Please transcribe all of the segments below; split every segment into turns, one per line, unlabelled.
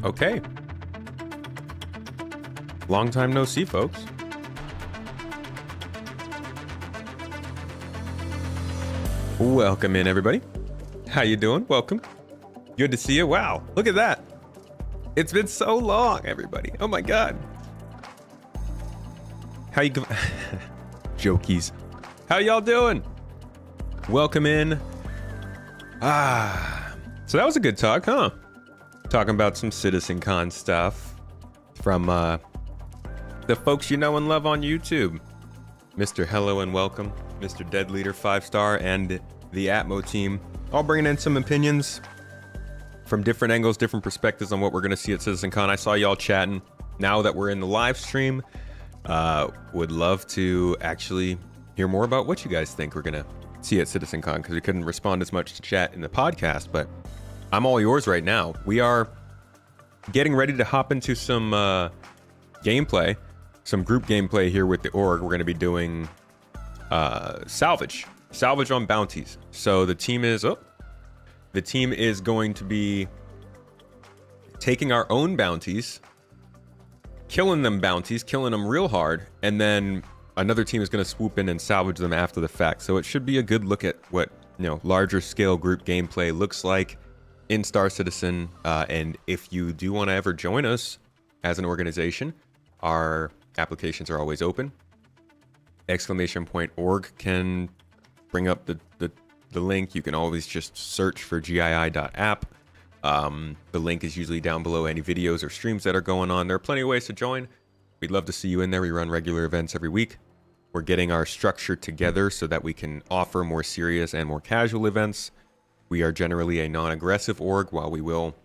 Okay. Long time no see, folks. Welcome in, everybody. How you doing? Welcome. Good to see you. Wow, look at that. It's been so long, everybody. Oh my God. How you Jokies. How y'all doing? Welcome in. So that was a good talk, huh? Talking about some CitizenCon stuff from the folks you know and love on YouTube. Mr. Hello and Welcome, Mr. Dead Leader 5-star, and the Atmo team, all bringing in some opinions from different angles, different perspectives on what we're going to see at CitizenCon. I saw y'all chatting. Now that we're in the live stream, would love to actually hear more about what you guys think we're going to see at CitizenCon, because we couldn't respond as much to chat in the podcast, but I'm all yours right now. We are getting ready to hop into some gameplay, some group gameplay here with the org. We're going to be doing salvage on bounties. So the team is going to be taking our own bounties, killing them real hard, and then another team is going to swoop in and salvage them after the fact. So it should be a good look at what, larger scale group gameplay looks like in Star Citizen. And if you do want to ever join us as an organization, our applications are always open. !org can bring up the link. You can always just search for GII.app. The link is usually down below any videos or streams that are going on. There are plenty of ways to join. We'd love to see you in there. We run regular events every week. We're getting our structure together so that we can offer more serious and more casual events. We are generally a non-aggressive org. While we will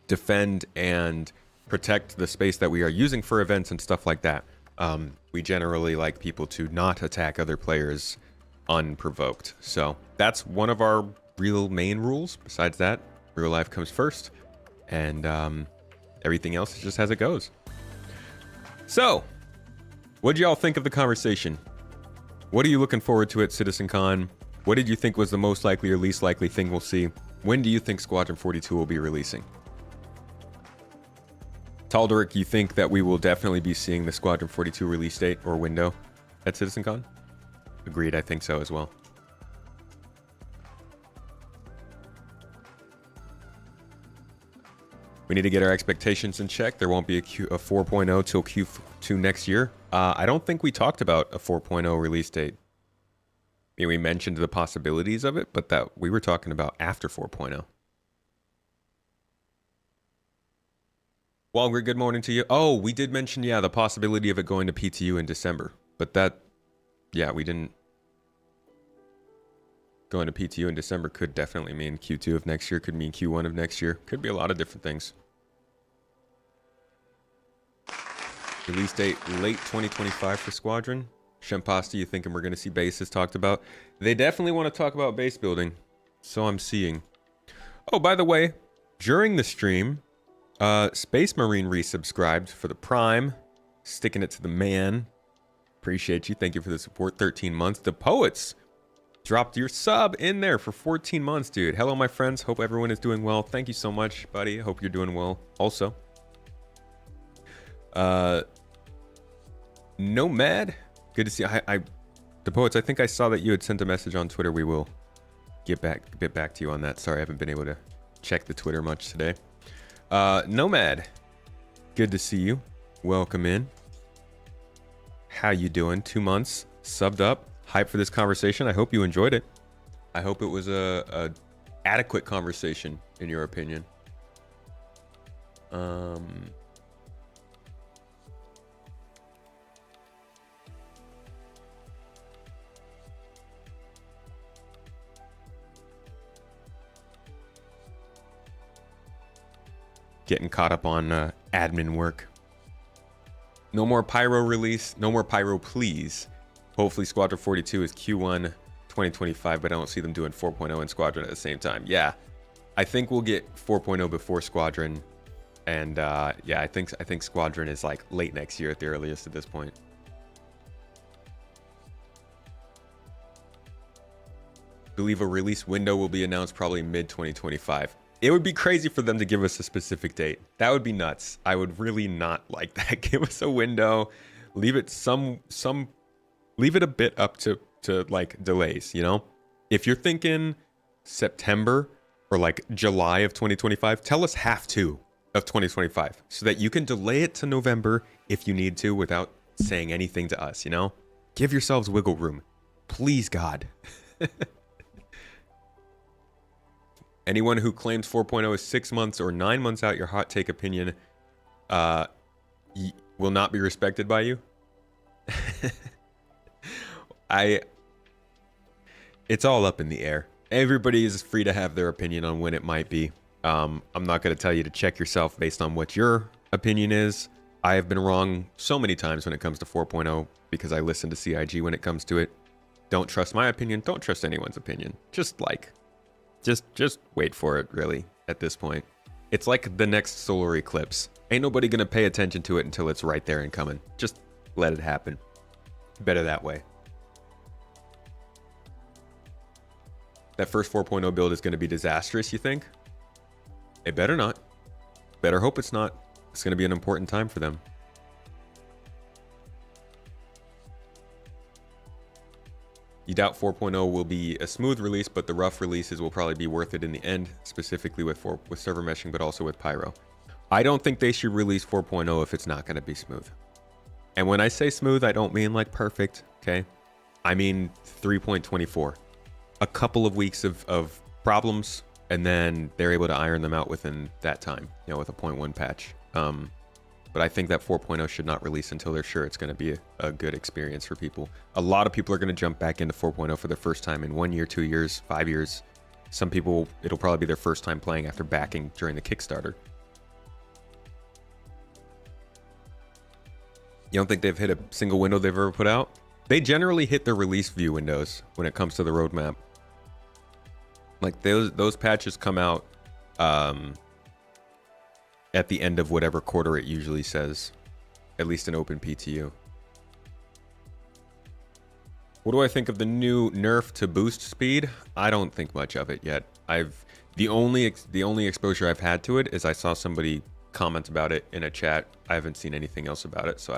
defend and protect the space that we are using for events and stuff like that, we generally like people to not attack other players unprovoked. So that's one of our real main rules. Besides that, real life comes first, and everything else is just as it goes. So, what did y'all think of the conversation? What are you looking forward to at CitizenCon? What did you think was the most likely or least likely thing we'll see? When do you think Squadron 42 will be releasing? Talderic, you think that we will definitely be seeing the Squadron 42 release date or window at CitizenCon? Agreed, I think so as well. We need to get our expectations in check. There won't be a 4.0 till Q2 next year. I don't think we talked about a 4.0 release date. I mean, we mentioned the possibilities of it, but that we were talking about after 4.0. Walgrid, good morning to you. Oh, we did mention, the possibility of it going to PTU in December. But that, we didn't. Going to PTU in December could definitely mean Q2 of next year, could mean Q1 of next year. Could be a lot of different things. Release date late 2025 for Squadron. Shempasta, you thinking we're going to see bases talked about? They definitely want to talk about base building. So I'm seeing. Oh, by the way, during the stream, Space Marine resubscribed for the Prime. Sticking it to the man. Appreciate you. Thank you for the support. 13 months. The Poets dropped your sub in there for 14 months, dude. Hello, my friends. Hope everyone is doing well. Thank you so much, buddy. Hope you're doing well also. Nomad. Good to see you. The Poets, I think I saw that you had sent a message on Twitter. We will get back to you on that. Sorry, I haven't been able to check the Twitter much today. Nomad. Good to see you. Welcome in. How you doing? 2 months. Subbed up. Hype for this conversation. I hope you enjoyed it. I hope it was a adequate conversation in your opinion. Getting caught up on admin work. No more Pyro release. No more Pyro, please. Hopefully Squadron 42 is Q1 2025, but I don't see them doing 4.0 and Squadron at the same time. Yeah, I think we'll get 4.0 before Squadron. And I think Squadron is like late next year at the earliest at this point. Believe a release window will be announced probably mid 2025. It would be crazy for them to give us a specific date. That would be nuts. I would really not like that. Give us a window. Leave it leave it a bit up to like delays, you know? If you're thinking September or like July of 2025, tell us half two of 2025 so that you can delay it to November if you need to without saying anything to us, you know? Give yourselves wiggle room. Please, God. Anyone who claims 4.0 is 6 months or 9 months out, your hot take opinion will not be respected by you. It's all up in the air. Everybody is free to have their opinion on when it might be. I'm not going to tell you to check yourself based on what your opinion is. I have been wrong so many times when it comes to 4.0 because I listen to CIG when it comes to it. Don't trust my opinion. Don't trust anyone's opinion. Just wait for it, really, at this point. It's like the next solar eclipse. Ain't nobody going to pay attention to it until it's right there and coming. Just let it happen. Better that way. That first 4.0 build is going to be disastrous, you think? It better not. Better hope it's not. It's going to be an important time for them. You doubt 4.0 will be a smooth release, but the rough releases will probably be worth it in the end, specifically with server meshing, but also with Pyro. I don't think they should release 4.0 if it's not going to be smooth. And when I say smooth, I don't mean like perfect, okay? I mean 3.24. A couple of weeks of problems, and then they're able to iron them out within that time, you know, with a 0.1 patch. But I think that 4.0 should not release until they're sure it's going to be a good experience for people. A lot of people are going to jump back into 4.0 for the first time in 1 year, 2 years, 5 years. Some people, it'll probably be their first time playing after backing during the Kickstarter. You don't think they've hit a single window they've ever put out? They generally hit their release view windows when it comes to the roadmap. Like those patches come out at the end of whatever quarter it usually says, at least in open PTU. What do I think of the new nerf to boost speed? I don't think much of it yet. The only exposure I've had to it is I saw somebody comment about it in a chat. I haven't seen anything else about it, so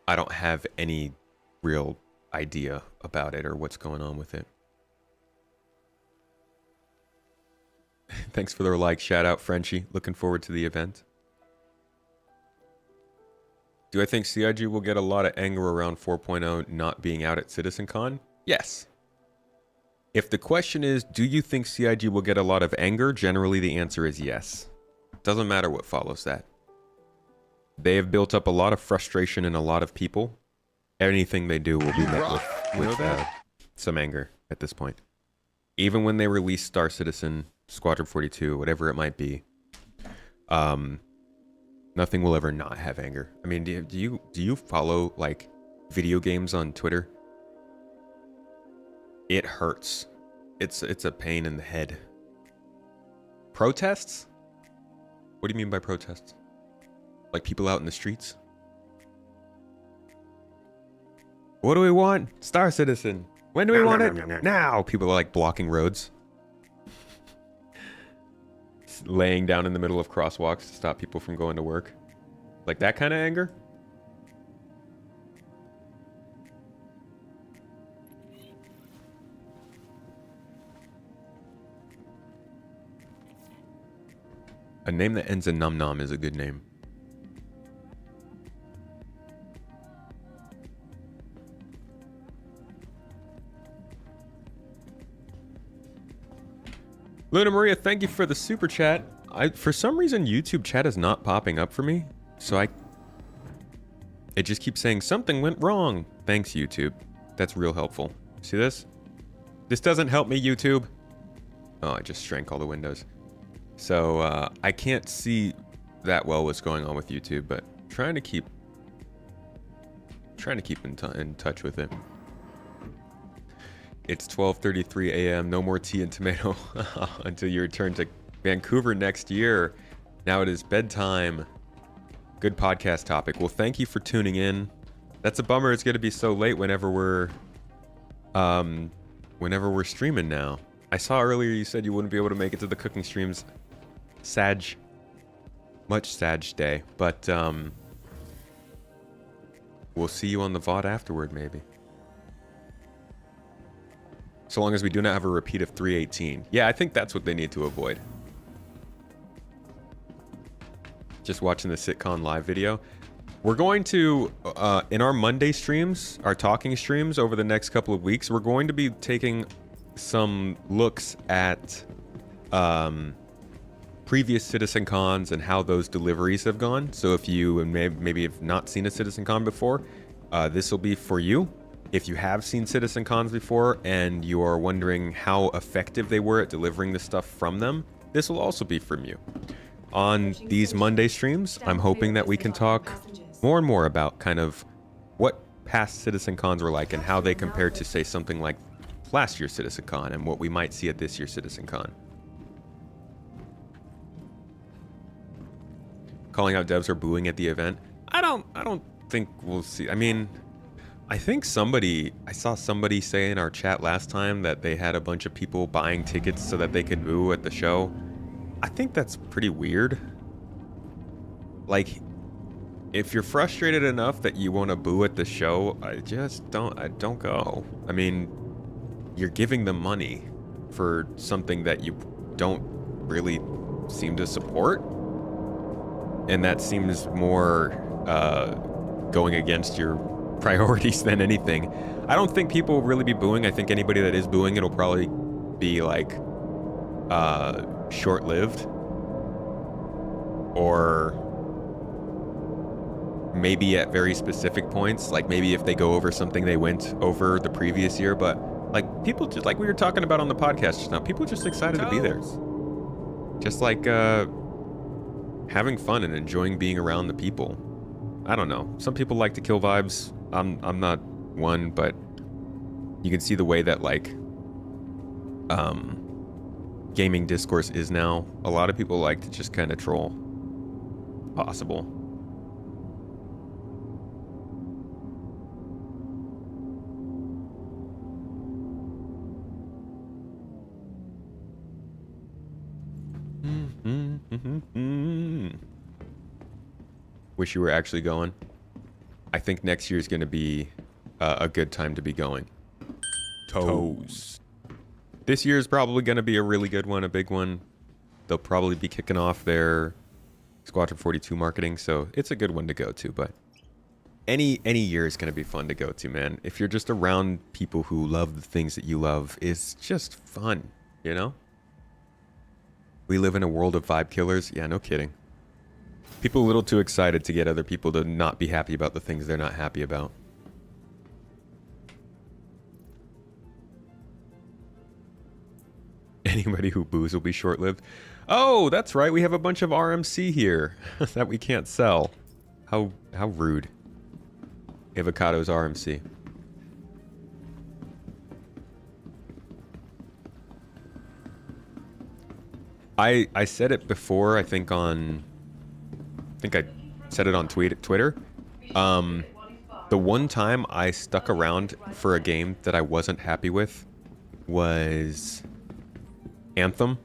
I don't have any real idea about it or what's going on with it. Thanks for the like, shout out Frenchie. Looking forward to the event. Do I think CIG will get a lot of anger around 4.0 not being out at CitizenCon? Yes. If the question is, do you think CIG will get a lot of anger? Generally, the answer is yes. Doesn't matter what follows that. They have built up a lot of frustration in a lot of people. Anything they do will be met with some anger at this point. Even when they release Star Citizen, Squadron 42, whatever it might be, nothing will ever not have anger. I mean, do you follow like video games on Twitter? It hurts. It's a pain in the head. Protests? What do you mean by protests? Like people out in the streets? What do we want? Star Citizen. When do we want it? Now. People are like blocking roads. Laying down in the middle of crosswalks to stop people from going to work. Like that kind of anger? A name that ends in num nom is a good name. Luna Maria, thank you for the super chat. For some reason, YouTube chat is not popping up for me. So it just keeps saying something went wrong. Thanks, YouTube. That's real helpful. See this? This doesn't help me, YouTube. Oh, I just shrank all the windows. So I can't see that well what's going on with YouTube, but trying to keep in touch with it. It's 12:33 a.m. No more tea and tomato until you return to Vancouver next year. Now it is bedtime. Good podcast topic. Well, thank you for tuning in. That's a bummer. It's going to be so late whenever we're streaming now. I saw earlier you said you wouldn't be able to make it to the cooking streams. Much Sag day, but we'll see you on the VOD afterward, maybe. So long as we do not have a repeat of 318. Yeah, I think that's what they need to avoid. Just watching the CitizenCon live video. We're going to, in our Monday streams, our talking streams over the next couple of weeks, we're going to be taking some looks at previous CitizenCons and how those deliveries have gone. So if you maybe have not seen a CitizenCon before, this will be for you. If you have seen CitizenCons before and you are wondering how effective they were at delivering the stuff from them, this will also be from you. On these Monday streams, I'm hoping that we can talk more and more about kind of what past CitizenCons were like and how they compare to, say, something like last year's CitizenCon and what we might see at this year's CitizenCon. Calling out devs or booing at the event. I don't think we'll see. I mean, I think I saw somebody say in our chat last time that they had a bunch of people buying tickets so that they could boo at the show. I think that's pretty weird. Like, if you're frustrated enough that you want to boo at the show, I don't go. I mean, you're giving them money for something that you don't really seem to support. And that seems more going against your priorities than anything. I don't think people will really be booing. I think anybody that is booing, it'll probably be like short-lived, or maybe at very specific points, like maybe if they go over something they went over the previous year. But like, people just, like we were talking about on the podcast just now, people are just excited to be there, just like having fun and enjoying being around the people. I don't know, some people like to kill vibes. I'm not one, but you can see the way that like gaming discourse is now. A lot of people like to just kind of troll. Possible. Wish you were actually going. I think next year is going to be a good time to be going. Toes. This year is probably going to be a really good one, a big one. They'll probably be kicking off their Squadron 42 marketing, so it's a good one to go to. But any year is going to be fun to go to, man. If you're just around people who love the things that you love, it's just fun, you know? We live in a world of vibe killers. Yeah, no kidding. People a little too excited to get other people to not be happy about the things they're not happy about. Anybody who boos will be short-lived. Oh, that's right. We have a bunch of RMC here that we can't sell. How rude. Avocado's RMC. I said it before, I think I said it on Twitter. The one time I stuck around for a game that I wasn't happy with was Anthem.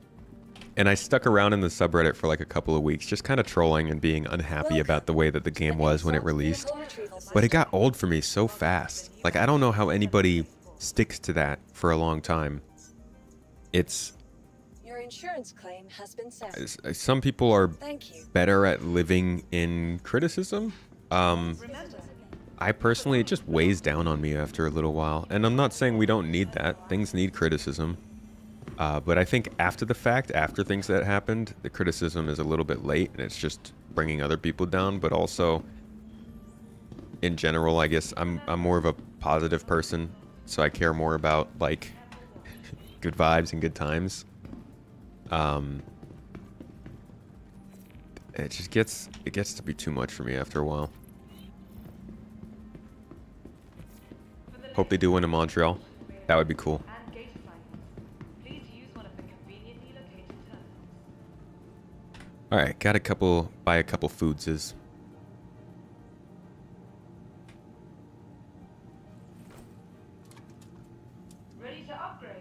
And I stuck around in the subreddit for like a couple of weeks, just kind of trolling and being unhappy about the way that the game was when it released. But it got old for me so fast. Like, I don't know how anybody sticks to that for a long time. It's...
Your insurance claim has been sent.
Some people are better at living in criticism. I personally, it just weighs down on me after a little while. And I'm not saying we don't need that. Things need criticism. But I think after the fact, after things that happened, the criticism is a little bit late and it's just bringing other people down. But also, in general, I guess I'm more of a positive person, so I care more about like good vibes and good times. It gets to be too much for me after a while. Hope they do win in Montreal. That would be cool. All right, buy a couple foodses.
Ready to upgrade?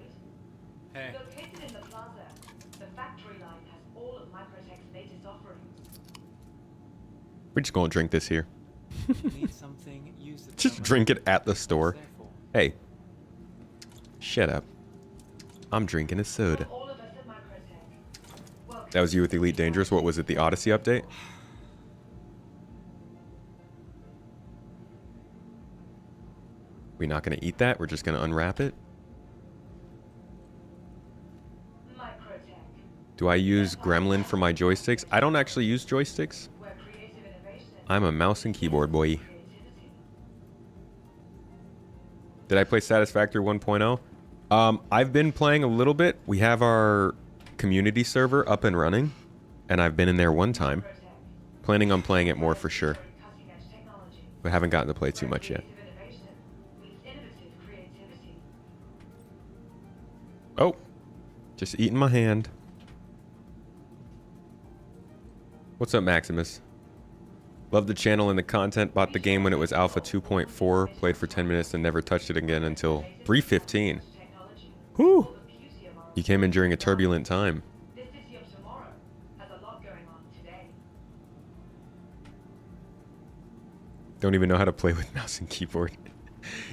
Hey.
Located in the plaza, the factory line has all of Microtech's latest offerings.
We're just gonna drink this here.
Need something, use the
Just
terminal.
drink it at the
What's
store.
there for?
Hey, shut up. I'm drinking a soda.
From all of us at Microtech. Welcome.
That was you with Elite Dangerous. What was it? The Odyssey update? We not gonna eat that? We're just gonna unwrap it?
Microtech,
Do I use Gremlin for my joysticks? I don't actually use joysticks.
where creative innovation
I'm a mouse and keyboard boy.
creativity.
Did I play Satisfactory 1.0? I've been playing a little bit. We have our community server up and running, and I've been in there one time.
Microtech,
Planning on playing it more for sure,
cutting-edge technology,
but haven't gotten to play too much yet.
creative innovation meets innovative creativity.
Oh, just eating my hand. What's up, Maximus? Love the channel and the content. Bought the game when it was Alpha 2.4. Played for 10 minutes and never touched it again until 3:15.
Technology,
Whew!
the beauty of our
You came in during a turbulent time.
this city of tomorrow has a lot going on today.
Don't even know how to play with mouse and keyboard.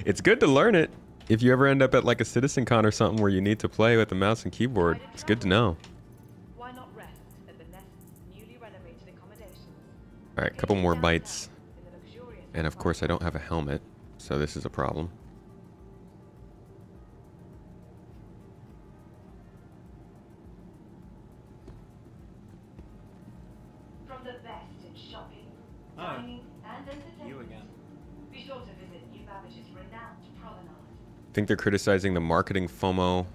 It's good to learn it. If you ever end up at like a CitizenCon or something where you need to play with the mouse and keyboard, it's good to know.
Why not rest at the newly renovated accommodations?
All right, couple more bites.
In the luxurious
And of course I don't have a helmet, so this is a problem.
From the best in shopping,
Hi.
dining, and entertainment.
You again.
Be sure to visit New Babbage's renowned promenade.
Think they're criticizing the marketing FOMO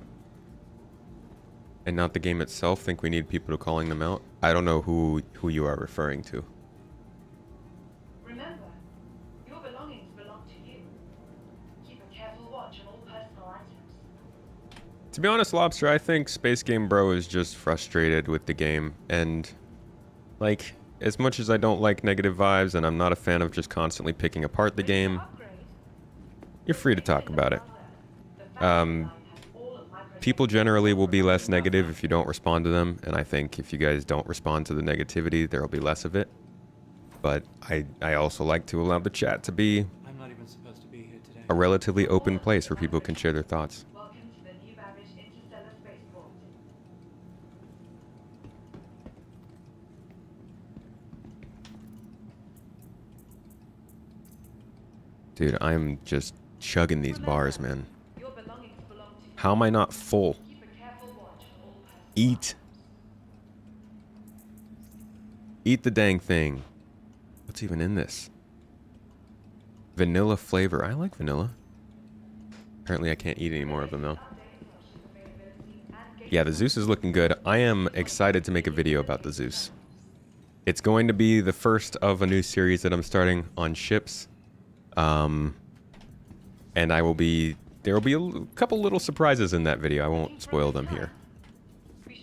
and not the game itself. Think we need people to calling them out. I don't know who you are referring to.
Remember, your belongings belong to you. Keep a careful watch on all personal items.
To be honest, Lobster, I think Space Game Bro is just frustrated with the game. And, like, as much as I don't like negative vibes and I'm not a fan of just constantly picking apart the game,
Upgrade.
you're free to talk about it.
The factory line has all of Microtech's
People generally will be less negative if you don't respond to them. And I think if you guys don't respond to the negativity, there will be less of it. But I also like to allow the chat to be
I'm not even supposed to be here today.
a relatively open place where people can share their thoughts.
Welcome to the New Babbage Interstellar Spaceport.
Dude, I'm just chugging these bars, man.
Your belongings belong to you.
How am I not full?
Keep a careful watch on all personal
Eat. Eat the dang thing. What's even in this? Vanilla flavor. I like vanilla. Apparently I can't eat any more of them though. Yeah, the Zeus is looking good. I am excited to make a video about the Zeus. It's going to be the first of a new series that I'm starting on ships. And there will be a couple little surprises in that video. I won't spoil them here.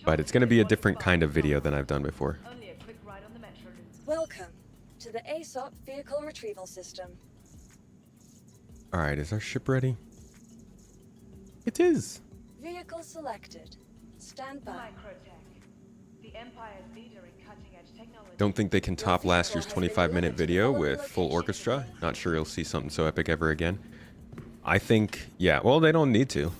But it's going to be a different kind of video than I've done before.
Only a quick ride on the metro route.
Welcome to the ASOP Vehicle Retrieval System.
Alright, is our ship ready? It is.
Vehicle selected. Stand by.
Microtech, the Empire's leader in cutting-edge technology.
Don't think they can top last year's 25-minute video with full orchestra. Not sure you'll see something so epic ever again. I think, yeah, well, they don't need to.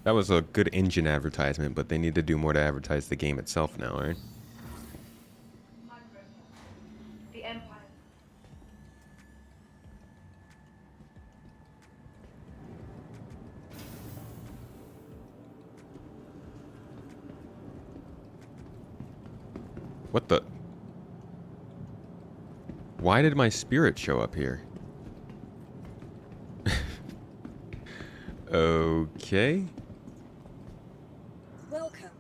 That was a good engine advertisement, but they need to do more to advertise the game itself now, right?
Microtech, the Empire.
What the? Why did my spirit show up here? Okay.
Welcome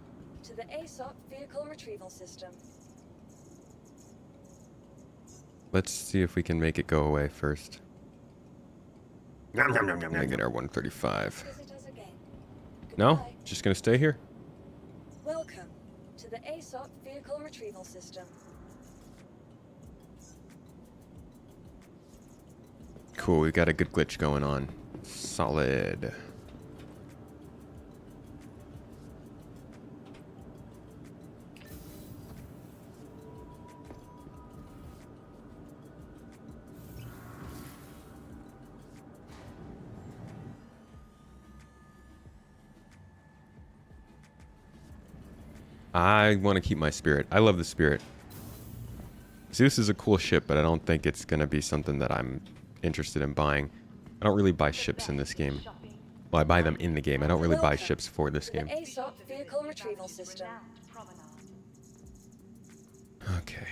to the ASOP Vehicle Retrieval System.
Let's see if we can make it go away first. Let me get our 135.
Visit us again.
No?
Goodbye.
Just gonna stay here?
Welcome to the ASOP Vehicle Retrieval System.
Cool, we've got a good glitch going on. Solid. I want to keep my Spirit. I love the Spirit. Zeus is a cool ship, but I don't think it's going to be something that I'm interested in buying. I don't really buy ships in this game. Well, I buy them in the game. I don't really buy ships for this
The
game.
ASOP vehicle retrieval system.
Okay.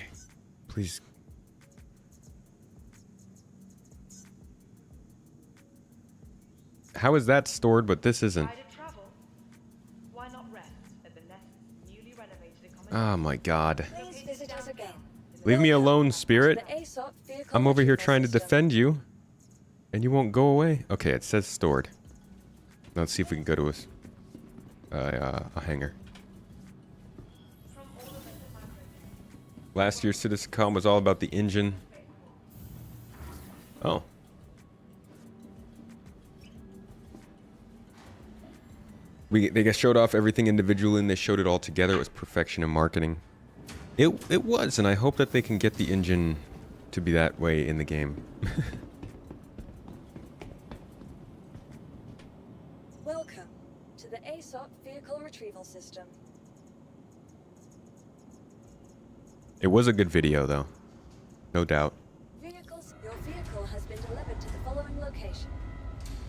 Please. How is that stored, but this isn't?
Guided travel? Why not rest at the Nest's newly renovated
Oh my god.
Please visit us again.
Leave me alone, Spirit.
The ASOP vehicle
I'm over here
retrieval
trying to
system.
defend you. And you won't go away? Okay, it says stored. Let's see if we can go to a hangar. Last year's CitizenCon was all about the engine. Oh. They showed off everything individually and they showed it all together. It was perfection in marketing. It was, and I hope that they can get the engine to be that way in the game.
Welcome to the ASOP vehicle retrieval system.
It was a good video, though. No doubt.
Your vehicle has been delivered to the following location.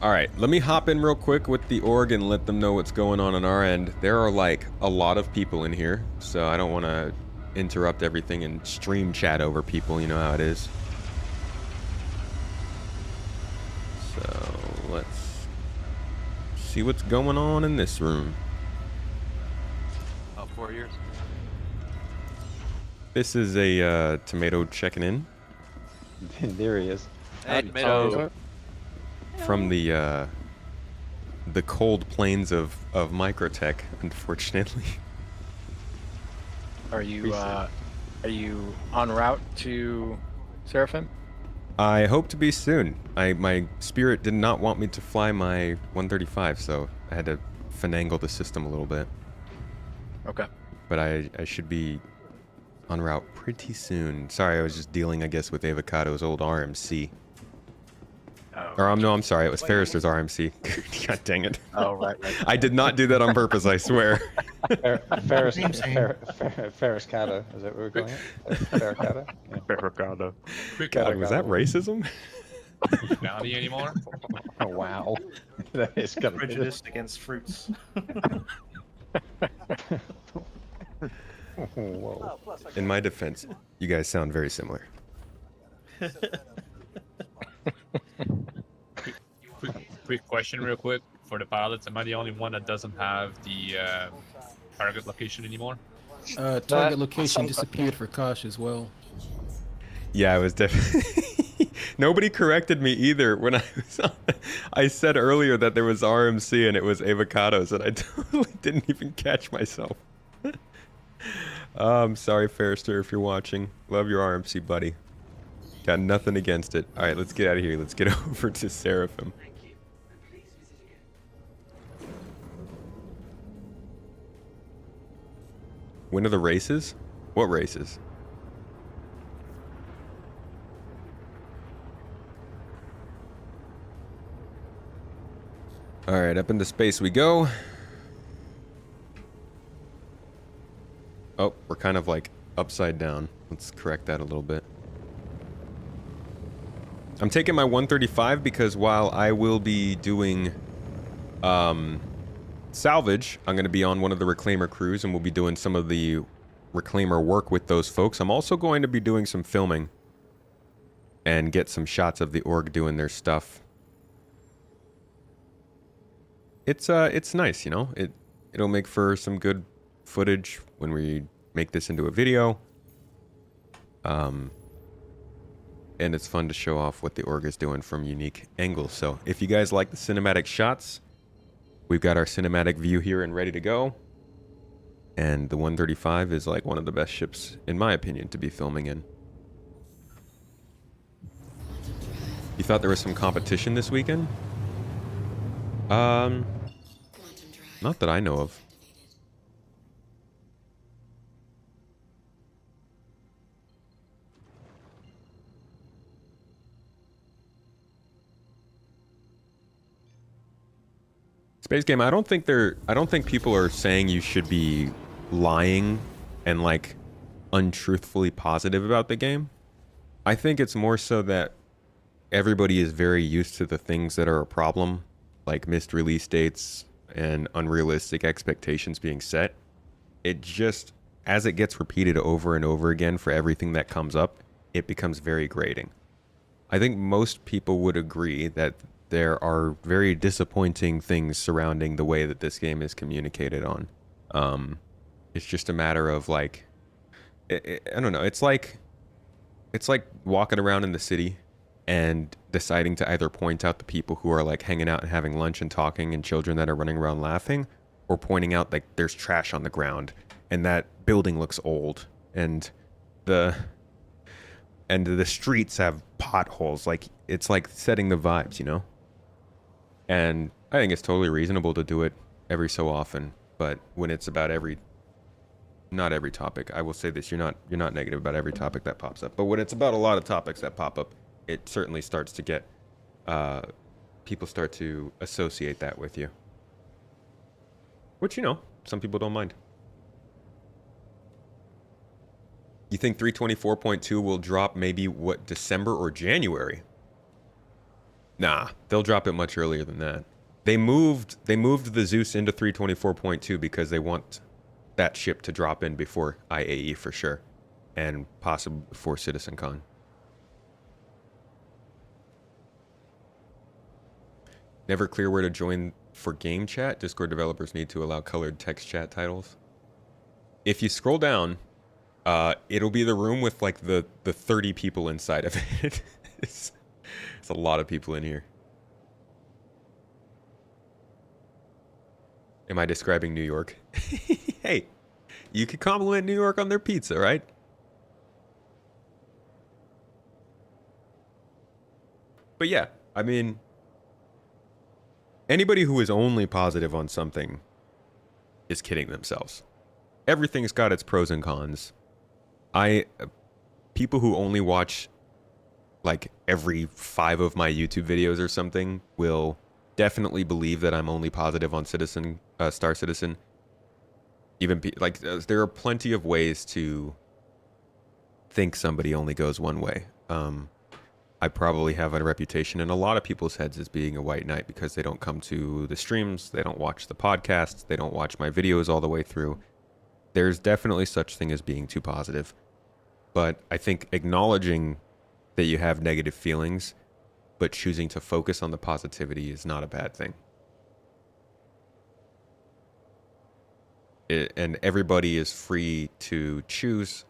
Alright, let me hop in real quick with the org and let them know what's going on our end. There are, like, a lot of people in here, so I don't want to interrupt everything and stream chat over people. You know how it is. So, let's see what's going on in this room.
4 years.
This is a tomato checking in
There he is.
Hey, tomato.
from the cold plains of Microtech, unfortunately.
Are you en route to Seraphim?
I hope to be soon. My Spirit did not want me to fly my 135, so I had to finagle the system a little bit.
Okay.
But I should be en route pretty soon. Sorry, I was just dealing, I guess, with Avocado's old RMC.
Oh,
Or no, I'm sorry, it was Ferrister's RMC. God dang it.
oh right.
I did not do that on purpose, I swear.
Ferris Cata, is that what we're calling it? Ferricata? Yeah.
Barricado.
God, was that racism?
Bounty anymore?
Oh, wow. That is gonna be
Prejudiced against fruits.
Whoa.
In my defense, you guys sound very similar.
Quick question real quick for the pilots. Am I the only one that doesn't have the target location anymore?
Target location disappeared for Kosh as well.
Yeah, I was definitely... Nobody corrected me either when I was on... I said earlier that there was RMC and it was avocados, and I totally didn't even catch myself. I'm sorry, Ferrister, if you're watching. Love your RMC, buddy. Got nothing against it. Alright, let's get out of here. Let's get over to Seraphim. When are the races? What races? Alright, up into space we go. Oh, we're kind of like upside down. Let's correct that a little bit. I'm taking my 135 because while I will be doing salvage, I'm going to be on one of the reclaimer crews and we'll be doing some of the reclaimer work with those folks. I'm also going to be doing some filming and get some shots of the org doing their stuff. It's nice, you know. It'll make for some good footage when we make this into a video. And it's fun to show off what the org is doing from unique angles. So if you guys like the cinematic shots, we've got our cinematic view here and ready to go. And the 135 is like one of the best ships, in my opinion, to be filming in. You thought there was some competition this weekend? Not that I know of. Space Game, I don't think people are saying you should be lying and like untruthfully positive about the game. I think it's more so that everybody is very used to the things that are a problem, like missed release dates and unrealistic expectations being set. It just, as it gets repeated over and over again for everything that comes up, it becomes very grating. I think most people would agree that there are very disappointing things surrounding the way that this game is communicated on. It's just a matter of like, I don't know. It's like walking around in the city and deciding to either point out the people who are like hanging out and having lunch and talking and children that are running around laughing, or pointing out like there's trash on the ground and that building looks old and the streets have potholes. Like, it's like setting the vibes, you know? And I think it's totally reasonable to do it every so often, but when it's about not every topic, I will say this, you're not negative about every topic that pops up, but when it's about a lot of topics that pop up, it certainly starts to get, people start to associate that with you. Which, you know, some people don't mind. You think 324.2 will drop maybe, what, December or January? Nah, they'll drop it much earlier than that. They moved the Zeus into 324.2 because they want that ship to drop in before IAE for sure, and possibly before CitizenCon. Never clear where to join for game chat. Discord developers need to allow colored text chat titles. If you scroll down, it'll be the room with like the 30 people inside of it. It's a lot of people in here. Am I describing New York? Hey, you could compliment New York on their pizza, right? But yeah, I mean, anybody who is only positive on something is kidding themselves. Everything's got its pros and cons. People who only watch like every 5 of my YouTube videos or something will definitely believe that I'm only positive on Star Citizen. Even there are plenty of ways to think somebody only goes one way. I probably have a reputation in a lot of people's heads as being a white knight because they don't come to the streams, they don't watch the podcasts, they don't watch my videos all the way through. There's definitely such thing as being too positive. But I think acknowledging that you have negative feelings, but choosing to focus on the positivity is not a bad thing. And everybody is free to choose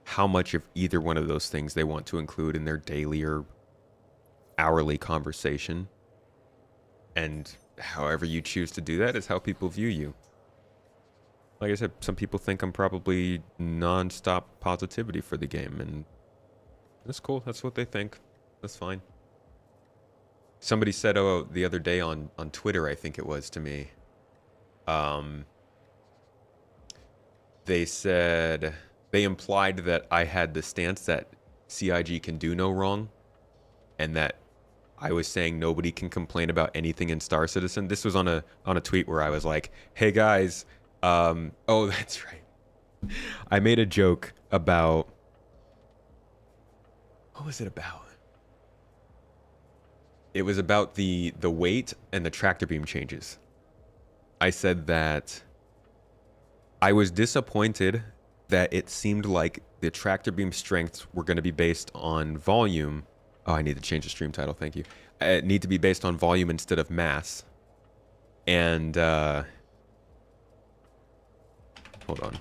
how much of either one of those things they want to include in their daily or hourly conversation. And however you choose to do that is how people view you. Like I said, some people think I'm probably non-stop positivity for the game, and that's cool. That's what they think. That's fine. Somebody said, oh, the other day on Twitter, I think it was, to me. They said, they implied that I had the stance that CIG can do no wrong, and that I was saying nobody can complain about anything in Star Citizen. This was on a tweet where I was like, hey guys, oh, that's right. I made a joke about, what was it about? It was about the weight and the tractor beam changes. I said that I was disappointed that it seemed like the tractor beam strengths were going to be based on volume. Oh, I need to change the stream title. Thank you. It need to be based on volume instead of mass. And hold on.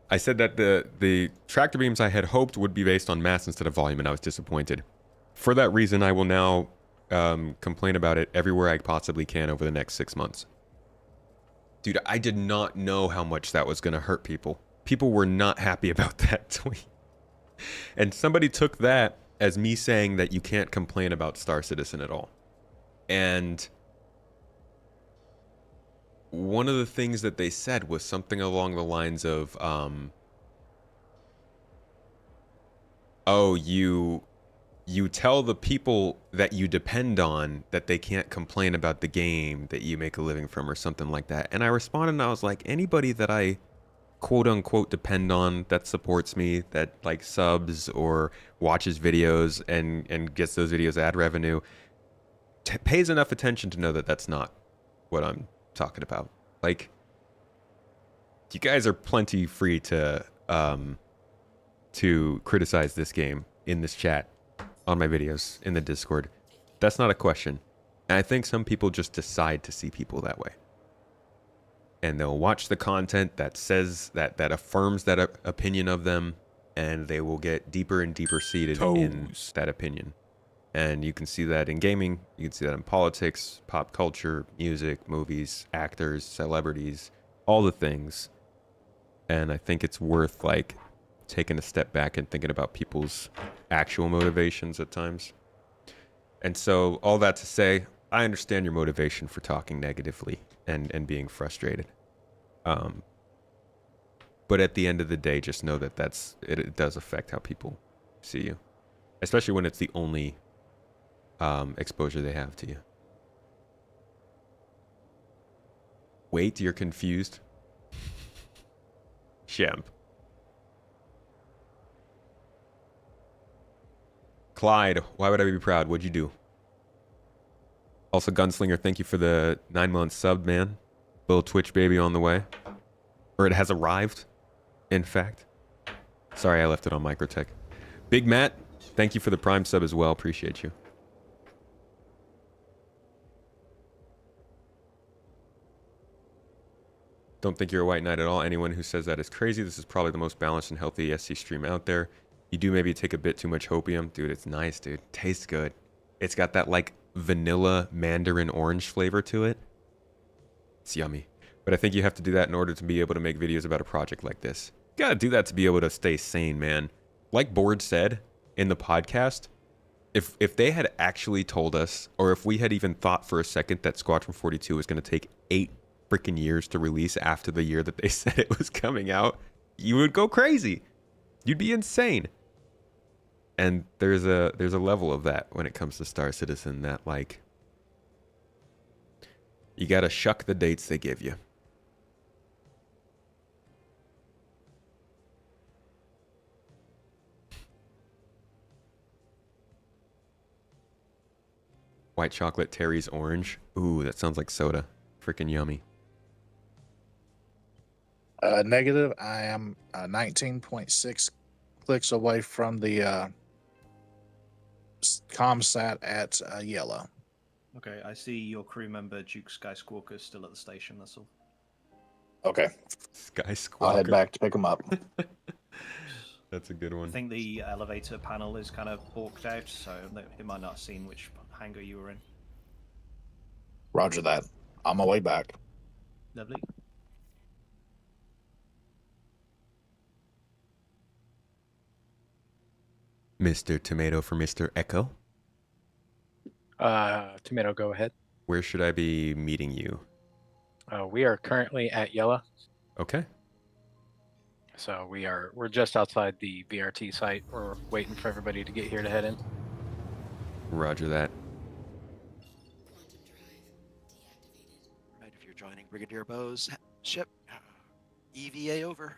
I said that the tractor beams I had hoped would be based on mass instead of volume, and I was disappointed. For that reason, I will now complain about it everywhere I possibly can over the next 6 months. Dude, I did not know how much that was going to hurt people. People were not happy about that tweet. And somebody took that as me saying that you can't complain about Star Citizen at all. And one of the things that they said was something along the lines of, oh, you you tell the people that you depend on that they can't complain about the game that you make a living from or something like that. And I responded and I was like, anybody that I quote unquote depend on that supports me, that like subs or watches videos and gets those videos ad revenue, pays enough attention to know that that's not what I'm talking about. Like, you guys are plenty free to criticize this game in this chat, on my videos, in the Discord. That's not a question. And I think some people just decide to see people that way. And they'll watch the content that says that affirms that opinion of them, and they will get deeper and deeper seated in that opinion. And you can see that in gaming, you can see that in politics, pop culture, music, movies, actors, celebrities, all the things. And I think it's worth like taking a step back and thinking about people's actual motivations at times. And so all that to say, I understand your motivation for talking negatively and being frustrated. But at the end of the day, just know that it does affect how people see you, especially when it's the only exposure they have to you. Wait, you're confused? Shemp. Clyde, why would I be proud? What'd you do? Also, Gunslinger, thank you for the 9-month sub, man. Little Twitch baby on the way. Or it has arrived, in fact. Sorry, I left it on Microtech. Big Matt, thank you for the Prime sub as well. Appreciate you. Don't think you're a white knight at all. Anyone who says that is crazy. This is probably the most balanced and healthy ESC stream out there. You do maybe take a bit too much hopium. Dude, it's nice, dude. Tastes good. It's got that like vanilla mandarin orange flavor to it. It's yummy. But I think you have to do that in order to be able to make videos about a project like this. You gotta do that to be able to stay sane, man. Like Board said in the podcast, if they had actually told us, or if we had even thought for a second that Squadron 42 was gonna take 8 freaking years to release after the year that they said it was coming out, you would go crazy. You'd be insane. And there's a level of that when it comes to Star Citizen that like you gotta shuck the dates they give you. White chocolate, Terry's orange. Ooh, that sounds like soda. Freaking yummy.
Negative. I am 19.6 clicks away from the ComSat at Yellow.
Okay, I see your crew member Duke Skysquawker is still at the station. That's all.
Okay.
Skysquawker.
I'll head back to pick him up.
That's a good one.
I think the elevator panel is kind of balked out, so he might not have seen which hangar you were in.
Roger that. On my way back.
Lovely.
Mr. Tomato for Mr. Echo.
Tomato, go ahead.
Where should I be meeting you?
We are currently at Yella.
Okay.
So we're just outside the VRT site. We're waiting for everybody to get here to head in.
Roger that.
Right, if you're joining Brigadier Bo's ship, EVA over.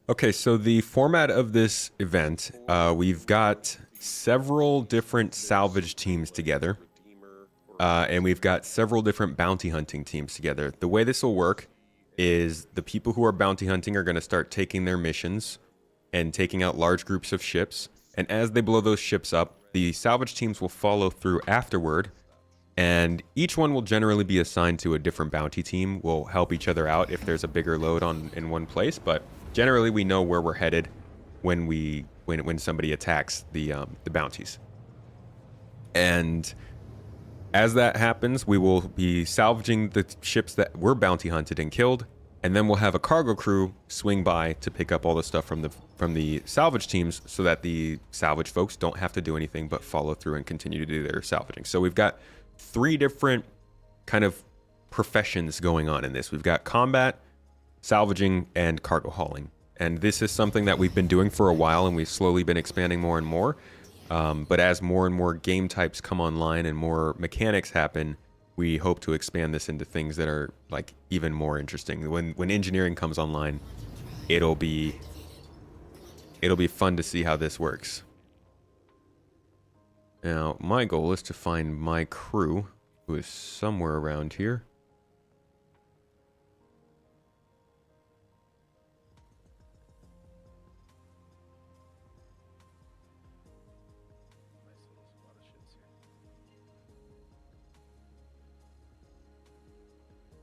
Okay, so the format of this event, we've got several different salvage teams together, and we've got several different bounty hunting teams together. The way this will work is the people who are bounty hunting are going to start taking their missions and taking out large groups of ships, and as they blow those ships up, the salvage teams will follow through afterward, and each one will generally be assigned to a different bounty team. We'll help each other out if there's a bigger load in one place, but generally we know where we're headed when somebody attacks the bounties. And as that happens, we will be salvaging the ships that were bounty hunted and killed, and then we'll have a cargo crew swing by to pick up all the stuff from the salvage teams so that the salvage folks don't have to do anything but follow through and continue to do their salvaging. So we've got 3 different kind of professions going on in this. We've got combat, salvaging, and cargo hauling. And this is something that we've been doing for a while, and we've slowly been expanding more and more. But as more and more game types come online and more mechanics happen, we hope to expand this into things that are like even more interesting. When engineering comes online, it'll be fun to see how this works. Now, my goal is to find my crew, who is somewhere around here.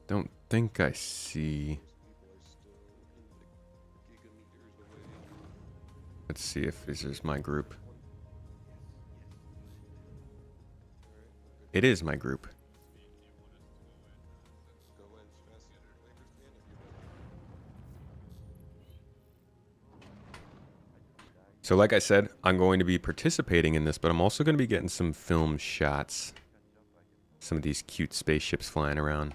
Don't think I see. Let's see if this is my group. It is my group. So like I said, I'm going to be participating in this, but I'm also going to be getting some film shots. Some of these cute spaceships flying around.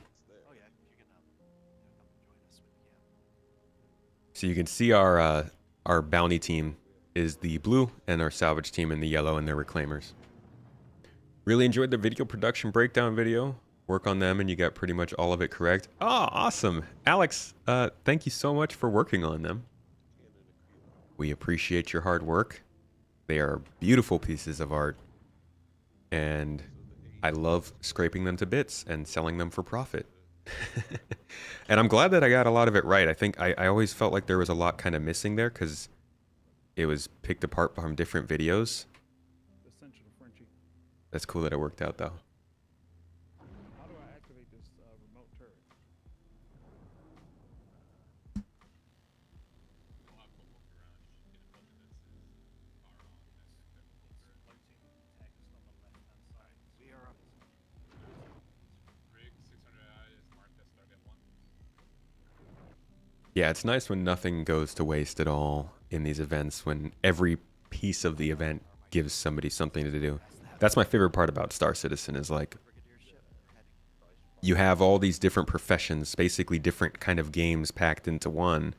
So you can see our bounty team is the blue and our salvage team in the yellow, and their reclaimers. Really enjoyed the video production breakdown video. Work on them and you got pretty much all of it correct. Oh, awesome. Alex, thank you so much for working on them. We appreciate your hard work. They are beautiful pieces of art. And I love scraping them to bits and selling them for profit. And I'm glad that I got a lot of it right. I think I always felt like there was a lot kind of missing there because it was picked apart from different videos. That's cool that it worked out though.
How do I activate this remote turret?
Yeah, it's nice when nothing goes to waste at all in these events, when every piece of the event gives somebody something to do. That's my favorite part about Star Citizen, is like you have all these different professions, basically different kind of games packed into one.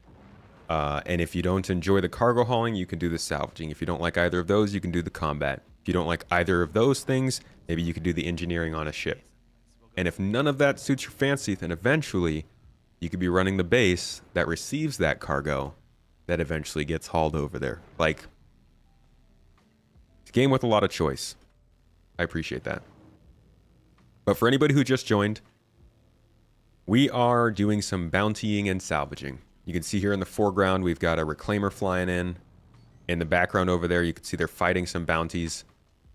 And if you don't enjoy the cargo hauling, you can do the salvaging. If you don't like either of those, you can do the combat. If you don't like either of those things, maybe you could do the engineering on a ship. And if none of that suits your fancy, then eventually you could be running the base that receives that cargo that eventually gets hauled over there. Like, it's a game with a lot of choice. I appreciate that. But for anybody who just joined, we are doing some bountying and salvaging. You can see here in the foreground, we've got a reclaimer flying in. In the background over there, you can see they're fighting some bounties.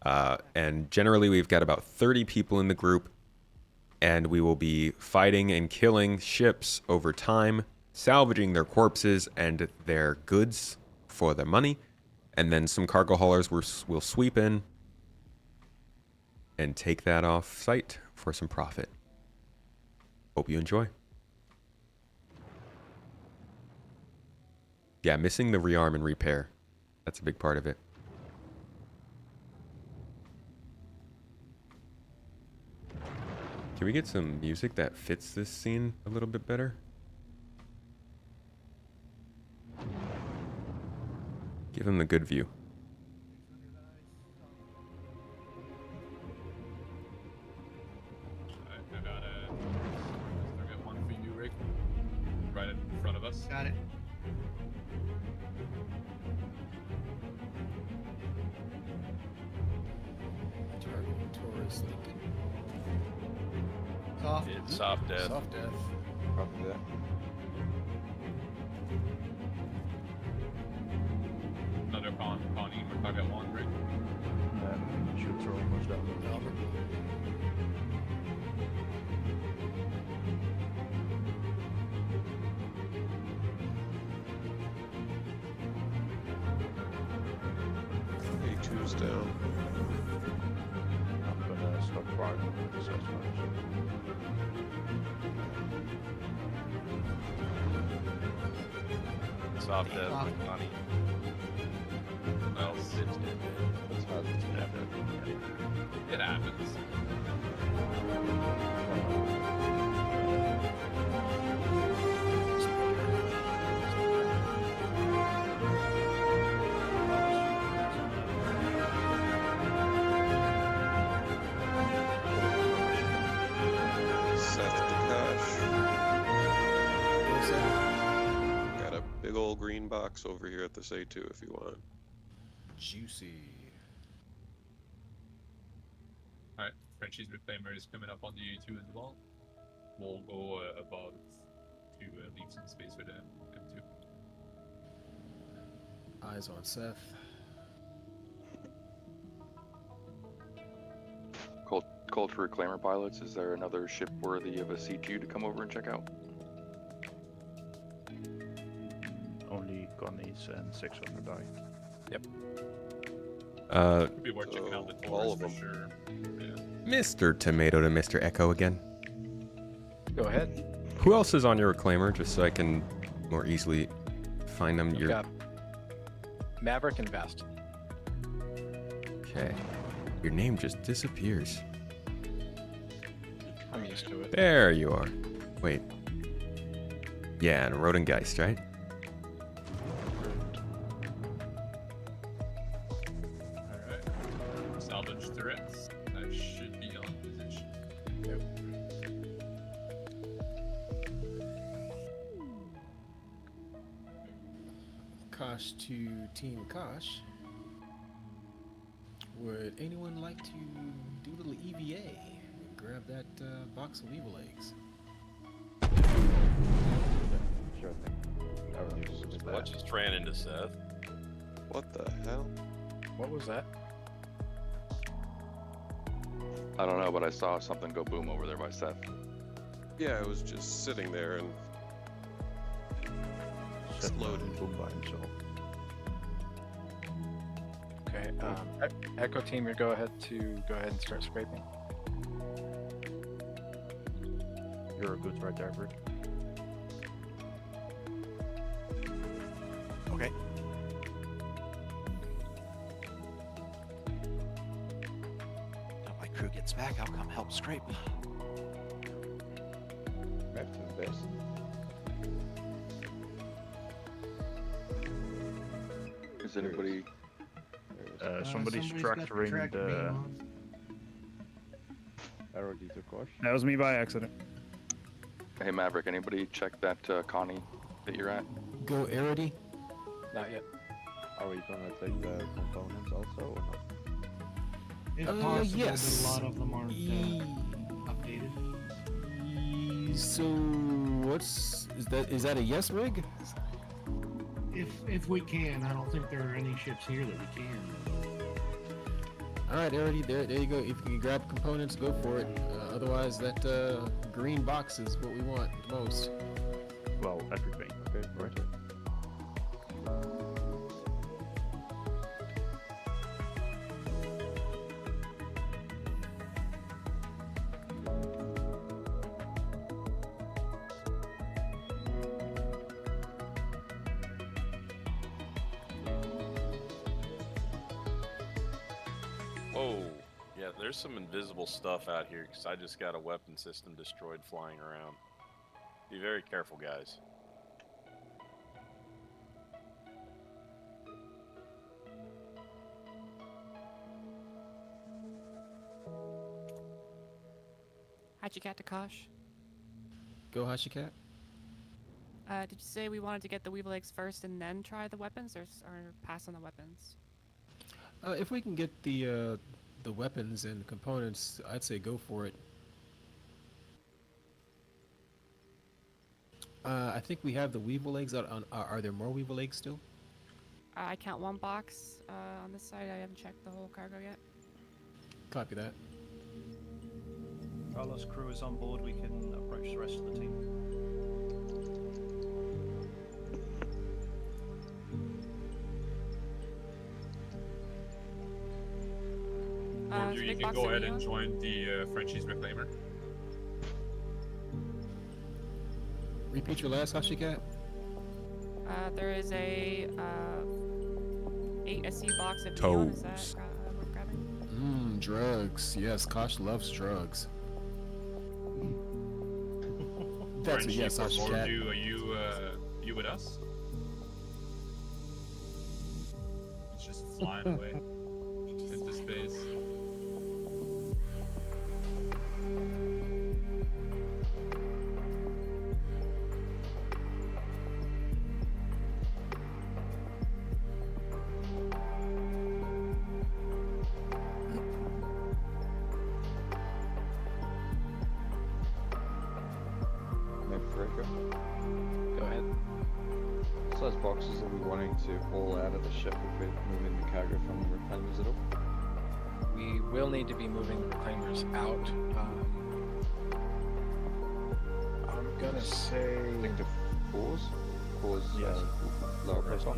And generally, we've got about 30 people in the group. And we will be fighting and killing ships over time, salvaging their corpses and their goods for their money. And then some cargo haulers will sweep in and take that off site for some profit. Hope you enjoy. Yeah, missing the rearm and repair. That's a big part of it. Can we get some music that fits this scene a little bit better? Give them the good view.
I got one for you, Rick. Right in front of us.
Got it.
Taurus Lincoln.
Soft.
It's soft death.
Soft death.
Probably that.
Another Pawnee. We're talking one, Rick.
Should throw much down. A2's down. I'm gonna start firing with the suspects.
Soft death. Pawnee. Well, it's dead.
That's how it's happening.
It happens.
box over here at this A2 if you want.
Juicy.
Alright, Frenchie's Reclaimer is coming up on the A2 as well. We'll go above to leave some space for the M2.
Eyes on Seth.
Called for reclaimer pilots. Is there another ship worthy of a C2 to come over and check out?
Only Connies and 6 other die.
Yep.
Could be worth checking out the tours
all of
for
them.
sure. Yeah.
Mr. Tomato to Mr. Echo again.
Go ahead.
Who else is on your reclaimer, just so I can more easily find them?
We've got Maverick and Vest.
Okay. Your name just disappears.
I'm used to it.
There you are. Wait. Yeah, and Rodengeist, right?
Alright. Salvage turrets. I should be on position.
Yep.
Kosh to Team Kosh. Would anyone like to do a little EVA? Grab that box of evil eggs.
Sure thing.
What just ran into Seth? What the hell?
What was that?
I don't know, but I saw something go boom over there by Seth.
Yeah, it was just sitting there and exploded.
Boom by himself.
Okay. Echo team, you go ahead and start scraping.
You're good right there, Bert.
Okay. Till my crew gets back, I'll come help scrape.
Back to the base.
Is anybody?
Somebody's tractoring the
arrow detour course.
That was me by accident.
Hey Maverick, anybody check that Connie that you're at?
Go Arity.
Not yet.
Are we gonna take the components also or not?
If possible,
yes.
but a lot of them aren't updated.
So is that a yes rig?
If we can, I don't think there are any ships here that we can.
All right, Arity, there you go. If you can grab components, go for it. Otherwise, that green box is what we want the most.
Well, everything.
Okay, right.
Whoa. Yeah, there's some invisible stuff out here because I just got a weapon system destroyed flying around. Be very careful, guys.
How'd you get to Kosh?
Go Hashikat.
Did you say we wanted to get the weevil eggs first and then try the weapons, or pass on the weapons?
If we can get the weapons and components, I'd say go for it. I think we have the weevil eggs out on. Are there more weevil eggs still?
I count one box on this side. I haven't checked the whole cargo yet.
Copy that.
Carlos' crew is on board. We can approach the rest of the team.
Or you can go ahead and join the Frenchie's Reclaimer.
Repeat your last Hashikat.
There is a C box of
Toes.
Is that worth grabbing?
Drugs. Yes, Kosh loves drugs. That's a
Frenchie,
yes,
for
Hashikat.
you, you with us? It's just flying away into space.
boxes are we wanting to haul out of the ship if we're moving the cargo from the reclaimers at all?
We will need to be moving the reclaimers out. I'm gonna say
Think the fours? Fours,
Yes.
lower profile?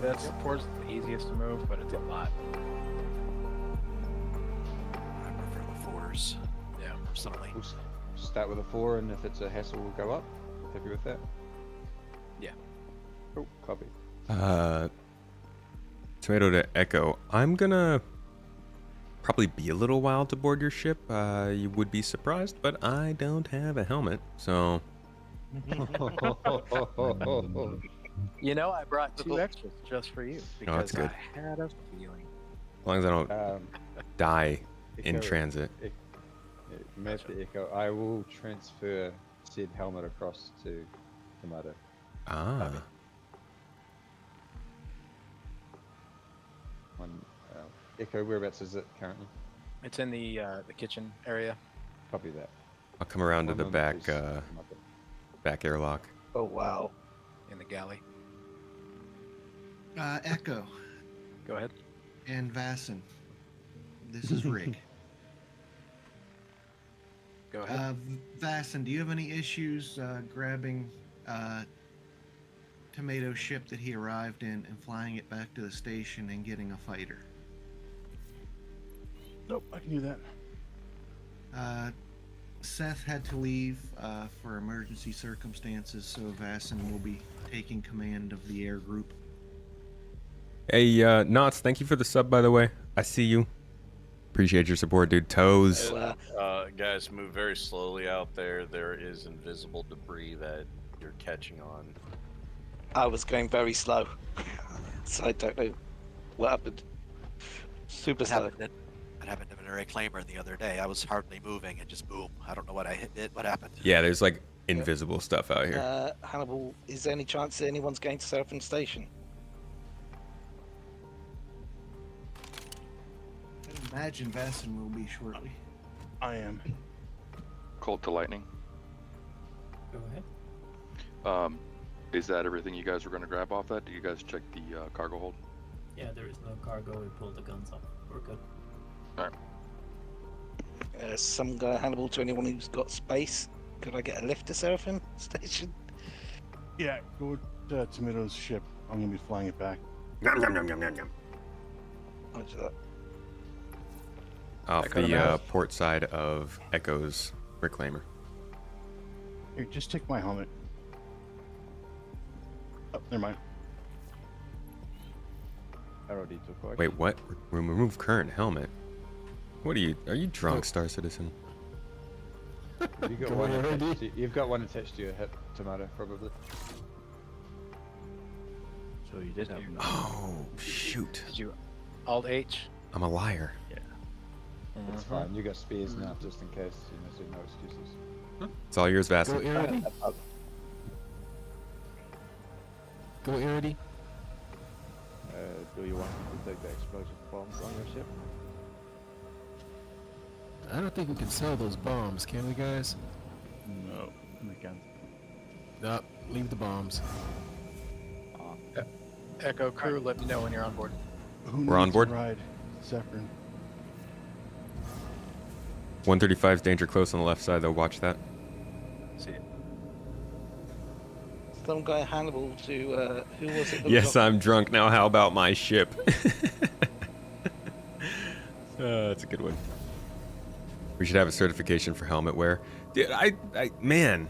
that's towards the easiest to move, but it's a lot.
I prefer the 4s.
Yeah.
Personally.
We'll start with a 4, and if it's a hassle, we'll go up. Happy with that?
Yeah.
Cool, copy.
Tomato to Echo. I'm gonna probably be a little while to board your ship. You would be surprised, but I don't have a helmet, so.
You know, I brought 2 extras just for you
Oh, that's
because
good.
I had a feeling.
As long as I don't die in
Echo-
transit.
Map the Echo. I will transfer said helmet across to Tomato.
Ah.
Echo, whereabouts is it currently?
It's in the kitchen area.
Copy that.
I'll come around to
One
the
moment,
back,
please.
back airlock.
Oh wow.
In the galley.
Echo
Go ahead.
and Vasson. This is Rick.
Go ahead.
Vasson, do you have any issues grabbing Tomato's ship that he arrived in and flying it back to the station and getting a fighter?
Nope, I can do that.
Seth had to leave for emergency circumstances, so Vasson will be taking command of the air group.
Hey, Knots, thank you for the sub, by the way. I see you. Appreciate your support, dude. Toes.
Guys, move very slowly out there. There is invisible debris that you're catching on.
I was going very slow, so I don't know what happened. Super slow.
That happened to a reclaimer the other day. I was hardly moving and just boom. I don't know what I hit. What happened?
Yeah, there's like invisible stuff out here.
Hannibal, is there any chance that anyone's going to Surfing Station?
I imagine Vasson will be shortly.
I am.
Cold to lightning.
Go ahead.
Is that everything you guys were going to grab off that? Did you guys check the cargo hold?
Yeah, there is no cargo. We pulled the guns off. We're good.
Alright.
Some guy, Hannibal, to anyone who's got space. Could I get a lift to Surfing Station?
Yeah, go to Tomato's ship. I'm gonna be flying it back.
Roger that.
Off
Echo to
the
Mouse.
port side of Echo's reclaimer.
Here, just take my helmet. Oh, never mind.
I already took one.
Wait, what? Remove current helmet. What are you drunk, Star Citizen?
You got one attached to, you've got one attached to your hip, Tomato, probably.
So you did have one.
Oh, shoot.
Did you Alt H?
I'm a liar.
Yeah.
It's fine. You got spares now, just in case. You know, so no excuses.
It's all yours,
Go
Vasson.
Irity. Go Irity.
Do you want to take the explosive bombs on your ship?
I don't think we can sell those bombs, can we, guys?
No, we can't.
No, leave the bombs.
Echo crew, let me know when you're on board.
Who
We're on
needs
board.
a ride? Zephyrin.
135 is danger close on the left side, though. Watch that.
See it.
Some guy, Hannibal, to who was it? that
Yes,
got-
I'm drunk now. How about my ship? That's a good one. We should have a certification for helmet wear. Dude, man,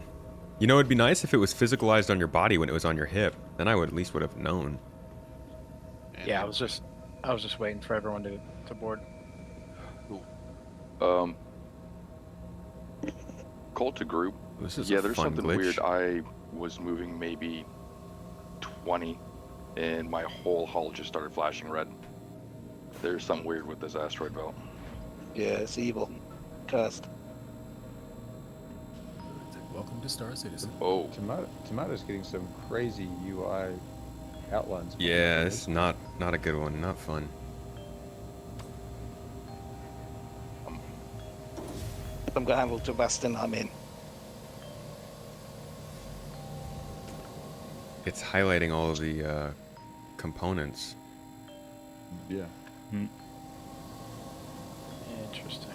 you know, it'd be nice if it was physicalized on your body when it was on your hip. Then I would at least would have known.
Yeah, I was just waiting for everyone to board.
Cold to group.
This is
Yeah,
a
there's
fun
something
glitch.
weird. I was moving maybe 20, and my whole hull just started flashing red. There's something weird with this asteroid belt.
Yeah, it's evil. Cursed.
Welcome to Star Citizen.
Oh.
Tomato's getting some crazy UI outlines.
Yeah, it's not a good one. Not fun.
Some guy, Hannibal, to Baston, I'm in.
it's highlighting all of the components.
Yeah.
Interesting.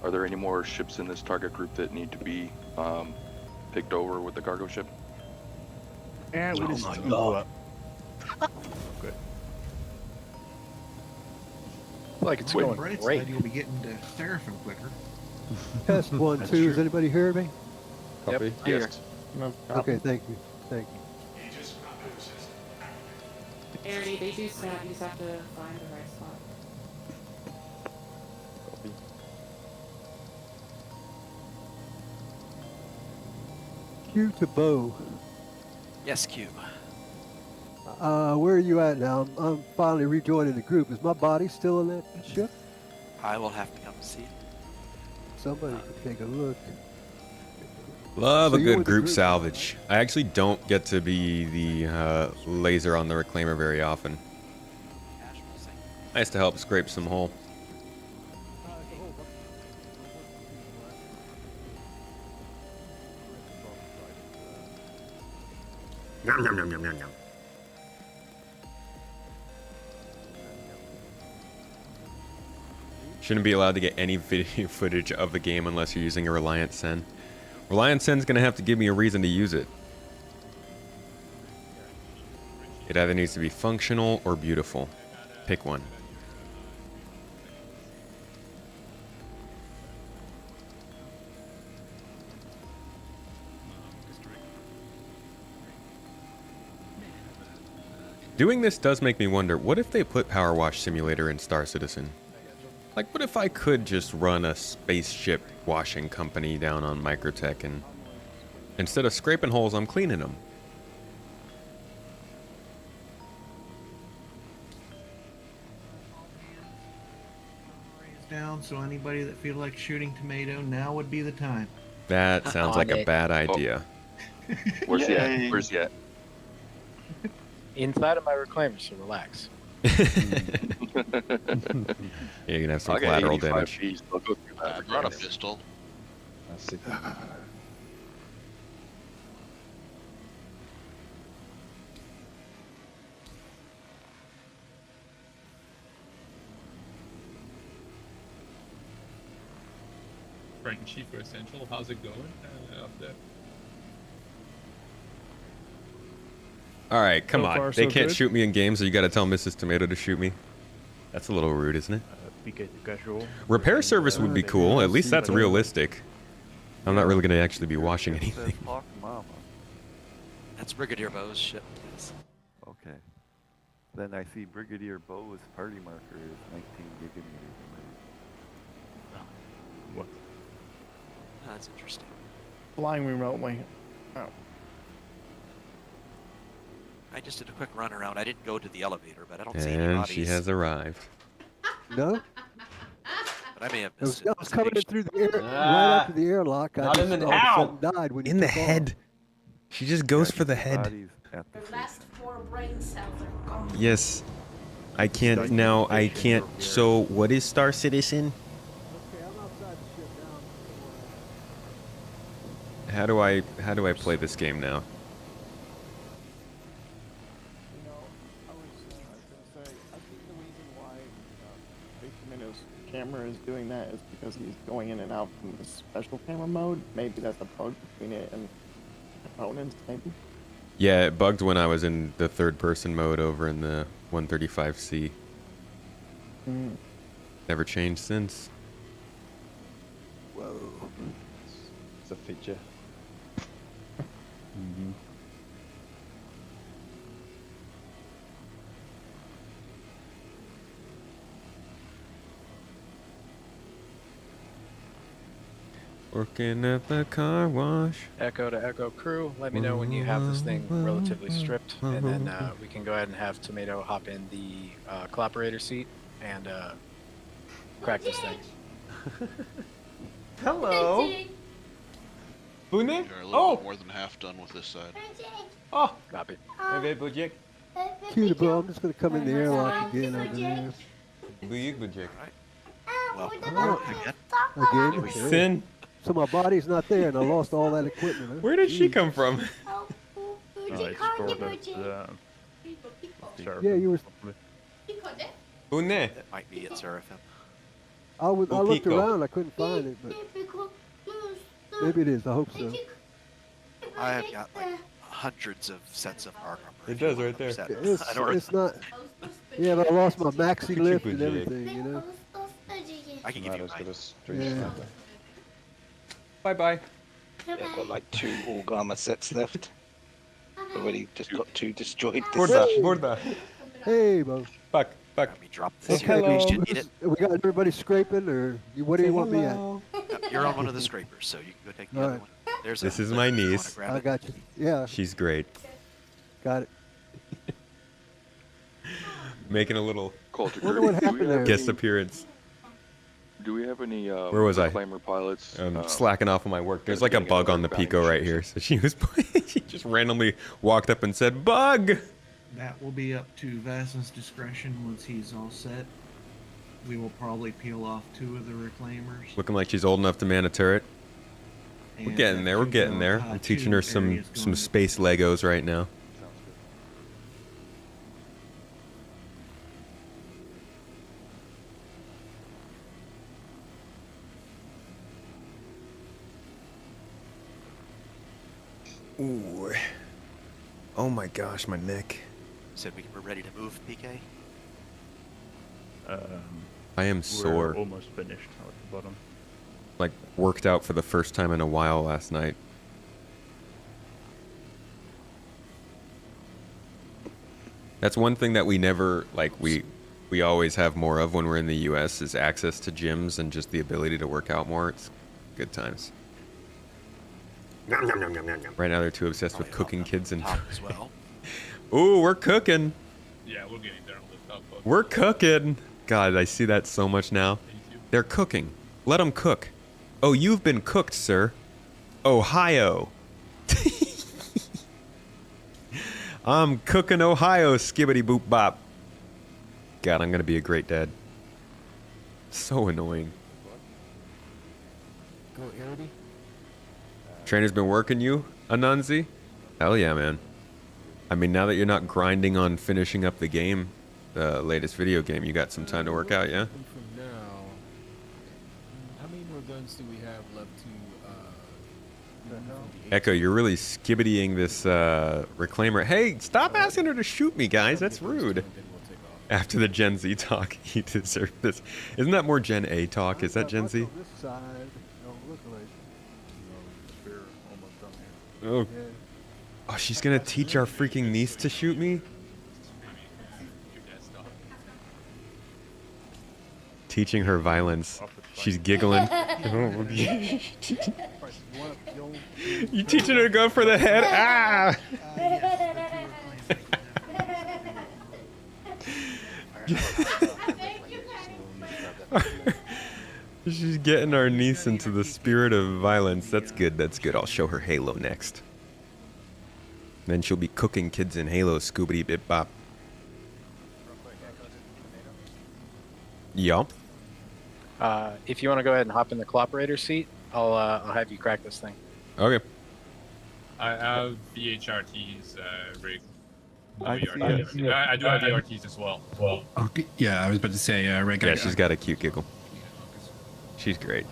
Are there any more ships in this target group that need to be picked over with the cargo ship?
And we
Oh
just
my
blew
God.
up. Good.
Like it's
On the
going
bright
great.
side, you'll be getting to Seraphim quicker.
Test 1,
That's
2. Does
true.
anybody hear me?
Copy.
I hear.
Yes.
Okay, thank you. Thank you.
Arity, they do snap. You just have to find the right spot.
Copy.
Q to Bo.
Yes, Cube.
Where are you at now? I'm finally rejoining the group. Is my body still in that ship?
I will have to come see it.
Somebody can take a look.
Love
So
a
you're
good
with the
group
group.
salvage. I actually don't get to be the laser on the reclaimer very often. Nice to help scrape some hull. Yum, yum, yum, yum, yum, yum. Shouldn't be allowed to get any video footage of the game unless you're using a Reliant Sen. Reliant Sen's gonna have to give me a reason to use it. It either needs to be functional or beautiful. Pick one. Doing this does make me wonder, what if they put Power Wash Simulator in Star Citizen? Like, what if I could just run a spaceship washing company down on Microtech and instead of scraping holes, I'm cleaning them?
Down, so anybody that feel like shooting tomato, now would be the time.
That sounds like a bad idea.
Where's he at? Where's he at?
Inside of my reclaimer, so relax.
Yeah, you're gonna have some
I got
collateral
85
damage.
feet. I'll go through that.
I brought a pistol.
I see.
Frank Chief for Essential, how's it going up there?
All right, come
So
on.
far,
They
so
can't
good.
shoot me in games, so you gotta tell Mrs. Tomato to shoot me. That's a little rude, isn't it?
Be good, casual.
Repair service would be cool. At least that's
but,
realistic. I'm not really gonna actually be washing anything.
That's Brigadier Bo's ship. Yes.
Okay. Then I see Brigadier Bo's party marker is 19 gigameters.
What?
That's interesting.
Flying remotely. Oh.
I just did a quick run around. I didn't go to the elevator, but I don't see any
And
bodies.
she has arrived.
No?
But I may have
I
missed
was,
it.
I was coming in through the air, right
Ah.
after the airlock. I
Not
just
in the-
all of a
Ow!
sudden died when you
In the
took off.
head. She just goes for the head.
At
The last 4 brain cells are gone.
Yes. I can't now. I can't. So, what is Star Citizen? How do I play this game now?
Camera is doing that is because he's going in and out from the special camera mode. Maybe that's a bug between it and components, maybe.
Yeah, it bugged when I was in the third-person mode over in the 135C. Never changed since.
Whoa. It's a feature.
Working at the car wash.
Echo to Echo crew, let me know when you have this thing relatively stripped, and then we can go ahead and have Tomato hop in the collaborator seat and crack this thing.
Hello. Bune?
You're a little bit more than half done with this side.
Oh,
copy.
Hey, Bujik.
Cute, bro. I'm just going to come in the airlock again over there.
Bujik, Bujik.
Well,
Again?
Sin.
So my body's not there, and I lost all that equipment. Huh?
Where did she come from?
It's stored at the sheriff.
Yeah, you were.
Unne.
That might be it, Seraphim.
I looked
Pico.
around. I couldn't find it, but maybe it is. I hope so.
I have got like hundreds of sets of armor.
It does right there.
It's not. Yeah, but I lost my maxi lift and everything. You know.
I can give you
Yeah.
Bye bye.
Yeah, I've got like 2 org armor sets left. Already just got 2 destroyed.
Borda, borda.
Hey, Bo.
Fuck.
Let me drop this.
Okay,
Here. You need it.
we got everybody scraping, or what do you want me at?
You're on one of the scrapers, so you can go take the other one. There's
This
a,
is my
you wanna
niece.
grab
I
it?
got you. Yeah,
She's great.
got it.
Making a little
Culture
Wonder
Group,
what
do we
happened
have
there.
guest
any-
appearance.
Do we have any
Where was I?
reclaimer pilots?
Slacking off on my work. There's like a
getting
bug
another
on the
bounty
Pico right here. So she was she just randomly walked up and said, "Bug."
That will be up to Vassen's discretion once he's all set. We will probably peel off 2 of the reclaimers.
Looking like she's old enough to man a turret. We're
And
getting there. We're getting there. I'm teaching her some space Legos right now. Ooh. Oh my gosh, my neck.
Said we're ready to move, PK.
I am
We're
sore.
almost finished at the bottom.
Like worked out for the first time in a while last night. That's one thing that we never like we always have more of when we're in the US is access to gyms and just the ability to work out more. It's good times. Right now they're too obsessed with cooking kids and
as well.
Ooh, we're cooking.
Yeah, we're getting there on the top. But
We're cooking. God, I see that so much now. They're cooking. Let them cook. Oh, you've been cooked, sir. Ohio. I'm cooking Ohio, skibbity boop bop. God, I'm gonna be a great dad. So annoying.
Go, Arity.
Trainer's been working you, Ananzi? Hell yeah, man. I mean, now that you're not grinding on finishing up the game, the latest video game, you got some time to work out, yeah?
From now, how many more guns do we have left to?
Echo, you're really skibbitying this reclaimer. Hey, stop asking her to shoot me, guys. That's rude. After the Gen Z talk, you deserve this. Isn't that more Gen A talk? Is that Gen Z?
On this side, don't look like.
Oh. Oh, she's gonna teach our freaking niece to shoot me? Teaching her violence. She's giggling. You teaching her to go for the head? Ah! She's getting our niece into the spirit of violence. That's good. That's good. I'll show her Halo next. Then she'll be cooking kids in Halo, scoobity bip bop. Yup.
If you want to go ahead and hop in the cooperator seat, I'll have you crack this thing.
Okay.
I have VHRTs rigged. No
I see
ERTs.
it.
I do have ERTs as well.
Okay, yeah, I was about to say, Rick.
Yeah, she's got a cute giggle. She's great.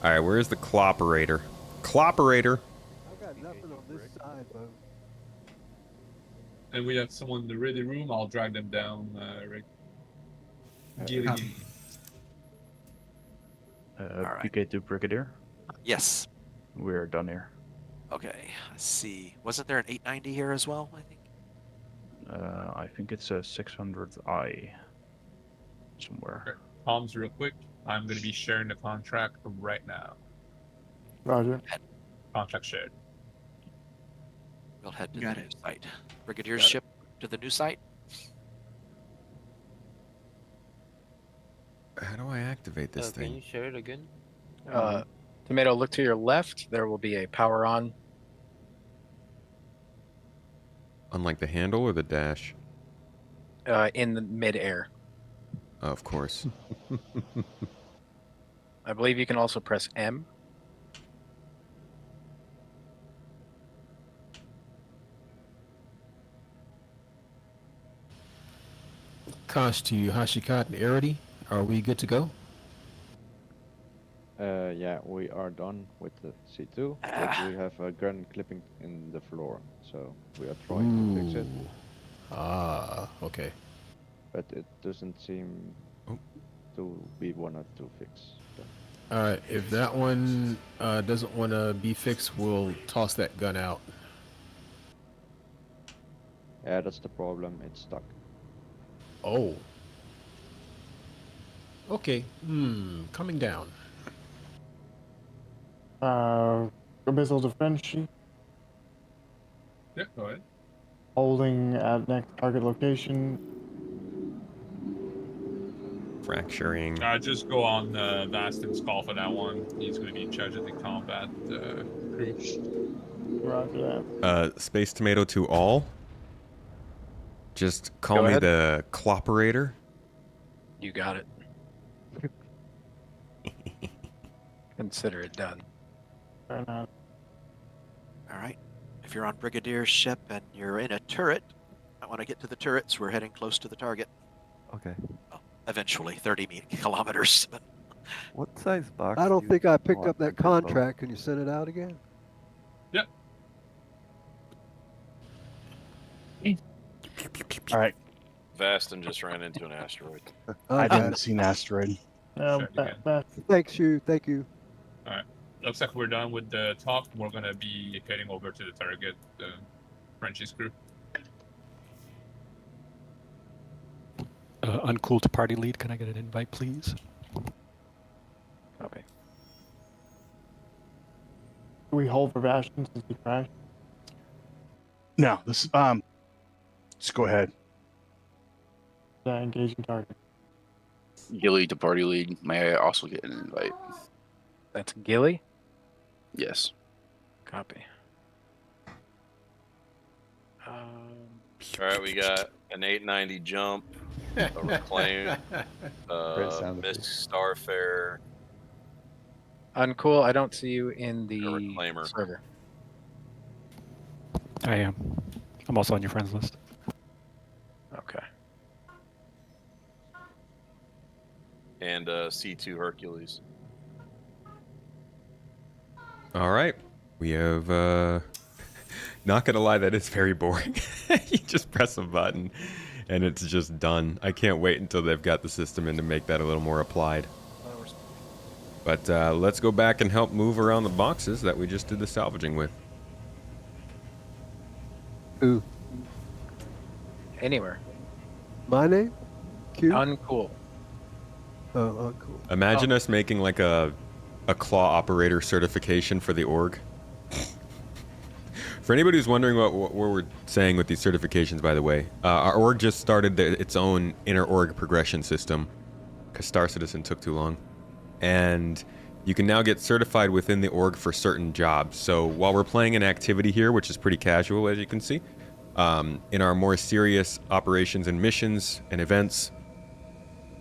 All right, where's the clooperator? Clooperator.
I got nothing on this side, Bo.
And we have someone in the ready room. I'll drag them down, Rick.
Copy.
PK to Brigadier.
Yes.
We're done here.
Okay. Let's see. Wasn't there an 890 here as well? I think.
I think it's a 600i somewhere.
Comms real quick. I'm going to be sharing the contract right now.
Roger.
Contract shared.
We'll head to
Got
the new
it.
site. Brigadier's
Got it.
ship to the new site.
How do I activate this
Can
thing?
you share it again?
Tomato, look to your left. There will be a power on.
Unlike the handle or the dash?
In the mid-air.
Of course.
I believe you can also press M.
Akash to you, Hashikat and Arity. Are we good to go?
Yeah, we are done with the C2, but we have a gun clipping in the floor, so we are trying to fix it.
Ah, okay.
But it doesn't seem to be wanted to fix. So.
All right, if that one doesn't want to be fixed, we'll toss that gun out.
Yeah, that's the problem. It's stuck.
Oh. Okay. Coming down.
Missile defense sheet.
Yeah, go ahead.
Holding at next target location.
Fracturing.
Just go on Vastin's call for that one. He's going to be in charge of the combat crew.
Roger that.
Space Tomato to all. Just call
Go
me
ahead.
the Clopperator.
You got it. Consider it done.
Fair enough.
All right. If you're on Brigadier's ship and you're in a turret, I want to get to the turrets. We're heading close to the target.
Okay.
Well, eventually, 30 kilometers. But
What size box?
I
do
don't
you
think I picked
want
up that
for Grimbo?
contract. Can you send it out again?
Yep.
All right.
Vastin just ran into an asteroid.
I
Okay.
didn't see an asteroid.
Thanks, you. Thank you.
Alright. Looks like we're done with the talk. We're going to be heading over to the target, Frenchie's crew.
Uncool to party lead. Can I get an invite, please?
Okay.
Do we hold for Bastion since we crashed?
No, this just go ahead.
Engaging target.
Gilly to party lead. May I also get an invite?
That's Gilly?
Yes.
Copy.
All right, we got an 890 jump, a reclaim, Miss Starfare.
Uncool, I don't see you in the
Reclaimer.
server.
I am. I'm also on your friends list.
Okay.
And C2 Hercules.
All right. We have, not gonna lie, that is very boring. You just press a button and it's just done. I can't wait until they've got the system in to make that a little more applied. But let's go back and help move around the boxes that we just did the salvaging with.
Who?
Anywhere.
My name? Q?
Uncool.
Oh, cool.
Imagine us making like a claw operator certification for the org. For anybody who's wondering what we're saying with these certifications, by the way, our org just started its own inter-org progression system because Star Citizen took too long. And you can now get certified within the org for certain jobs. So while we're playing an activity here, which is pretty casual, as you can see, in our more serious operations and missions and events,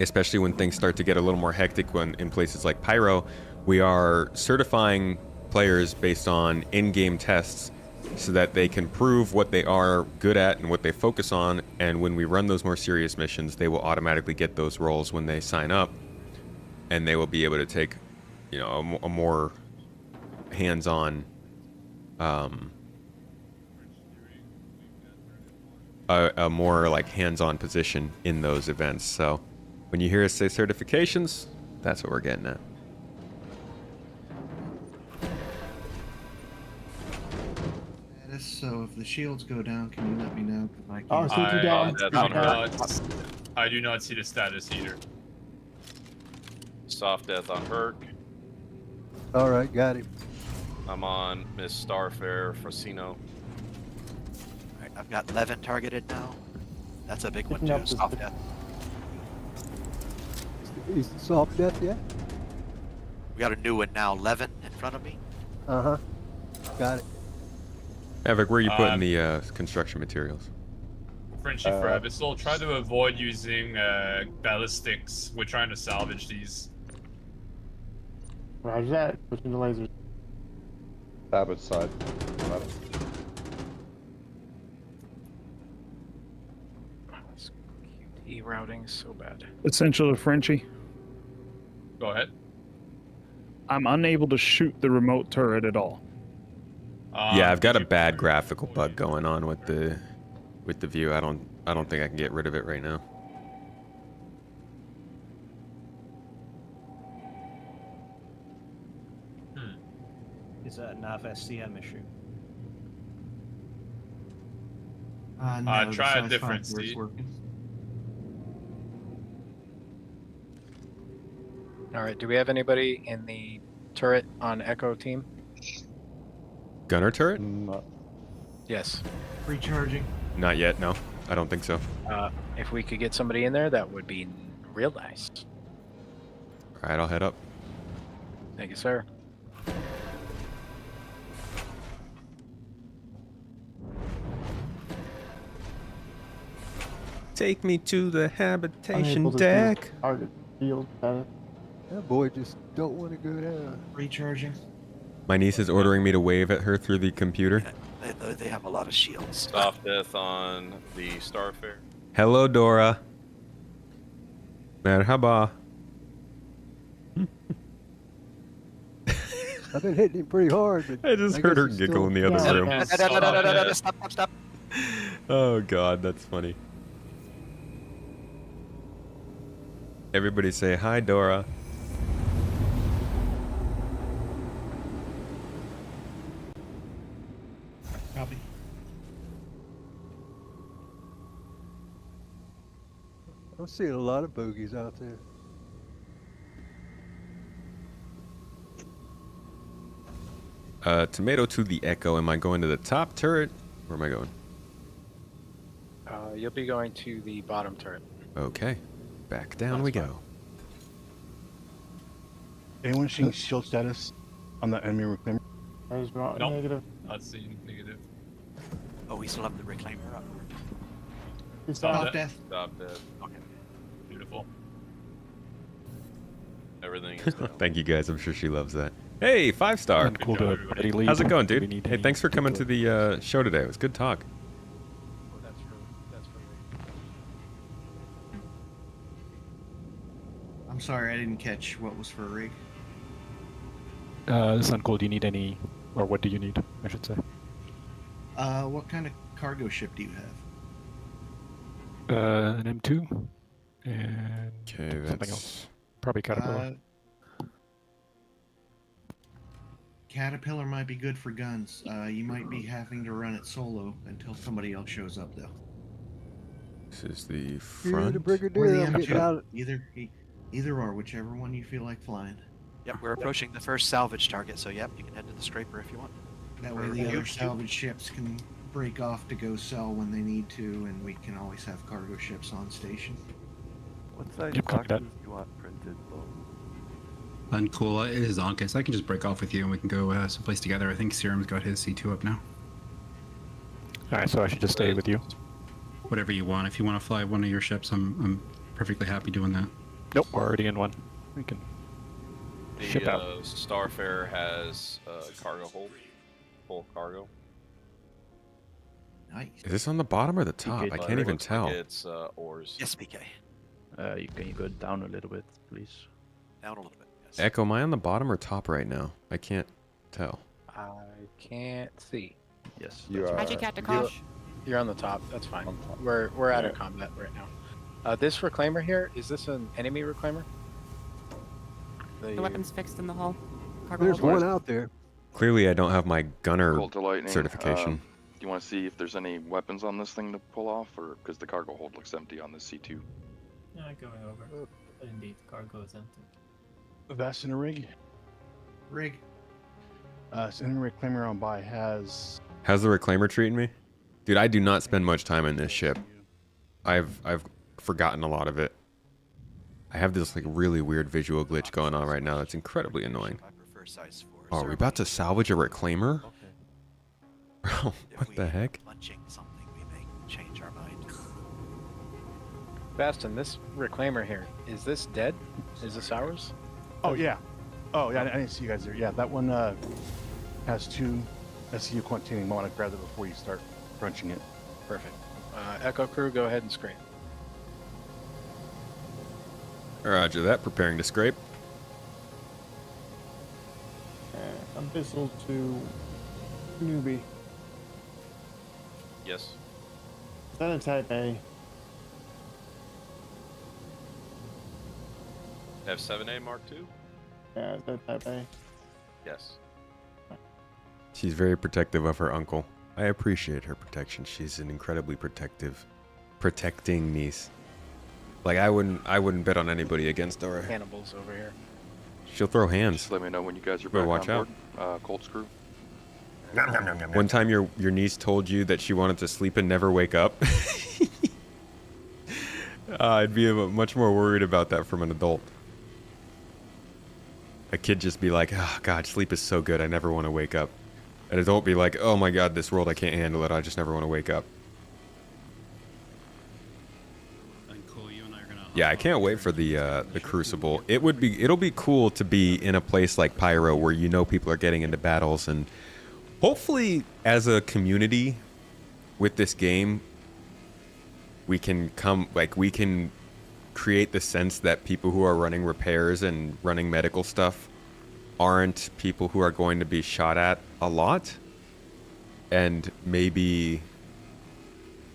especially when things start to get a little more hectic when in places like Pyro, we are certifying players based on in-game tests so that they can prove what they are good at and what they focus on, and when we run those more serious missions, they will automatically get those roles when they sign up, and they will be able to take, you know, a more hands-on, a more like hands-on position in those events. So when you hear us say certifications, that's what we're getting at.
So if the shields go down, can you let me know? 'Cause I
Oh,
can't.
CT down.
I do not see the status either.
Soft death on Herc.
All right, got him.
I'm on Miss Starfare Frosino.
Alright, I've got Levin targeted now. That's a big one
Picking up
too.
the-
Soft death.
Is the soft death yet?
We got a new one now. Levin in front of me.
Uh-huh. Got it.
Avic, where are you putting the construction materials?
Frenchie for Abyssal, try to avoid using ballistics. We're trying to salvage these.
Roger that. Switching to lasers.
Starboard side.
E-routing so bad.
Essential to Frenchie.
Go ahead.
I'm unable to shoot the remote turret at all.
Yeah, I've got a bad graphical bug going on with the view. I don't think I can get rid of it right now.
Is that a nav SCM issue?
No, the
try a
size
different
5 is
seat.
working.
All right. Do we have anybody in the turret on Echo team?
Gunner turret?
Yes.
Recharging.
Not yet. No, I don't think so.
If we could get somebody in there, that would be real nice.
All right, I'll head up.
Thank you, sir.
Take me to the habitation
Unable to
deck.
Target field status.
That boy just don't want to go down.
Recharging.
My niece is ordering me to wave at her through the computer.
They have a lot of shields.
Soft death on the Starfare.
Hello, Dora. Merhaba.
I've been hitting him pretty hard, but
I just heard
guess
her
he's
giggle
still
in the other
down.
room.
Stop.
Oh God, that's funny. Everybody say hi, Dora.
Copy.
I'm seeing a lot of bogeys out there.
Tomato to the Echo. Am I going to the top turret? Where am I going?
You'll be going to the bottom turret.
Okay. Back down we go.
Anyone seeing shield status on the enemy reclaimer?
There's not
Nope.
negative.
Not seeing negative.
Oh, we still have the reclaimer up.
Stop death.
Stop death.
Okay.
Beautiful.
Everything is down.
Thank you guys. I'm sure she loves that. Hey, 5-star.
Cool to party lead.
How's it going,
Do we
dude?
need
Hey,
any
thanks for coming to
particular-
the show today. It was good talk.
Oh, that's for
I'm sorry, I didn't catch what was for rig.
This is uncool. Do you need any, or what do you need? I should say.
What kind of cargo ship do you have?
An M2 and something else. Probably Caterpillar.
Caterpillar might be good for guns. You might be having to run it solo until somebody else shows up, though.
This is the
You're
front.
the brigadier.
Or the
I'm getting
M2.
out.
Either or, whichever one you feel like flying.
Yep, we're approaching the first salvage target, so yep, you can head to the scraper if you want.
That way the other salvage ships can break off to go sell when they need to, and we can always have cargo ships on station.
What size
Yep, copy
boxes
that.
do you want printed, Bo?
Uncool. It is Zonkus. I can just break off with you and we can go someplace together. I think Serum's got his C2 up now. Alright, so I should just stay with you? Whatever you want. If you want to fly one of your ships, I'm perfectly happy doing that. Nope, we're already in one. We can ship
The
out.
Starfare has cargo hold. Full cargo.
Nice.
Is this on the bottom or the top? I can't even
Looks like
tell.
it's oars.
Yes, PK.
Can you go down a little bit, please?
Down a little bit. Yes.
Echo, am I on the bottom or top right now? I can't tell.
I can't see.
Yes.
You are.
You're on the top. That's fine. We're out of combat right now. This reclaimer here, is this an enemy reclaimer?
The weapon's fixed in the hull. Cargo
There's
hold.
one out there.
Clearly, I don't have my gunner
Cold to lightning.
certification.
Do you want to see if there's any weapons on this thing to pull off, or because the cargo hold looks empty on the C2?
Yeah, going over. Indeed, cargo is empty.
Vast in a rig.
Rig.
Enemy reclaimer on by has.
How's the reclaimer treating me? Dude, I do not spend much time in this ship. I've forgotten a lot of it. I have this like really weird visual glitch going on right now that's incredibly annoying. Oh, are we about to salvage a reclaimer? Bro, what the heck?
Punching something, we may change our mind.
Bastin, this reclaimer here, is this dead? Is this ours?
Oh yeah. Oh yeah. I didn't see you guys there. Yeah, that one has 2 SCU containing. I want to grab it before you start crunching it.
Perfect. Echo crew, go ahead and screen.
Roger that. Preparing to scrape.
Abyssal to newbie.
Yes.
Is that a type A?
F7A Mark II?
Yeah, is that type A?
Yes.
She's very protective of her uncle. I appreciate her protection. She's an incredibly protecting niece. Like I wouldn't bet on anybody against her.
Cannibals over here.
She'll throw hands.
Just let me know when you guys are
Better
back
watch
on board. Cold screw.
One time your niece told you that she wanted to sleep and never wake up. I'd be much more worried about that from an adult. A kid just be like, oh God, sleep is so good. I never want to wake up. An adult be like, oh my God, this world, I can't handle it. I just never want to wake up. Yeah, I can't wait for the Crucible. It'll be cool to be in a place like Pyro where you know people are getting into battles, and hopefully as a community with this game we can create the sense that people who are running repairs and running medical stuff aren't people who are going to be shot at a lot, and maybe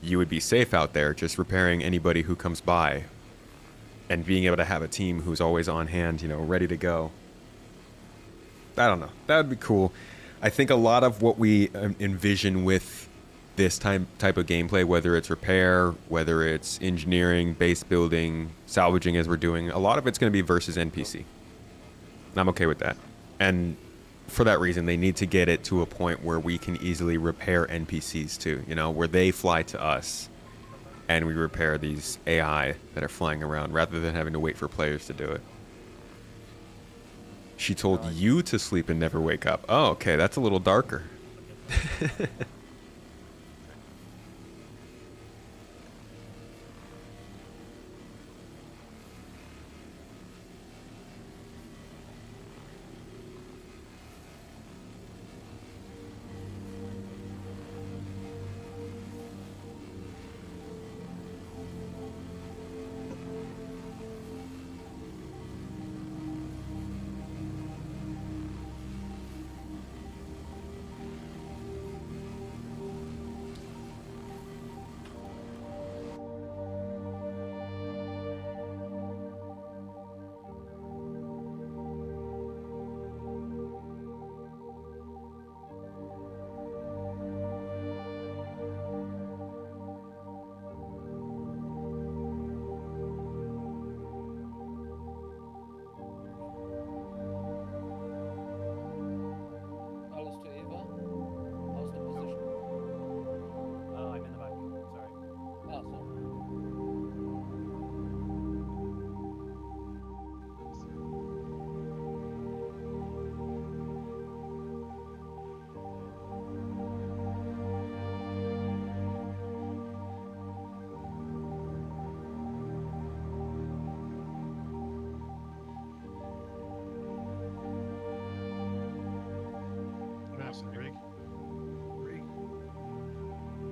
you would be safe out there just repairing anybody who comes by and being able to have a team who's always on hand, ready to go. I don't know. That would be cool. I think a lot of what we envision with this type of gameplay, whether it's repair, whether it's engineering, base building, salvaging as we're doing, a lot of it's going to be versus NPC. And I'm okay with that. And for that reason, they need to get it to a point where we can easily repair NPCs too, where they fly to us and we repair these AI that are flying around rather than having to wait for players to do it. She told you to sleep and never wake up. Oh, okay, that's a little darker.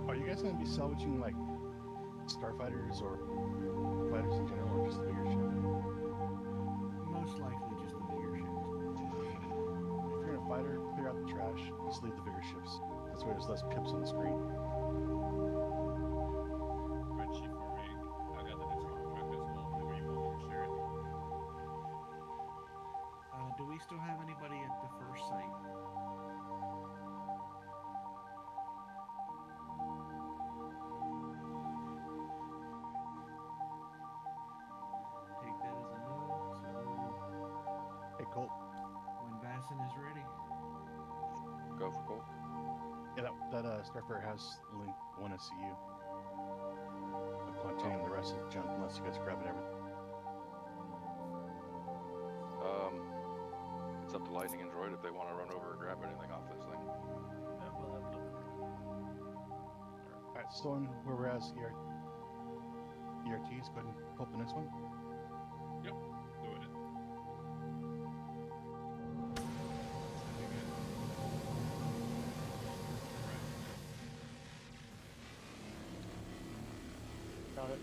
Are you guys going to be salvaging like starfighters or fighters in general, or just the bigger ship?
Most likely just the bigger ships.
If you're in a fighter, clear out the trash. Just leave the bigger ships. That's why there's less pips on the screen.
Spreadsheet for rig. I got the Discord track as well. Whenever you want to share it.
Do we still have anybody at the first site? Take that as a note.
Hey, Colt.
When Vasson is ready.
Go for Colt.
Yeah, that starfighter has link 1 SCU. I'm containing the rest of the junk unless you guys are grabbing everything.
It's up to Lightning and Droid if they want to run over or grab anything off this thing.
Alright, Stone, whoever has ERTs, go ahead and pull up the next one.
Yep, doing it.
Got it.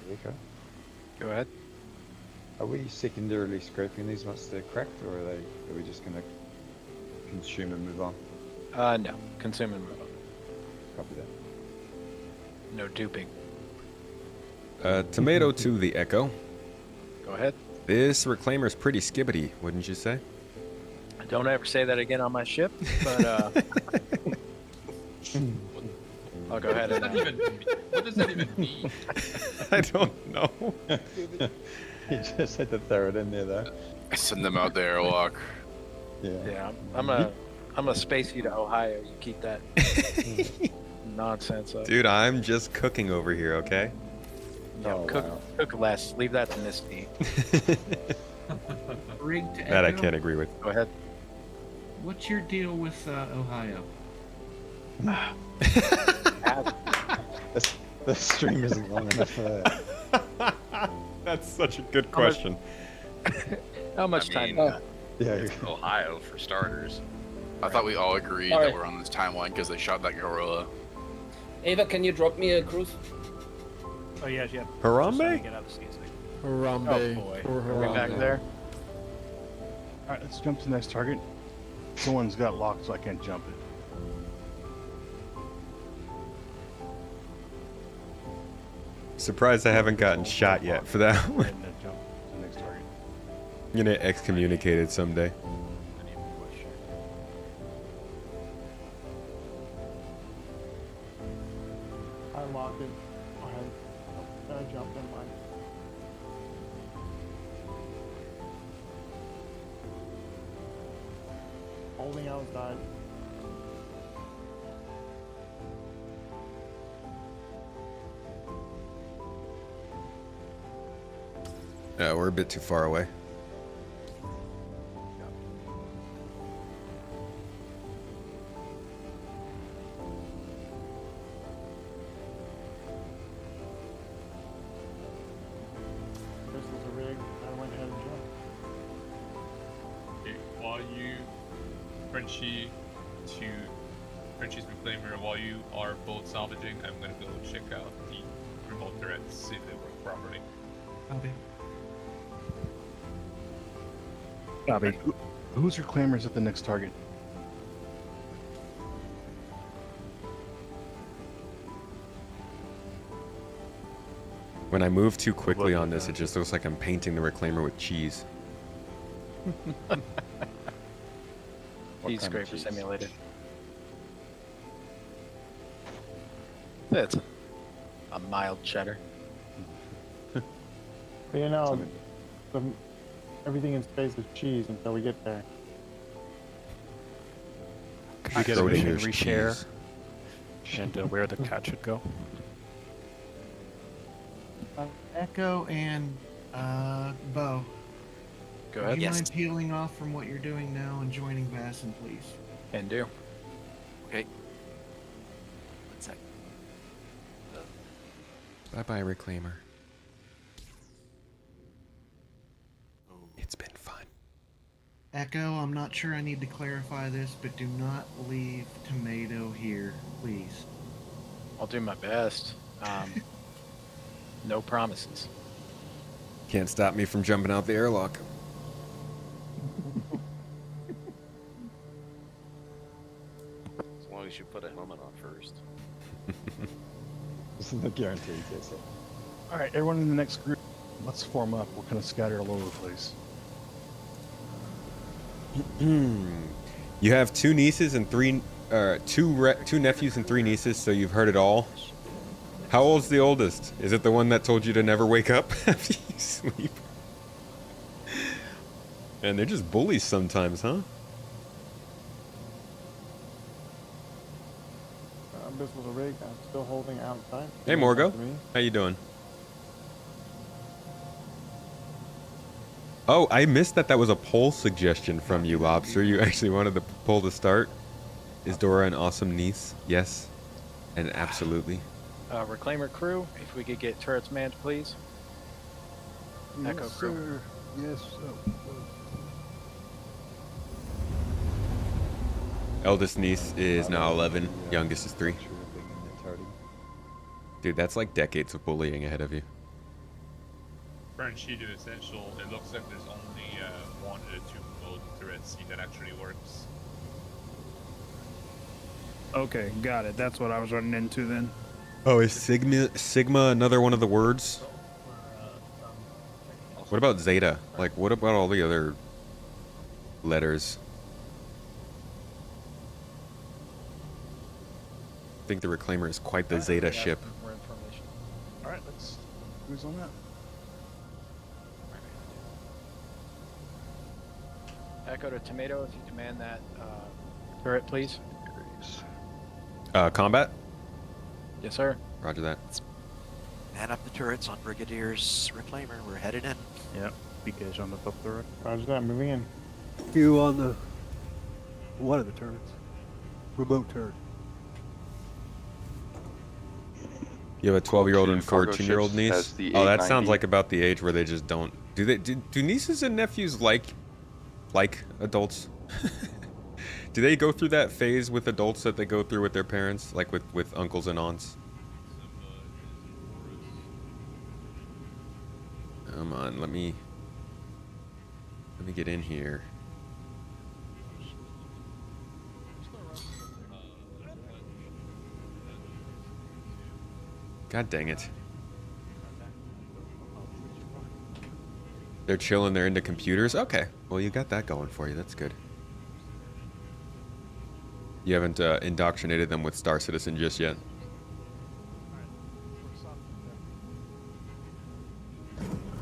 Rico.
Go ahead.
Are we secondarily scraping these once they're cracked, or are we just gonna consume and move on?
No. Consume and move on.
Copy that.
No duping.
Tomato to the Echo.
Go ahead.
This reclaimer's pretty skibbity, wouldn't you say?
Don't ever say that again on my ship, but I'll go ahead and.
What does that even mean?
I don't know.
You just had to throw it in there, though.
Send them out there, airlock.
Yeah, I'm gonna space you to Ohio. You keep that nonsense up.
Dude, I'm just cooking over here, okay?
No, cook less. Leave that to Misty.
Rig to
That I
Echo,
can't agree with.
Go ahead.
what's your deal with Ohio?
The stream isn't long enough for that.
That's such a good question.
How much time you got?
Yeah,
It's Ohio for starters. I thought we all agreed
All
that
right.
we're on this timeline because they shot that gorilla.
Ava, can you drop me a cruise?
Oh yeah.
Harambe?
Get out of the ski stick.
Harambe.
Oh boy.
Poor
Are we back
Harambe.
there?
Alright, let's jump to the next target. Someone's got locked, so I can't jump it.
Surprised I haven't gotten shot yet for that one.
And then jump to the next target.
I'm gonna get excommunicated someday.
I locked it. I jumped in mine. Holding outside.
We're a bit too far away.
This was a rig. I went ahead and jumped.
Okay, while you, Frenchie's reclaimer, while you are both salvaging, I'm gonna go check out the remote turrets, see if they work properly.
Copy.
Bobby, whose reclaimer's at the next target?
When I move too quickly on this, it just looks like I'm painting the reclaimer with cheese.
Cheese scraper simulated. It's a mild cheddar.
But you know, everything in space is cheese until we get there.
Could we get a mission
Schrodinger's
reshare
cheese.
and where the cat should go?
Echo and Bo.
Go
Would
ahead.
you mind peeling off from what you're doing now and joining Vasson, please?
Can do.
Okay. 1 sec.
Bye-bye, reclaimer. It's been fun.
Echo, I'm not sure I need to clarify this, but do not leave Tomato here, please.
I'll do my best. No promises.
Can't stop me from jumping out the airlock.
As long as you put a helmet on first.
This is no guarantee, yes.
Alright, everyone in the next group, let's form up. We're kind of scattered all over the place.
You have two nephews and three nieces, so you've heard it all. How old's the oldest? Is it the one that told you to never wake up after you sleep? And they're just bullies sometimes, huh?
This was a rig. I'm still holding outside.
Hey, Morgo. How you doing? Oh, I missed that was a poll suggestion from you, Lobster. You actually wanted the poll to start. Is Dora an awesome niece? Yes. And absolutely.
Reclaimer crew, if we could get turrets manned, please. Echo
Yes,
crew.
sir. Yes, sir.
Eldest niece is now 11. Youngest is 3. Dude, that's like decades of bullying ahead of you.
Frenchie to Essential, it looks like there's only one of the two mode turret seat that actually works.
Okay, got it. That's what I was running into then.
Oh, is Sigma another one of the words? What about Zeta? Like, what about all the other letters? I think the Reclaimer is quite the Zeta ship.
More information. All right, let's cruise on that.
Echo to Tomato, if you command that turret, please.
Combat?
Yes, sir.
Roger that.
Man up the turrets on Brigadier's Reclaimer. We're headed in.
Yep. BK's on the top turret.
Roger that, moving in.
You on the one of the turrets. Remote turret.
You have a 12-year-old and
Cargo
14-year-old
ships has
niece?
the
Oh, that sounds
890.
like about the age where they just don't... Do nieces and nephews like adults? Do they go through that phase with adults that they go through with their parents? Like with uncles and aunts? Come on, let me get in here. God dang it. They're chilling, they're into computers? Okay, well you got that going for you, that's good. You haven't indoctrinated them with Star Citizen just yet?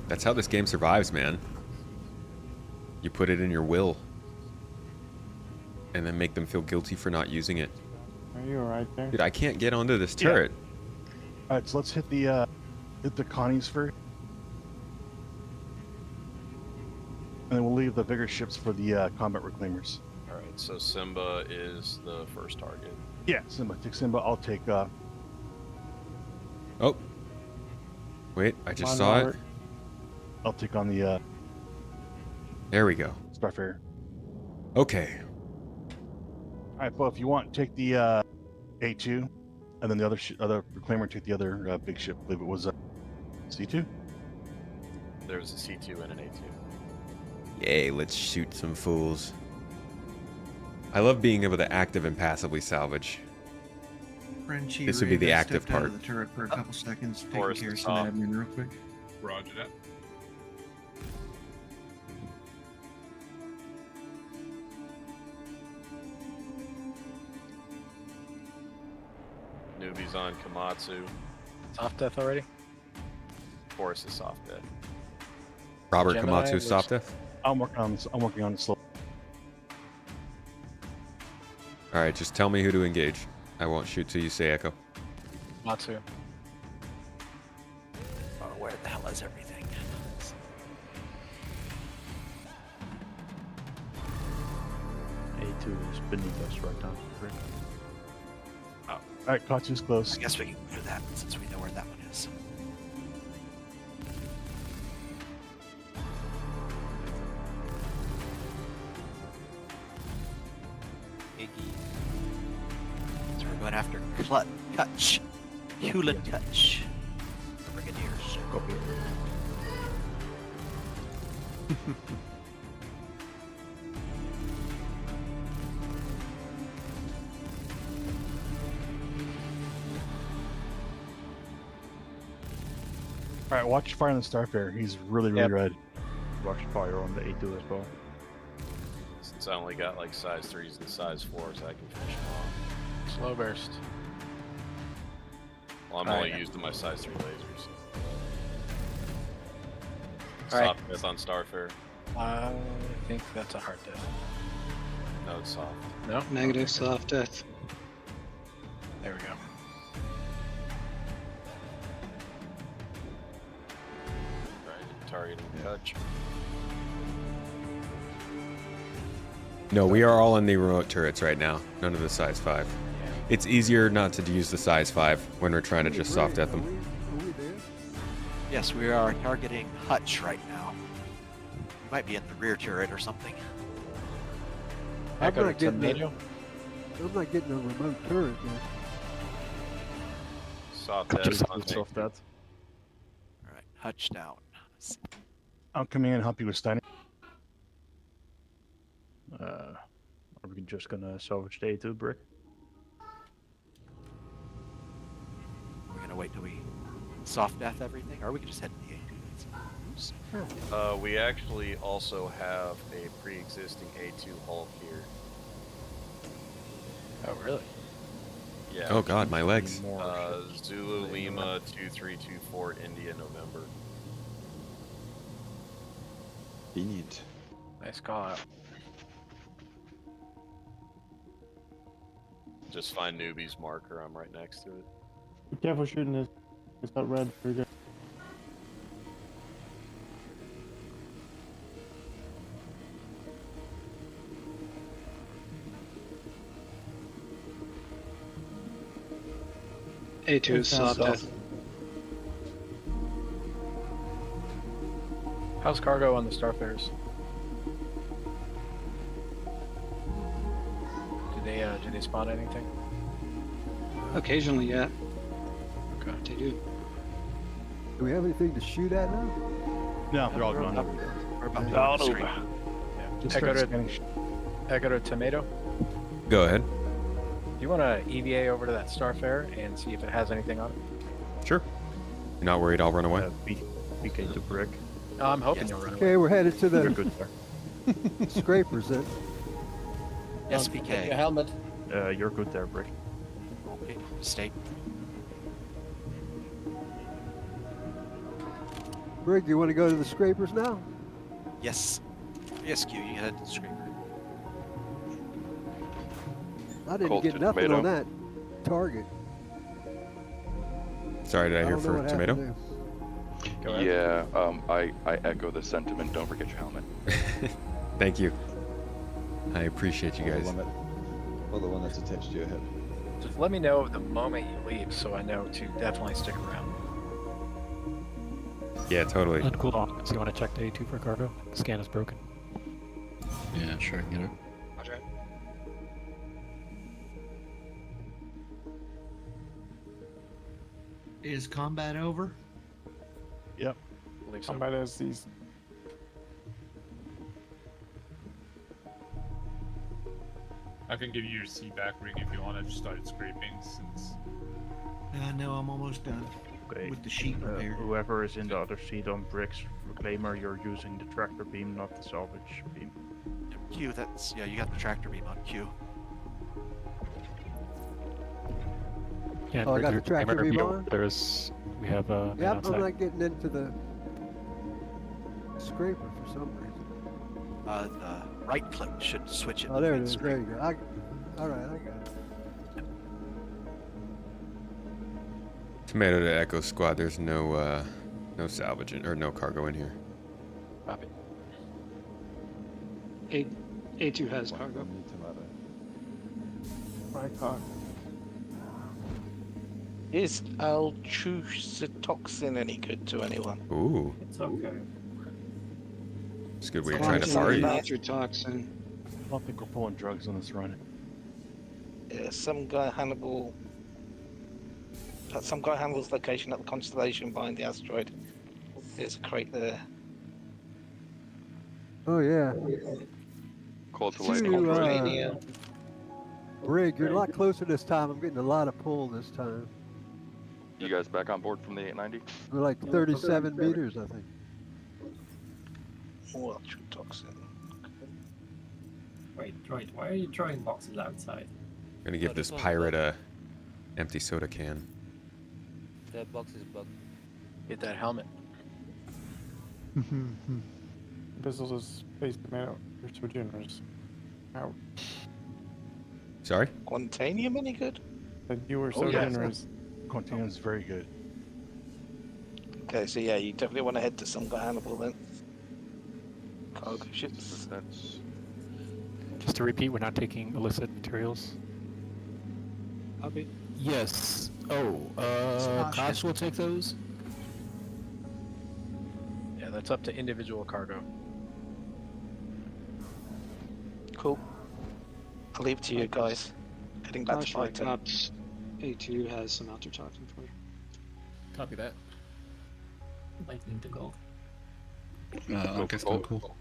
That's how this game survives, man. You put it in your will. And then make them feel guilty for not using it.
Are you alright there?
Dude, I can't get onto this turret.
All right, so let's hit the Connies first, and then we'll leave the bigger ships for the combat reclaimers.
All right, so Simba is the first target.
Yeah, Simba. Take Simba. I'll take.
Oh. Wait, I just saw it.
I'll take on the.
There we go.
Starfarer.
Okay.
All right, Bo. If you want, take the A2, and then the other reclaimer take the other big ship. I believe it was C2.
There's a C2 and an A2.
Yay, let's shoot some fools. I love being able to active and passively salvage.
Frenchie
This would be the
Ray
active
stepped out
part.
of the turret for a couple seconds, taking
Forest
care of
is
some
off.
admin real quick.
Roger that.
Newbies on Komatsu.
Soft death already?
Forest is soft death.
Robert
Gemini
Komatsu,
was-
soft death.
I'm working on this. I'm working on it slow.
Alright, just tell me who to engage. I won't shoot till you say echo.
Matsu.
Oh, where the hell is everything?
A2 is beneath us right now.
All right, Katsu's close.
I guess we can do that since we know where that one is. So we're going after Kutch. Hewlett Kutch. The Brigadiers.
Copy.
All right, watch fire on the Starfarer. He's really red.
Watch fire on the A2 as well.
Since I only got like size 3s and size 4s, I can finish them off.
Slow burst.
Well, I'm
Alright.
only using my size 3 lasers.
Alright.
Soft death on Starfarer.
I think that's a hard death.
No, it's soft.
No?
Negative soft death.
There we go.
Right, targeting touch.
No, we are all in the remote turrets right now. None of the size 5. It's easier not to use the size 5 when we're trying to just soft death them.
Yes, we are targeting Hutch right now. We might be in the rear turret or something.
I'm
Echo
not
to
getting
Tomato.
I'm not getting a remote turret yet.
Soft death
Just
on
soft death.
Alright, Hutch down.
I'll come in and help you with Steiner.
Are we just gonna salvage the A2 brick?
We're gonna wait till we soft death everything, or we can just head to the A2.
We actually also have a pre-existing A2 Hulk here.
Oh, really?
Yeah.
Oh God, my legs.
Zulu Lima 2324 India November.
Neat.
Nice call out.
Just find newbie's marker. I'm right next to it.
Be careful shooting this. It's got red. Pretty good.
A2 soft death.
How's cargo on the Starfares? Do they spawn anything?
Occasionally, yeah.
Okay.
They do.
Do we have anything to shoot at now?
No, they're all gone.
We're about to
All
go
over.
straight.
Just
Echo
start
to,
scanning.
Echo to Tomato.
Go ahead.
Do you want to EVA over to that Starfare and see if it has anything on it?
Sure. You're not worried I'll run away?
PK to brick.
Oh, I'm hoping you'll run away.
Okay, we're headed to
You're
the
good there.
scrapers then.
Yes,
Get
PK.
your helmet.
You're good there, brick.
Okay, stay.
Brig, you want to go to the scrapers now?
Yes. Yes, Q, you head to the scraper.
I didn't
Colt
get
to
nothing
tomato.
on that target.
Sorry, did I hear
don't know
for
what happened
tomato?
there.
Yeah, I echo the sentiment. Don't forget your helmet.
Thank you. I appreciate you guys.
Or the one that's attached to your head.
Just let me know the moment you leave so I know to definitely stick around.
Yeah, totally.
Uncooled on. So you want to check the A2 for cargo? The scan is broken.
Yeah, sure, I can get it.
Roger.
Is combat over?
Yep.
I believe so.
Combat has these.
I can give you your seat back, Rig, if you want. I just started scraping since.
No, I'm almost done
Okay.
with the sheet repair.
Whoever is in the other seat on bricks reclaimer, you're using the tractor beam, not the salvage beam.
Q, that's yeah. You got the tractor beam on Q.
Yeah,
Oh, I got the
regular
tractor
camera
beam
view.
on?
We have a man
Yep, I'm
outside.
not getting into the scraper for some reason.
The right click should switch it.
Oh, there it
between
is. There you go. All right, I got it.
Tomato to Echo Squad. There's no salvage or no cargo in here.
Copy.
A2 has cargo.
Right car.
Is alchutoxin any good to anyone?
Ooh,
It's okay.
it's a good way of trying to party.
Nitrotoxin.
I don't think we're pulling drugs on this run.
Yeah, some guy Hannibal. Some guy Hannibal's location at the constellation behind the asteroid. There's a crate there.
Oh yeah.
Cold to
See
light.
you,
Cold to light.
Romania.
Brig, you're a lot closer this time. I'm getting a lot of pull this time.
You guys back on board from the 890?
We're like 37 meters, I think.
More alchutoxin.
Wait, why are you throwing boxes outside?
Gonna give this pirate a empty soda can.
That box is bugged.
Get that helmet.
This is space tomato. You're so generous. How?
Sorry?
Quantanium any good?
That you were so
Oh, yes.
generous.
Continuum's very good.
Okay, so yeah, you definitely want to head to some guy Hannibal then. Cargo ships.
That's
Just to repeat, we're not taking illicit materials.
Copy.
Yes. Oh, Kosh will take those.
Yeah, that's up to individual cargo.
Cool. I'll leave it to you guys. Heading back to
Kosh
fighting.
cops. A2 has some altrotoxin for you.
Copy that.
Lightning to gold.
Uncas, going cool.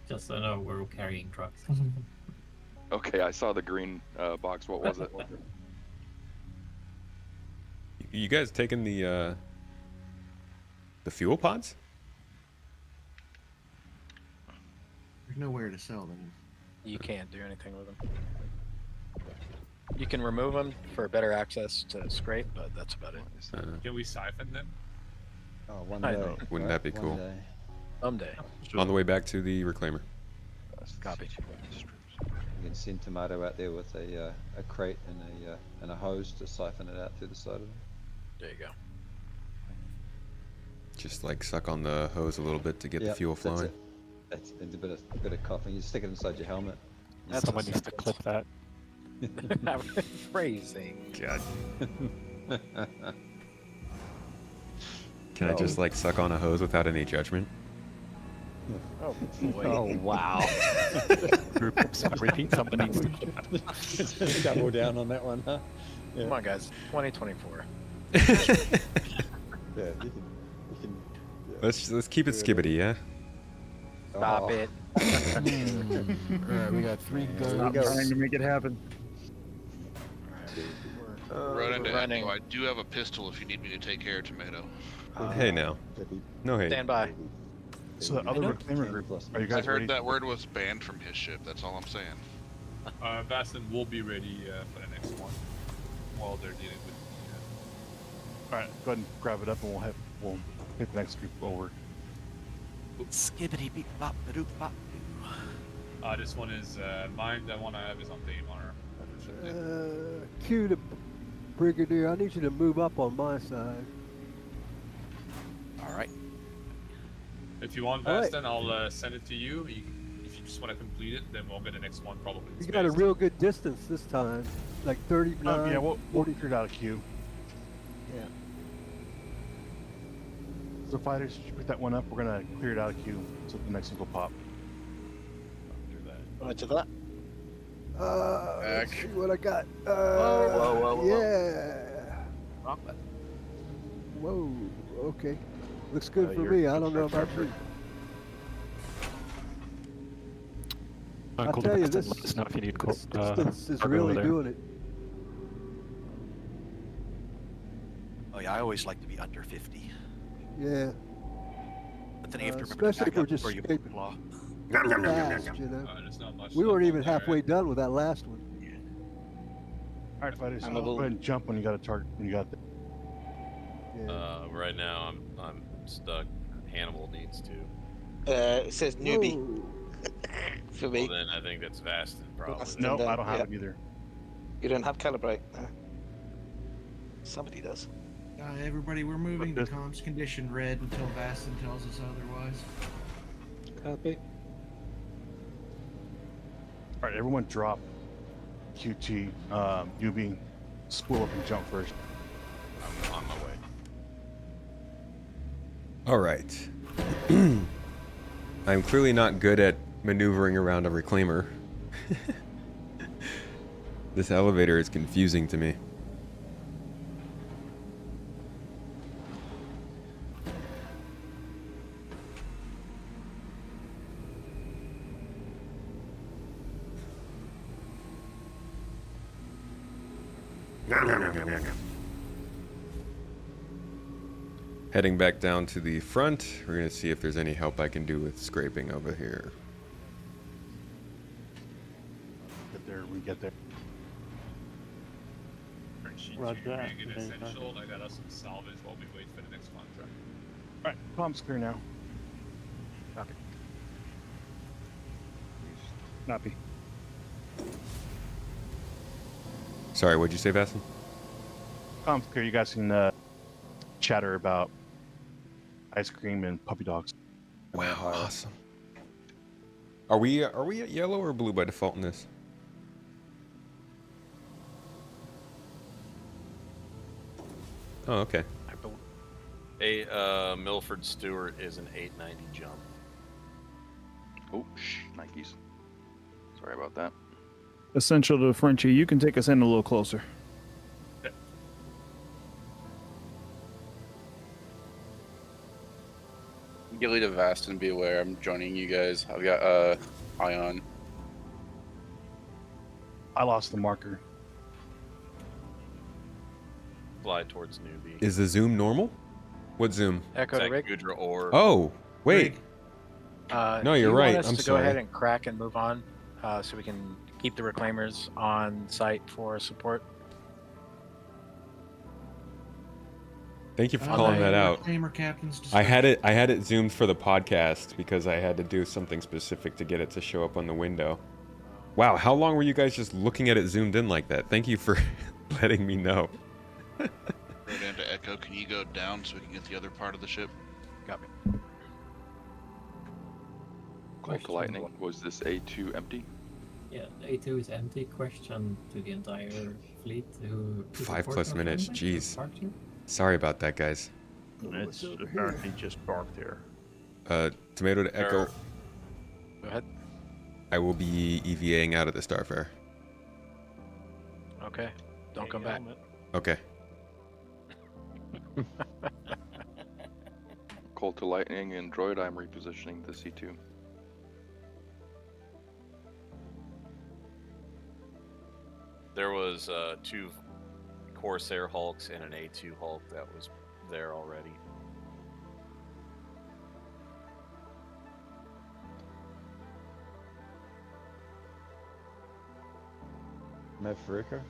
Just so I know we're carrying trucks.
Okay, I saw the green box. What was it?
You guys taking the fuel pods?
There's nowhere to sell them.
You can't do anything with them. You can remove them for better access to scrape, but that's about it.
Can we siphon them?
Oh, one
I
day.
know.
Wouldn't that be
One
cool?
day.
Someday.
On the way back to the reclaimer.
Copy.
You can send Tomato out there with a crate and a hose to siphon it out through the side of them.
There you go.
Just like suck on the hose a little bit to get the
Yep,
fuel
that's
flowing.
it. That's a bit of coughing. You stick it inside your helmet.
That's
Someone needs to clip that.
Phrasing.
God. Can I just like suck on a hose without any judgment?
Oh boy.
Oh wow.
Repeat, somebody needs to clip that.
Double down on that one, huh? Yeah.
Come on, guys. 2024.
Yeah, you can.
Let's keep it skibbity, yeah.
Stop
Oh.
it.
Alright, we got 3 guns.
Stop trying to make it happen.
Right into
running.
I do have a pistol if you need me to take care of Tomato.
Hey now. No hate.
Stand by.
So the other reclaimer group, are you
I
guys
heard
ready?
that word was banned from his ship. That's all I'm saying.
Vastin will be ready for the next one while they're dealing with
All right, go ahead and grab it up, and we'll take the next group over.
Skibbity beep bop ba doop bop doo.
this one is mine. That one I have is on Daymar.
Q to Brigadier, I need you to move up on my side.
All right.
If you want,
All right.
Vastin, I'll send it to you. If you just want to complete it, then we'll get the next one probably. in
You got a
space.
real good distance this time, like 39.
Yeah, we'll clear it out of queue.
Yeah.
So fighters, you pick that one up. We're gonna clear it out of queue so the next one will pop.
Right to that.
Let's see what I got.
whoa.
Yeah.
Wrong button.
Whoa. Okay. Looks good for
you're
me. I don't know about you.
Uncle,
tell you,
let
this
us know if you need
this
cargo
distance is
over
really
there.
doing it.
Oh yeah, I always like to be under 50.
Yeah.
But then you have to remember
especially
to
if
back
we're
up
just
before you
scraping
law.
fast, you know.
There's not much
We
left
weren't
on
even
there,
halfway done with that last one.
All right, fighters,
I'm
go
a little-
ahead and jump when you got a target. When you got the.
Yeah.
Right now I'm stuck. Hannibal needs to.
It says newbie
Whoa.
for
Well,
me.
then I think that's Vastin probably.
That's-
No,
then,
I don't have
yeah.
it either.
You don't have calibrate. No. Somebody does.
Everybody, we're moving to
this-
comms condition red until Vastin tells us otherwise.
Copy.
All right, everyone drop QT. UB, spool up and jump first.
I'm on my way.
All right. I'm clearly not good at maneuvering around a reclaimer. This elevator is confusing to me. Heading back down to the front, we're gonna see if there's any help I can do with scraping over here.
Get there, we get there.
Roger that. Essential. I got us some salvage while we wait for the next contract.
All right, bomb's clear now.
Copy.
Copy.
Sorry, what'd you say, Vastin?
Bomb's clear. You guys can chatter about ice cream and puppy dogs.
Wow, awesome. Are we at yellow or blue by default in this? Oh, okay.
Hey, Milford Stewart is an 890 jump.
Oh, Nikes. Sorry about that.
Essential to Frenchie, you can take us in a little closer.
Gilly to Vastin, be aware. I'm joining you guys. I've got Ion.
I lost the marker.
Fly towards newbie.
Is the zoom normal? What zoom?
Echo to Rick.
Gudra or
Oh, wait.
No,
No, you're
you
right.
Want us
I'm
to
sorry.
go ahead and crack and move on, so we can keep the reclaimers on site for support.
Thank you for calling that out.
Reclaimer captain's
I had it zoomed for the podcast because I had to do something specific to get it to show up on the window. Wow, how long were you guys just looking at it zoomed in like that? Thank you for letting me know.
Right into Echo, can you go down so we can get the other part of the ship?
Got me.
Call to lightning. Was this A2 empty?
Yeah, A2 is empty. Question to the entire fleet. Who
5+ minutes. Jeez. Sorry about that, guys.
It's apparently just parked there.
Tomato to Echo.
Go ahead.
I will be EVAing out of the Starfare.
Okay. Don't come back.
Okay.
Call to lightning and droid. I'm repositioning the C2.
There was 2 Corsair Hulks and an A2 Hulk that was there already.
Matt Farika,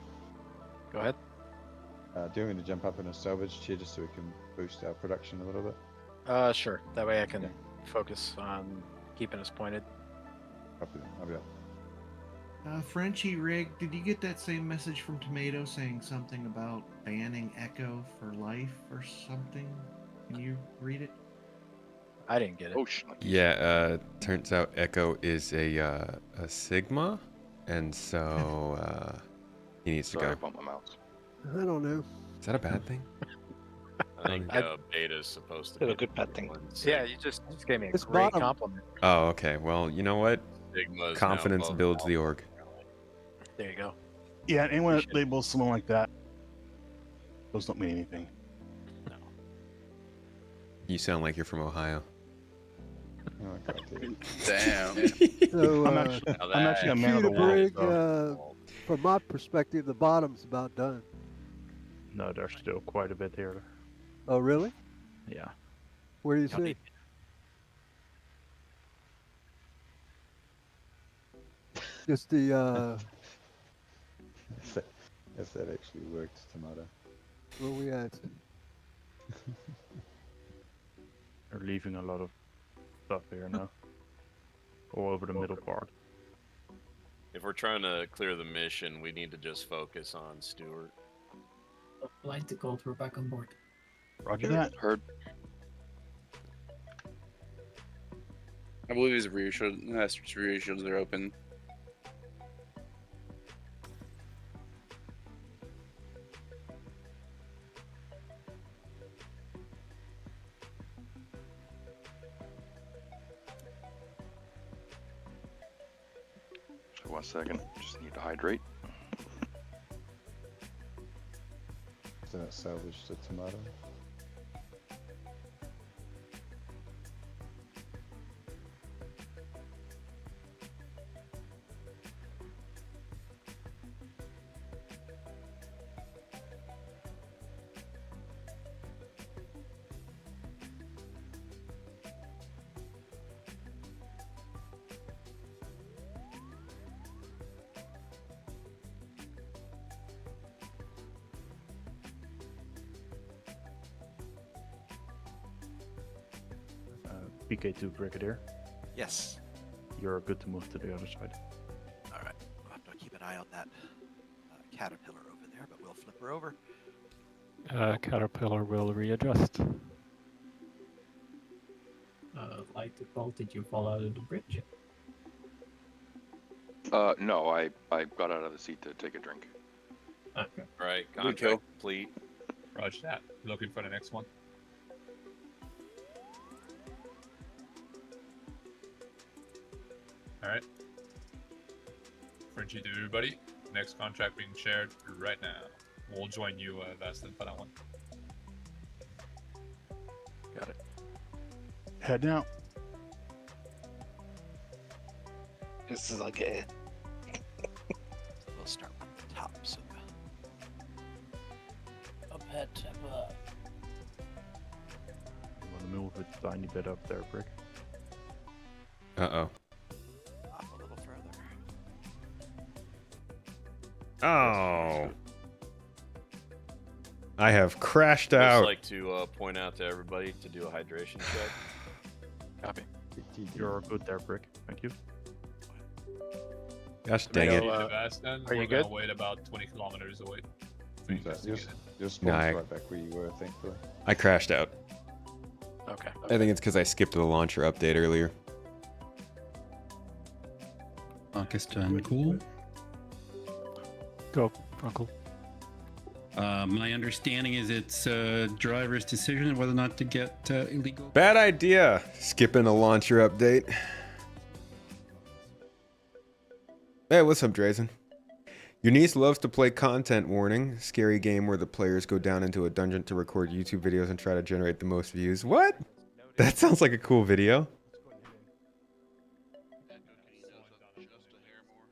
Go ahead.
do you want me to jump up in a salvage tier just so we can boost our production a little bit?
Sure. That way I can focus on keeping us pointed.
Copy that. I'll be up.
Frenchie Rig, did you get that same message from Tomato saying something about banning Echo for life or something? Can you read it?
I didn't get it.
Oh, shit.
Yeah, turns out Echo is a Sigma, and so he needs to
Sorry
go.
about my mouse.
I don't know.
Is that a bad thing?
I think Beta is supposed to
Still
be
a good bad thing.
Yeah, you just gave me a
It's
great
bottom.
compliment.
Oh, okay. Well, you know what?
Sigma's
Confidence
now
builds the org.
There you go.
Yeah, anyone that labels someone like that, those don't mean anything.
You sound like you're from Ohio.
Oh, God, dude.
Damn.
So,
I'm actually a man of the
Cuda
world.
Brig, from my perspective, the bottom's about done.
No, there's still quite a bit here.
Oh, really?
Yeah.
Where do you see? Just the,
if that actually worked, Tomato.
where we at?
They're leaving a lot of stuff here now. All over the middle part.
If we're trying to clear the mission, we need to just focus on Stewart.
Line to Gold, we're back on board.
Roger that.
Heard.
I believe his rear shield, rear shields are open.
So 1 second. Just need to hydrate.
So that salvage to Tomato.
PK2 Brigadier,
Yes.
you're good to move to the other side.
All right. We'll have to keep an eye on that caterpillar over there, but we'll flip her over.
Caterpillar will readjust.
Light to Gold, did you fall out of the bridge?
No, I got out of the seat to take a drink.
Okay.
Right,
Good
contract
kill.
complete.
Roger that. Looking for the next one. Alright. Frenchie to everybody. Next contract being shared right now. We'll join you, Vastin, for that one.
Got it.
Heading out.
Just as I get here.
We'll start with the top. So
Up head, up.
You want to move it a tiny bit up there, Brick?
Uh-oh.
off a little further.
Oh. I have crashed
I'd
out.
just like to point out to everybody to do a hydration check.
Copy.
You're good there, Brick. Thank you.
Gosh dang it.
Are you
you
good?
good?
Wait about 20 kilometers away.
Your spawn's
Nah,
right back where you were, thankfully.
I crashed out.
Okay.
I think it's because I skipped the launcher update earlier.
August and cool.
Go, Uncle.
My understanding is it's driver's decision whether or not to get illegal.
Bad idea. Skipping a launcher update. Hey, what's up, Drazen? Your niece loves to play content warning. Scary game where the players go down into a dungeon to record YouTube videos and try to generate the most views. What? That sounds like a cool video.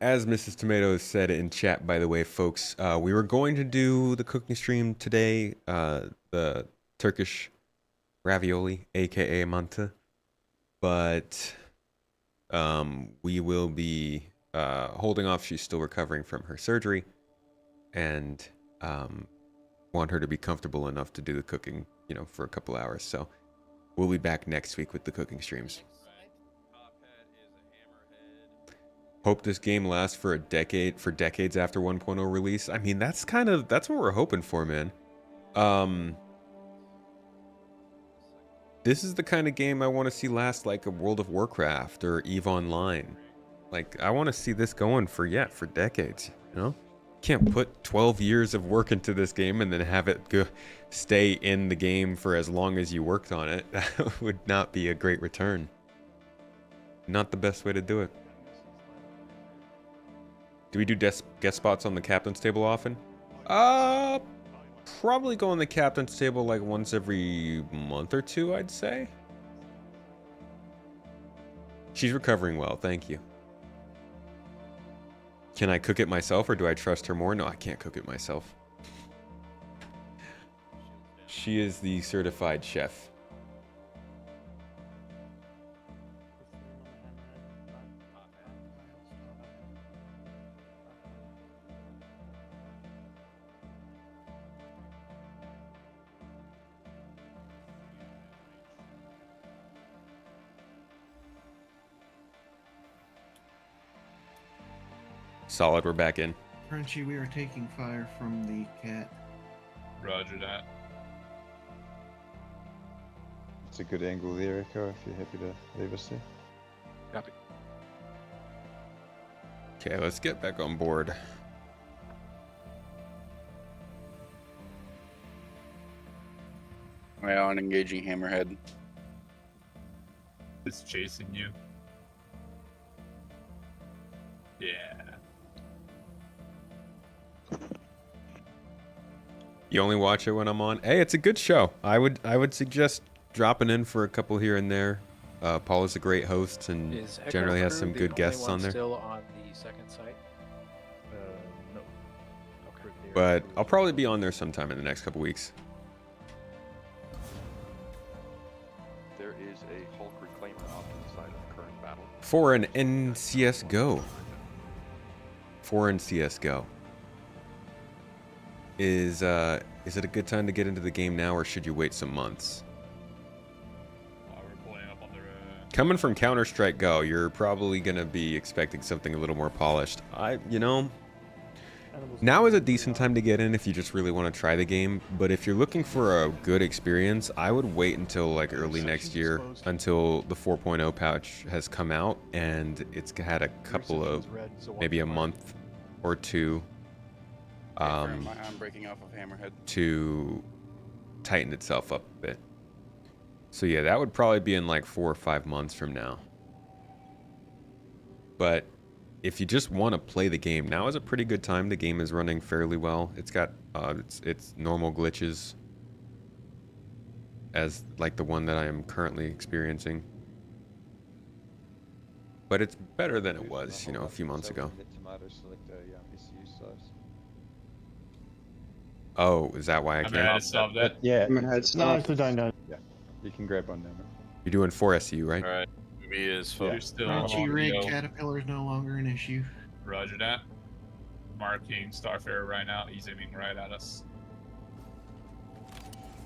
As Mrs. Tomatoes said in chat, by the way, folks, we were going to do the cooking stream today, the Turkish ravioli, aka manta, but we will be holding off. She's still recovering from her surgery, and want her to be comfortable enough to do the cooking, you know, for a couple hours. So we'll be back next week with the cooking streams. Hope this game lasts for decades after 1.0 release. I mean, that's what we're hoping for, man. This is the kind of game I want to see last like a World of Warcraft or EVE Online. Like, I want to see this going for decades, you know? Can't put 12 years of work into this game and then have it stay in the game for as long as you worked on it. That would not be a great return. Not the best way to do it. Do we do guest spots on the captain's table often? Probably go on the captain's table like once every month or two, I'd say. She's recovering well, thank you. Can I cook it myself or do I trust her more? No, I can't cook it myself. She is the certified chef. Solid, we're back in.
Crunchy, we are taking fire from the cat.
Roger that.
It's a good angle there, Echo, if you're happy to leave us there.
Copy.
Okay, let's get back on board.
Right on, engaging Hammerhead.
It's chasing you. Yeah.
You only watch it when I'm on. Hey, it's a good show. I would suggest dropping in for a couple here and there. Paul is a great host and
Is Echo
generally has
Crew
some
the
good
only
guests
one
on there.
Still on the second site.
No.
Okay.
But I'll probably be on there sometime in the next couple weeks.
There is a Hulk reclaimer off to the side of the current battle.
For an NCSGO. For NCSGO. Is it a good time to get into the game now, or should you wait some months?
We're pulling up on the
Coming from Counter-Strike Go, you're probably gonna be expecting something a little more polished. Now is a decent time to get in if you just really want to try the game, but if you're looking for a good experience, I would wait until like early next year, until the 4.0 patch has come out and it's had a couple of, maybe a month or two
I'm breaking off of Hammerhead.
to tighten itself up a bit. So yeah, that would probably be in like 4 or 5 months from now. But if you just want to play the game, now is a pretty good time. The game is running fairly well. It's got its normal glitches. as like the one that I am currently experiencing. But it's better than it was, you know, a few months ago.
Let Tomato select a SU size.
Oh, is that why I
I'm gonna
can't?
stop that.
Yeah.
Nicely done, guys.
Yeah. You can grab one now.
You're doing 4 SU, right?
All right. Movie is
Yeah.
You're still
Frenchy
on
rig
the
Caterpillar is no longer an issue.
Roger that. Marking Starfarer right now. He's aiming right at us.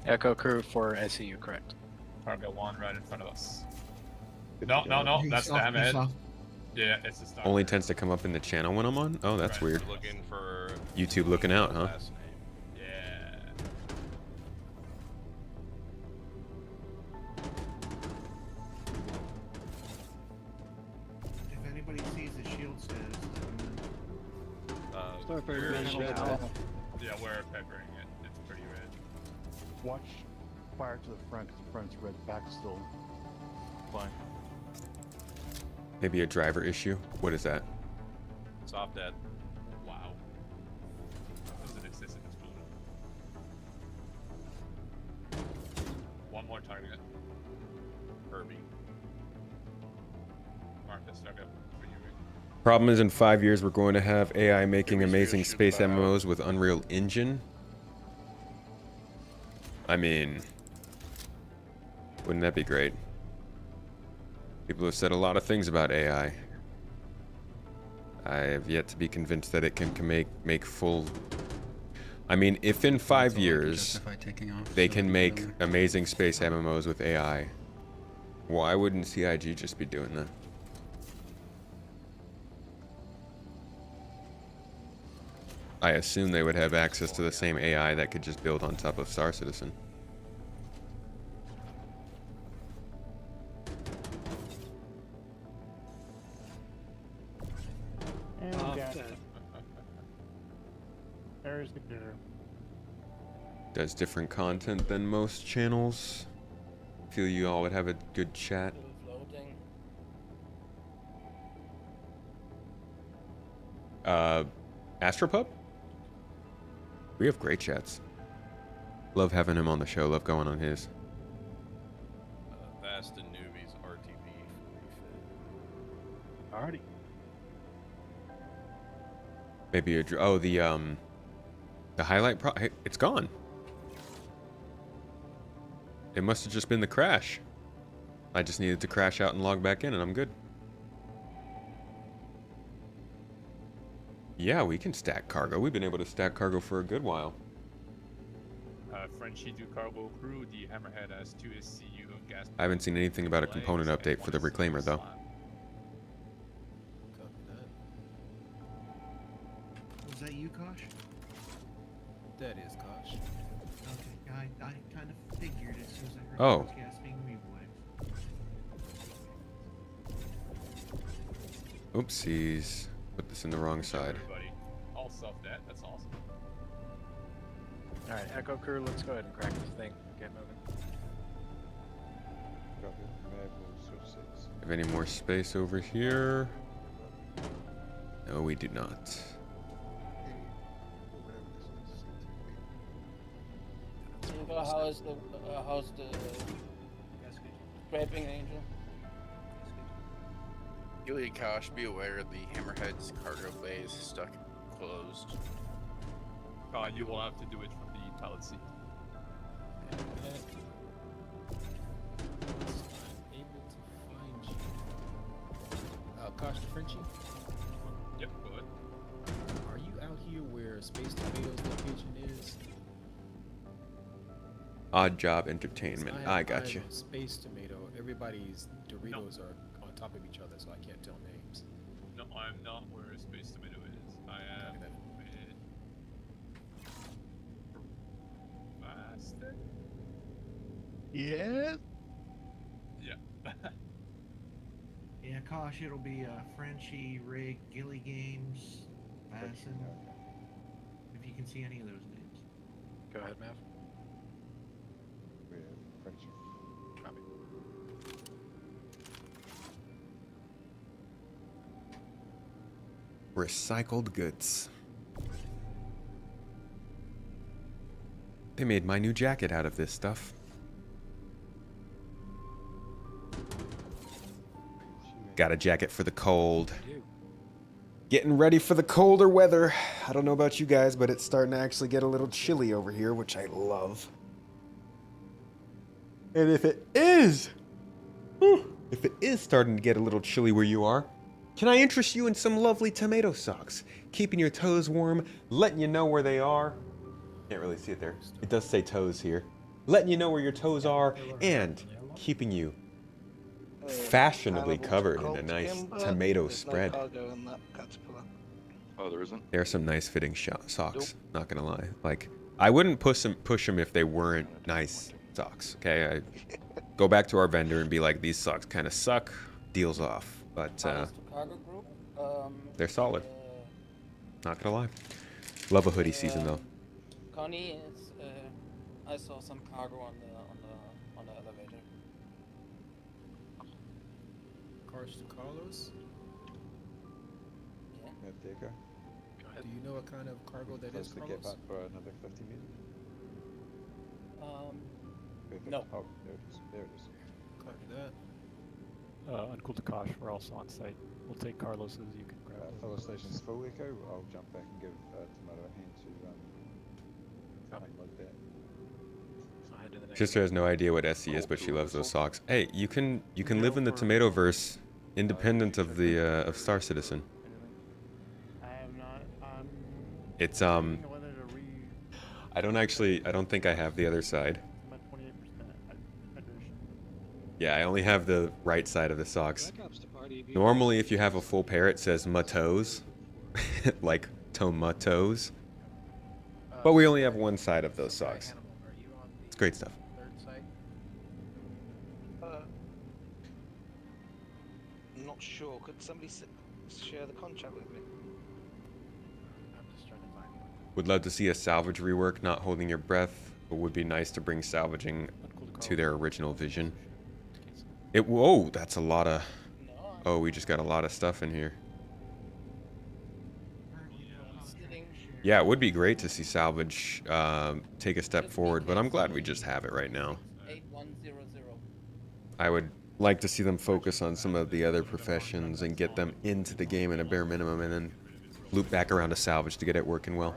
Echo crew for SEU, correct.
Target 1 right in front of us.
Good
No,
to
no,
go.
no.
He's
That's the
off, he's
hammerhead.
off.
Yeah, it's the Starfarer.
Only tends to come up in the channel when I'm on? Oh, that's
Right.
weird.
Looking for
YouTube looking out, huh?
last name.
Yeah.
If anybody sees the shield status,
Starfarer
you're
ran
in
out.
chat.
Yeah, we're peppering it. It's pretty red.
Watch fire to the front, because the front's red, back's still fine.
Maybe a driver issue. What is that?
Soft dead.
Wow. That was an excessive explosion. One more target.
Herbie.
Mark this target for you, Rick.
Problem is, in 5 years, we're going to have AI making amazing space MMOs with Unreal Engine. I mean, wouldn't that be great? People have said a lot of things about AI. I have yet to be convinced that it can make full... I mean, if in 5 years
Justify taking off,
they
so
can
we
make
really-
amazing space MMOs with AI, why wouldn't CIG just be doing that? I assume they would have access to the same AI that could just build on top of Star Citizen.
And
Off
gas.
that.
There's the gear.
Does different content than most channels. Feel you all would have a good chat. Astropub? We have great chats. Love having him on the show. Love going on his.
Vast and newbies RTB.
Alrighty.
Maybe a oh the highlight hey, it's gone. It must have just been the crash. I just needed to crash out and log back in and I'm good. Yeah, we can stack cargo. We've been able to stack cargo for a good while.
Frenchy do cargo crew. The hammerhead has 2 SCU gas.
I haven't seen anything about a component update for the reclaimer though.
was that you, Kosh?
That is Kosh.
Okay, I kind of figured as soon as I heard
Oh.
those gas being rewired.
Oopsies. Put this in the wrong side.
Everybody. All self that. That's awesome.
Alright, Echo crew, let's go ahead and crack this thing. Get moving.
Copy. Map will switch seats.
Have any more space over here? No, we do not.
How's the scraping, Angel?
Gilly and Kosh, be aware the Hammerhead's cargo bay is stuck closed.
You will have to do it from the pilot seat.
Able to find you. Kosh the Frenchie?
Yep, go ahead.
Are you out here where Space Tomato's location is?
Odd Job Entertainment.
Am
I got you.
Space Tomato. Everybody's Doritos are on top of each other, so I can't tell names.
No, I'm not where Space Tomato is. I am with Faster?
Yes.
Yeah.
Yeah, Kosh, it'll be Frenchy, Rig, Gilly Games, Bassin. If you can see any of those names.
Go ahead, Mav.
Frenchy.
Copy.
Recycled goods. They made my new jacket out of this stuff. Got a jacket for the cold. Getting ready for the colder weather. I don't know about you guys, but it's starting to actually get a little chilly over here, which I love. And if it is starting to get a little chilly where you are, can I interest you in some lovely tomato socks? Keeping your toes warm, letting you know where they are. Can't really see it there. It does say toes here. Letting you know where your toes are and keeping you fashionably covered in a nice tomato spread.
Oh, there isn't?
They're some nice fitting socks, not gonna lie. Like, I wouldn't push them if they weren't nice socks, okay? I go back to our vendor and be like, these socks kind of suck, deals off. But they're solid, not gonna lie. Love a hoodie season though.
Connie is. I saw some cargo on the elevator.
Cars to Carlos.
Yeah, there you go.
Do you know what kind of cargo that is,
Supposed to
Carlos?
get back for another 50 meters. Perfect.
No.
Oh, there it is. There it is.
Copy that.
Uncool to Kosh, we're also on site. We'll take Carlos's, you can grab it.
Fellow station's full echo. I'll jump back and give Tomato a hand to unload that.
Sister has no idea what SC is, but she loves those socks. Hey, you can live in the Tomatoverse independent of the of Star Citizen.
I have not.
It's I don't think I have the other side.
I'm at 28%.
Yeah, I only have the right side of the socks. Normally, if you have a full pair, it says "Matos," like tomatoes. But we only have one side of those socks. It's great stuff.
I'm not sure. Could somebody share the contract with me?
Would love to see a salvage rework, not holding your breath, but would be nice to bring salvaging to their original vision. Whoa, that's a lot of... Oh, we just got a lot of stuff in here. Yeah, it would be great to see salvage take a step forward, but I'm glad we just have it right now.
8100.
I would like to see them focus on some of the other professions and get them into the game at a bare minimum, and then loop back around to salvage to get it working well.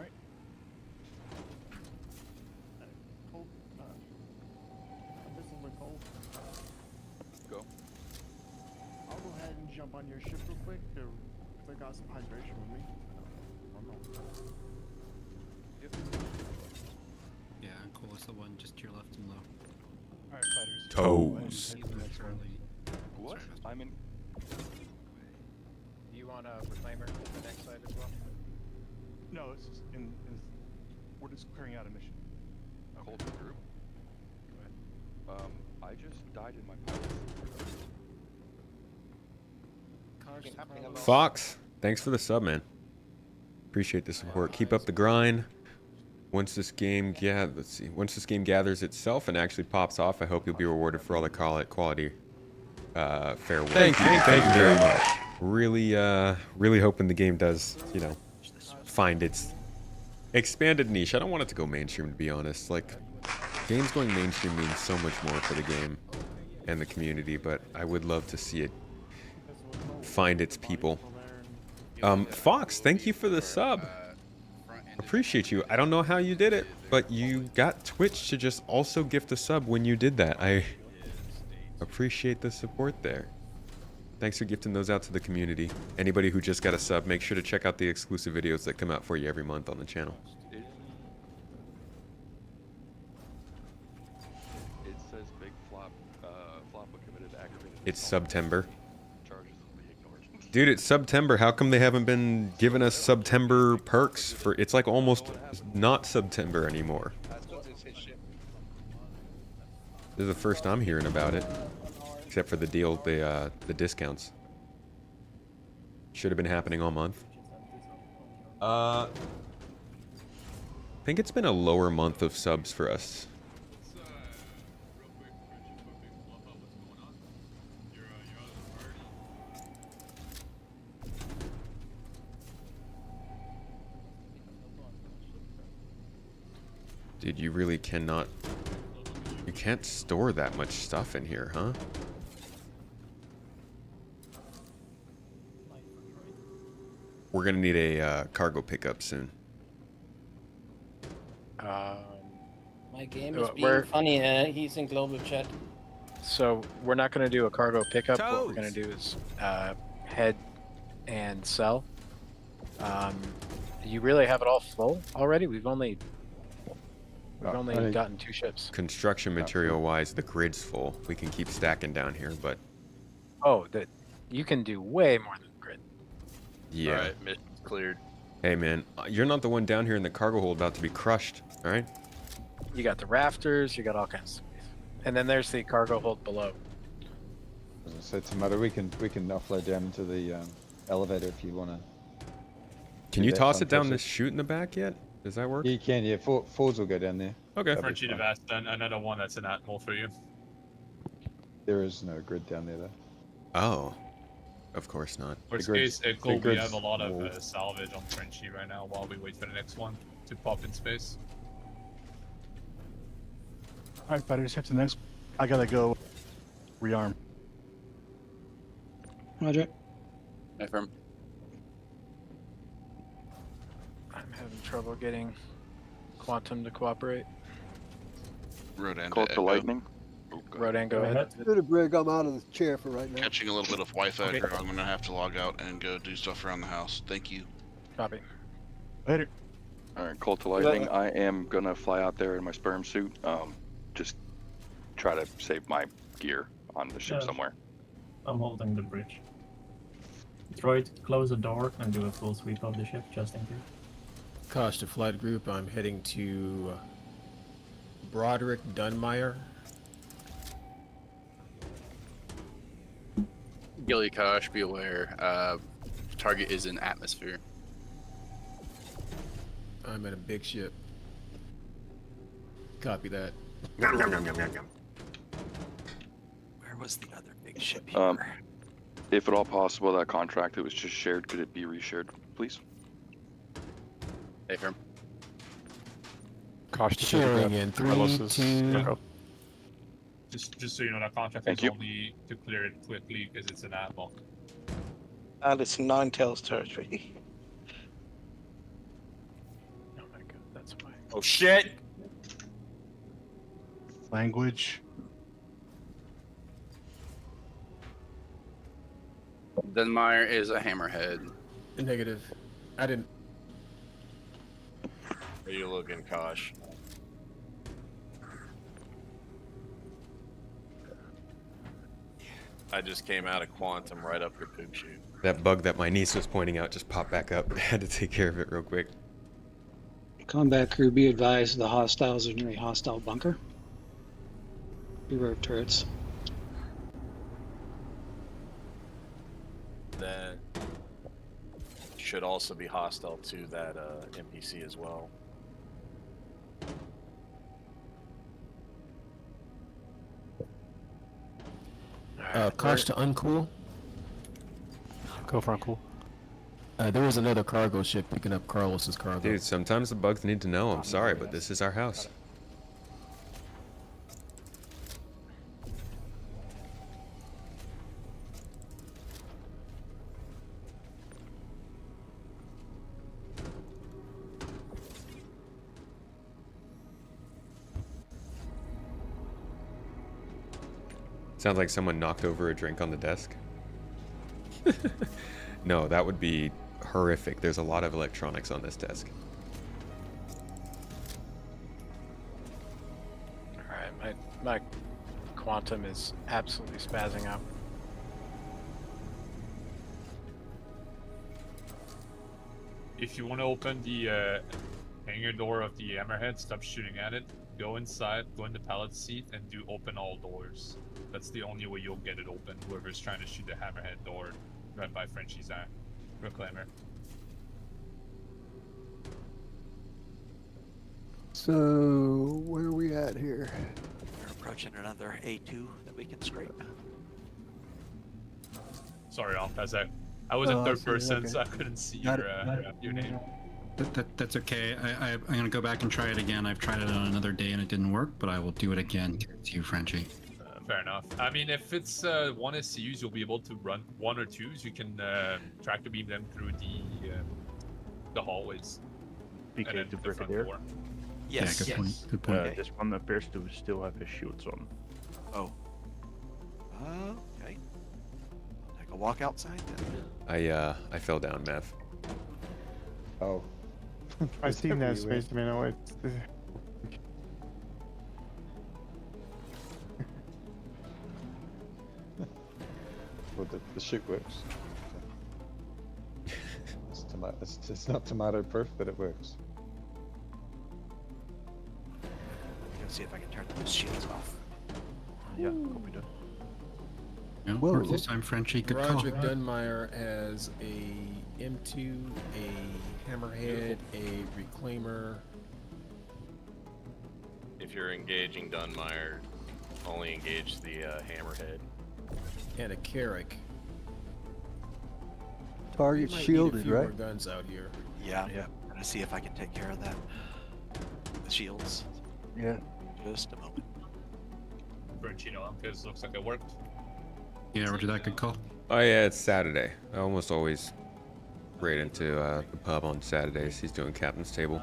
Go.
I'll go ahead and jump on your ship real quick. I got some hydration with me.
Yeah, cool. It's the one just to your left and low.
Alright, fighters.
Toes.
What? I'm in.
Do you want a reclaimer to the next side as well?
No, it's just we're just carrying out a mission.
Cold group.
Go ahead.
I just died in my pilot.
Fox, thanks for the sub, man. Appreciate the support. Keep up the grind. Once this game once this game gathers itself and actually pops off, I hope you'll be rewarded for all the quality fair work. Thank you very much. Really really hoping the game does, you know, find its expanded niche. I don't want it to go mainstream, to be honest. Like, games going mainstream means so much more for the game and the community, but I would love to see it find its people. Fox, thank you for the sub. Appreciate you. I don't know how you did it, but you got Twitch to just also gift a sub when you did that. I appreciate the support there. Thanks for gifting those out to the community. Anybody who just got a sub, make sure to check out the exclusive videos that come out for you every month on the channel.
It says Big Flop committed aggravated.
It's September.
Charges will be ignored.
Dude, it's September. How come they haven't been giving us September perks for? It's like almost not September anymore. This is the first I'm hearing about it, except for the deal, the discounts. Should have been happening all month. I think it's been a lower month of subs for us. Dude, you really cannot... You can't store that much stuff in here, huh? We're gonna need a cargo pickup soon.
My game is being funny. He's in global chat.
So we're not going to do a cargo pickup. What we're going to do is head and sell. You really have it all full already? We've only gotten 2 ships.
Construction material wise, the grid's full. We can keep stacking down here, but
Oh, you can do way more than the grid.
yeah.
All right, mission's cleared.
Hey man, you're not the one down here in the cargo hold about to be crushed. All right.
You got the rafters. You got all kinds of space. And then there's the cargo hold below.
As I said, Tomato, we can offload down into the elevator if you want to.
Can you toss it down this chute in the back yet? Does that work?
You can, yeah. Fours will go down there.
Okay.
Frenchie have asked another one that's an atmol for you.
There is no grid down there though.
Oh, of course not.
Worst case, Cole, we have a lot of salvage on Frenchie right now while we wait for the next one to pop in space.
Alright, fighters, head to the next. I gotta go rearm.
Roger.
Affirm.
I'm having trouble getting Quantum to cooperate.
Rodan
Call it the lightning.
Rodan, go ahead.
Good, Brig. I'm out of the chair for right now.
Catching a little bit of Wi-Fi.
Okay.
I'm gonna have to log out and go do stuff around the house. Thank you.
Copy.
Later.
Alright, call to lightning. I am gonna fly out there in my sperm suit. Just try to save my gear on the ship somewhere.
I'm holding the bridge. Droid, close the door and do a full sweep of the ship, just in case.
Kosh to flight group, I'm heading to Broderick Dunmire.
Gilly Kosh, be aware. Target is in atmosphere.
I'm in a big ship. Copy that.
Where was the other big ship here?
If at all possible, that contract that was just shared, could it be reshared, please?
Hey, firm.
Kosh to
Sharing in 3, 2.
Just so you know, that contract is only to clear it quickly because it's an atmol.
And it's Nine Tails territory.
Oh my god, that's why.
Oh shit!
Language.
Dunmire is a hammerhead.
Negative. I didn't.
Are you looking, Kosh? I just came out of Quantum right up your poop chute.
That bug that my niece was pointing out just popped back up. I had to take care of it real quick.
Combat crew, be advised the hostiles are near a hostile bunker. Beware of turrets.
That should also be hostile to that NPC as well.
Kosh to uncool.
Go for uncool.
There was another cargo ship picking up Carlos's cargo.
Dude, sometimes the bugs need to know. I'm sorry, but this is our house. Sounds like someone knocked over a drink on the desk. No, that would be horrific. There's a lot of electronics on this desk.
Alright, my Quantum is absolutely spazzing out.
If you want to open the hangar door of the hammerhead, stop shooting at it. Go inside, go in the pallet seat, and do open all doors. That's the only way you'll get it open. Whoever's trying to shoot the hammerhead door right by Frenchie's reclaimer.
So, where are we at here?
We're approaching another A2 that we can scrape.
Sorry, Alpaz. I was in third person,
okay.
so I couldn't see your name.
That's okay. I'm going to go back and try it again. I've tried it on another day and it didn't work, but I will do it again. To you, Frenchie.
Fair enough. I mean, if it's one SCUs, you'll be able to run 1 or 2s. You can tractor beam them through the hallways. And
PK
then
to
the front
Brigadier.
door.
Yes.
Yeah, good point. Good point.
This one appears to still have his shields on.
Oh. Okay. Take a walk outside then.
I fell down, Mav.
Oh.
I've seen that space. I mean, no, it's.
Well, the ship works. It's not tomato proof, but it works.
Let's see if I can turn those shields off.
Yeah, copy that.
Yeah,
Whoa.
or this time, Frenchie, good call.
Roderick Dunmeyer as a M2, a Hammerhead, a Reclaimer.
If you're engaging Dunmire, only engage the Hammerhead.
And a Carrick.
Target
We might
shielded,
need a few
right?
more guns out here.
Yeah. I'm gonna see if I can take care of that. The shields.
Yeah.
Just a moment.
Frenchie, because looks like it worked.
Yeah, roger that. Good call.
Oh yeah, it's Saturday. I almost always raid into the pub on Saturdays. He's doing captain's table.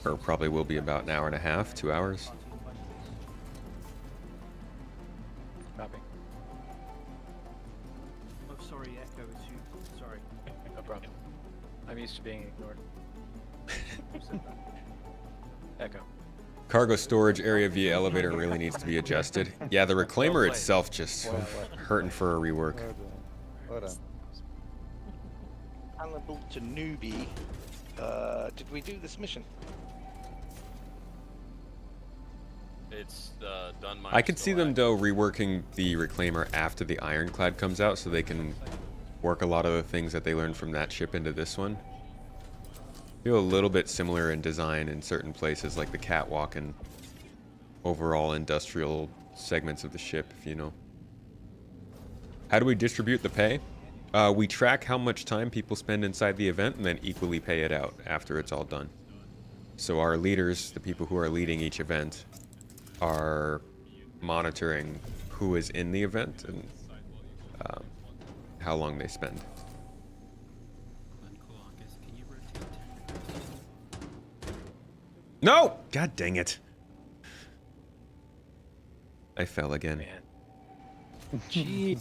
Or probably will be about an hour and a half, 2 hours.
Copy.
Oh, sorry, Echo, it's you. Sorry.
No problem. I'm used to being ignored. Echo.
Cargo storage area via elevator really needs to be adjusted. Yeah, the reclaimer itself just hurting for a rework.
Well done.
Hannibal to newbie. Did we do this mission?
It's Dunmire.
I could see them though reworking the reclaimer after the ironclad comes out so they can work a lot of the things that they learned from that ship into this one. Feel a little bit similar in design in certain places like the catwalk and overall industrial segments of the ship, if you know. How do we distribute the pay? We track how much time people spend inside the event and then equally pay it out after it's all done. So our leaders, the people who are leading each event, are monitoring who is in the event and how long they spend. No! God dang it. I fell again.
Gee.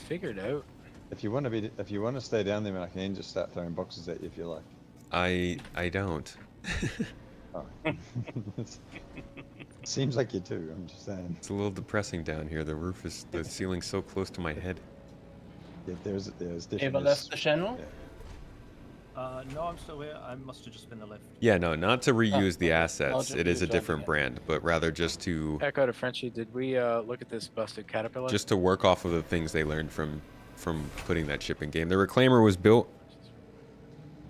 Figured out.
If you want to stay down there, man, I can just start throwing boxes at you if you like.
I don't.
Oh. Seems like you do. I'm just saying.
It's a little depressing down here. The ceiling's so close to my head.
Yeah, there's different.
Ava left the channel?
Yeah.
No, I'm still here. I must have just been the lift.
Yeah, no, not to reuse the assets.
just
It is a
rejoin
different
it.
brand, but rather just to
Echo to Frenchie, did we look at this busted caterpillar?
just to work off of the things they learned from putting that ship in game. The Reclaimer was built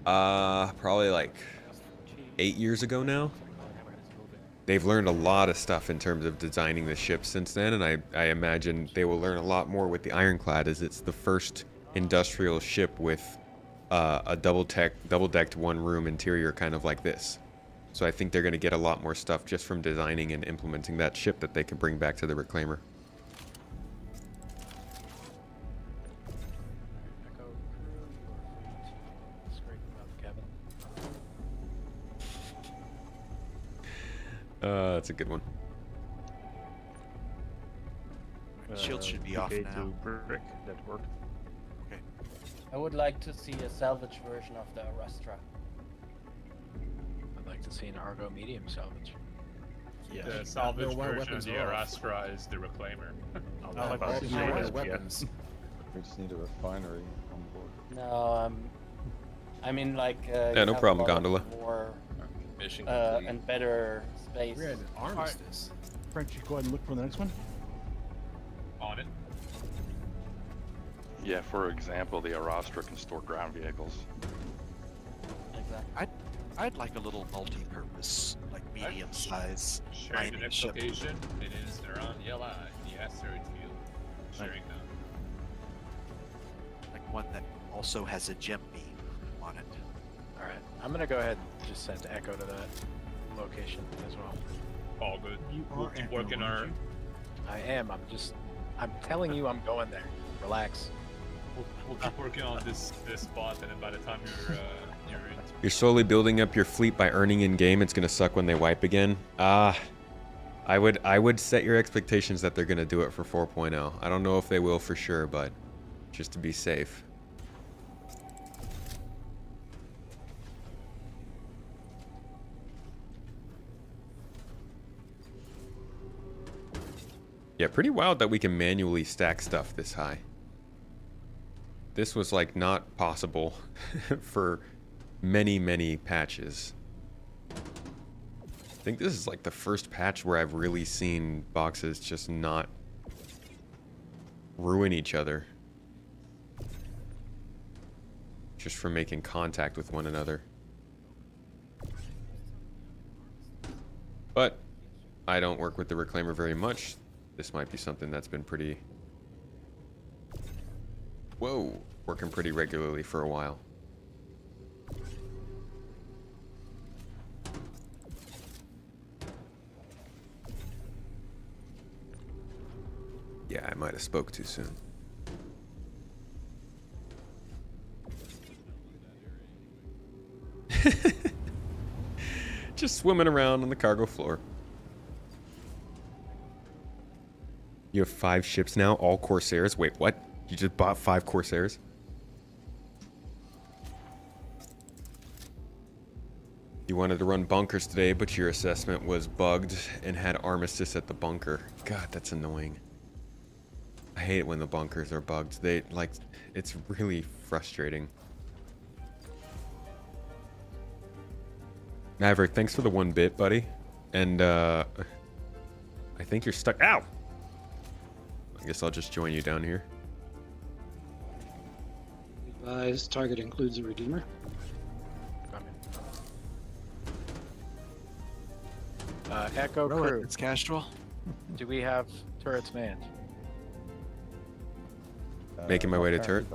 probably like 8 years ago now. They've learned a lot of stuff in terms of designing the ship since then, and I imagine they will learn a lot more with the Ironclad, as it's the first industrial ship with a double-decked one-room interior kind of like this. So I think they're going to get a lot more stuff just from designing and implementing that ship that they can bring back to the Reclaimer.
Echo crew, you are free to scrape about the cabin.
That's a good one.
Shields should be off
PK
now.
to Brick, that worked.
Okay.
I would like to see a salvage version of the Arastra.
I'd like to see an Argo medium salvage.
Yeah.
The salvage
No, our
version of
weapons
the
are off.
Arastra is the Reclaimer.
I like
All
to
the
see our
shields,
weapons.
We just need a refinery on board.
No, I mean like.
Yeah,
you
no
have
problem,
a lot
Gondola.
More,
Mission complete.
and better space.
We're at an armistice.
Frenchie, go ahead and look for the next one.
On it.
Yeah, for example, the Arastra can store ground vehicles.
Exactly.
I'd like a little multi-purpose, like medium size
Sharing the
mining
next
ship.
location. It is around Yella, the asteroid field. Sharing now.
Like one that also has a gem beam on it.
Alright, I'm gonna go ahead and just send Echo to that location as well.
All good.
You
We'll
are
keep
Echo,
working our.
aren't you?
I am. I'm telling you, I'm going there. Relax.
We'll keep working on this spot, and then by the time you're in.
You're slowly building up your fleet by earning in game. It's gonna suck when they wipe again. I would set your expectations that they're gonna do it for 4.0. I don't know if they will for sure, but just to be safe. Yeah, pretty wild that we can manually stack stuff this high. This was like not possible for many patches. I think this is like the first patch where I've really seen boxes just not ruin each other just from making contact with one another. But I don't work with the Reclaimer very much. This might be something that's been pretty... Whoa! Working pretty regularly for a while. Yeah, I might have spoke too soon. Just swimming around on the cargo floor. You have 5 ships now, all Corsairs? Wait, what? You just bought 5 Corsairs? You wanted to run bunkers today, but your assessment was bugged and had armistice at the bunker. God, that's annoying. I hate it when the bunkers are bugged. They, like, it's really frustrating. Maverick, thanks for the 1 bit, buddy. And, I think you're stuck. Ow! I guess I'll just join you down here.
Advise target includes a Redeemer.
Echo
Row it,
crew.
it's casual.
Do we have turrets manned?
Making my way to turret.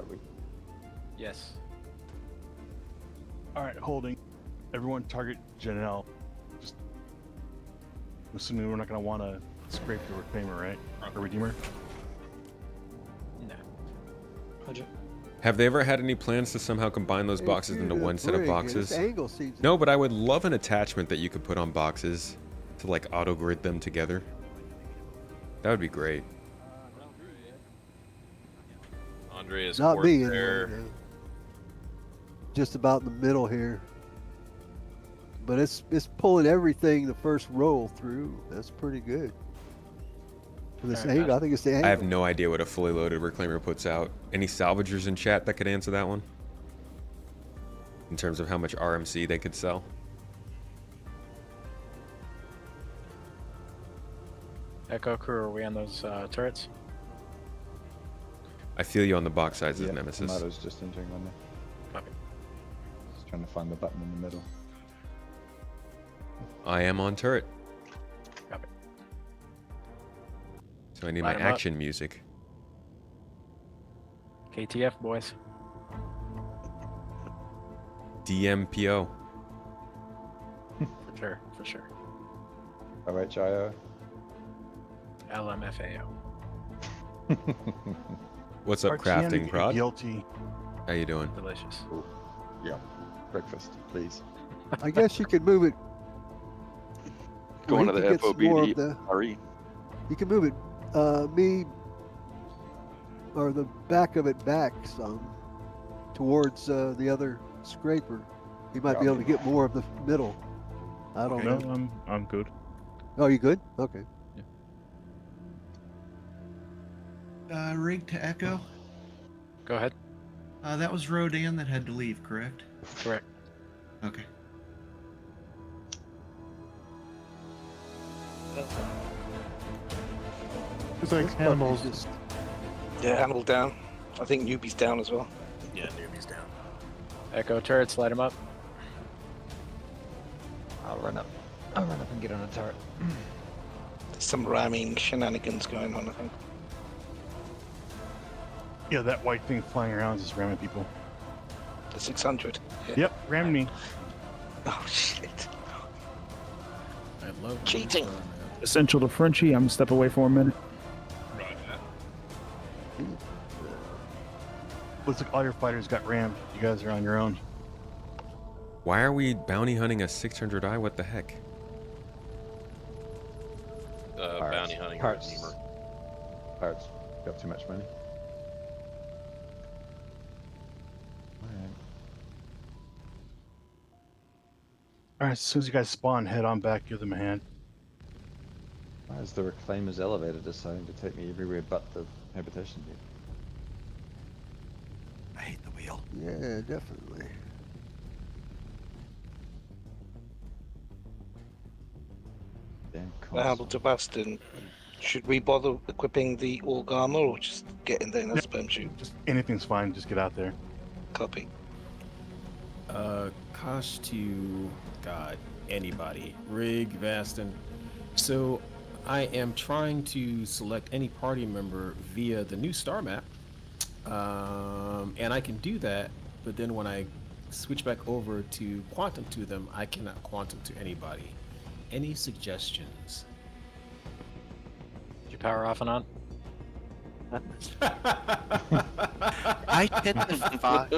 Yes.
Alright, holding. Everyone target Janelle. Just assuming we're not going to want to scrape the Reclaimer, right? Or Redeemer?
No.
Roger.
Have they ever had any plans to somehow combine those boxes into one set of boxes?
Angle seems
No, but I would love an attachment that you could put on boxes to like auto grid them together. That would be great.
Andre is
not me
there.
anyway, no. Just about in the middle here. But it's pulling everything the first roll through. That's pretty good. For this angle, I think it's the angle.
I have no idea what a fully loaded Reclaimer puts out. Any salvagers in chat that could answer that one? In terms of how much RMC they could sell?
Echo crew, are we on those turrets?
I feel you on the box sizes,
Yeah,
Nemesis.
Tomato's just entering on there.
Copy.
Just trying to find the button in the middle.
I am on turret.
Copy.
So I need
Line
my
'em up.
action music.
KTF, boys.
DMPO.
For sure, for sure.
OHIO.
LMFAO.
What's up, crafting prod?
Guilty.
How you doing?
Delicious.
Ooh. Yeah. Breakfast, please.
I guess you could move it.
Going to
he
the
could get some more of
FOBD
the-
RE.
You can move it, me, or the back of it back some towards the other scraper. You might be able to get more of the middle. I don't
No,
know.
I'm good.
Oh, you good? Okay.
Rig to Echo.
Go ahead.
That was Rodan that had to leave, correct?
Correct.
Okay.
Looks like Hannibal's
just...
Yeah, Hannibal down. I think Newbie's down as well.
Yeah, newbie's down. Echo turrets, light them up.
I'll run up and get on a turret.
There's some ramming shenanigans going on, I think.
Yeah, that white thing flying around is just ramming people.
The 600. Yeah.
Yep, rammed me.
Oh, shit.
love
Cheating.
Essential to Frenchie. I'm gonna step away for a minute.
Looks like all your fighters got rammed. You guys are on your own.
Why are we bounty hunting a 600i? What the heck?
Bounty hunting
Parts.
redeemer.
Parts. Got too much money. Alright.
All right, as soon as you guys spawn, head on back. Give them a hand.
Why is the Reclaimer's elevator deciding to take me everywhere but the habitation deck?
I hate the wheel.
Yeah, definitely.
Damn
Hamilton Baston. Should we bother equipping the org armor or just get in there in a sperm shoot?
Just anything's fine. Just get out there.
Copy.
Kosh to God, anybody. Rig, Vastin. So I am trying to select any party member via the new star map. And I can do that, but then when I switch back over to quantum to them, I cannot quantum to anybody. Any suggestions?
Did you power off and on?
I hit the five.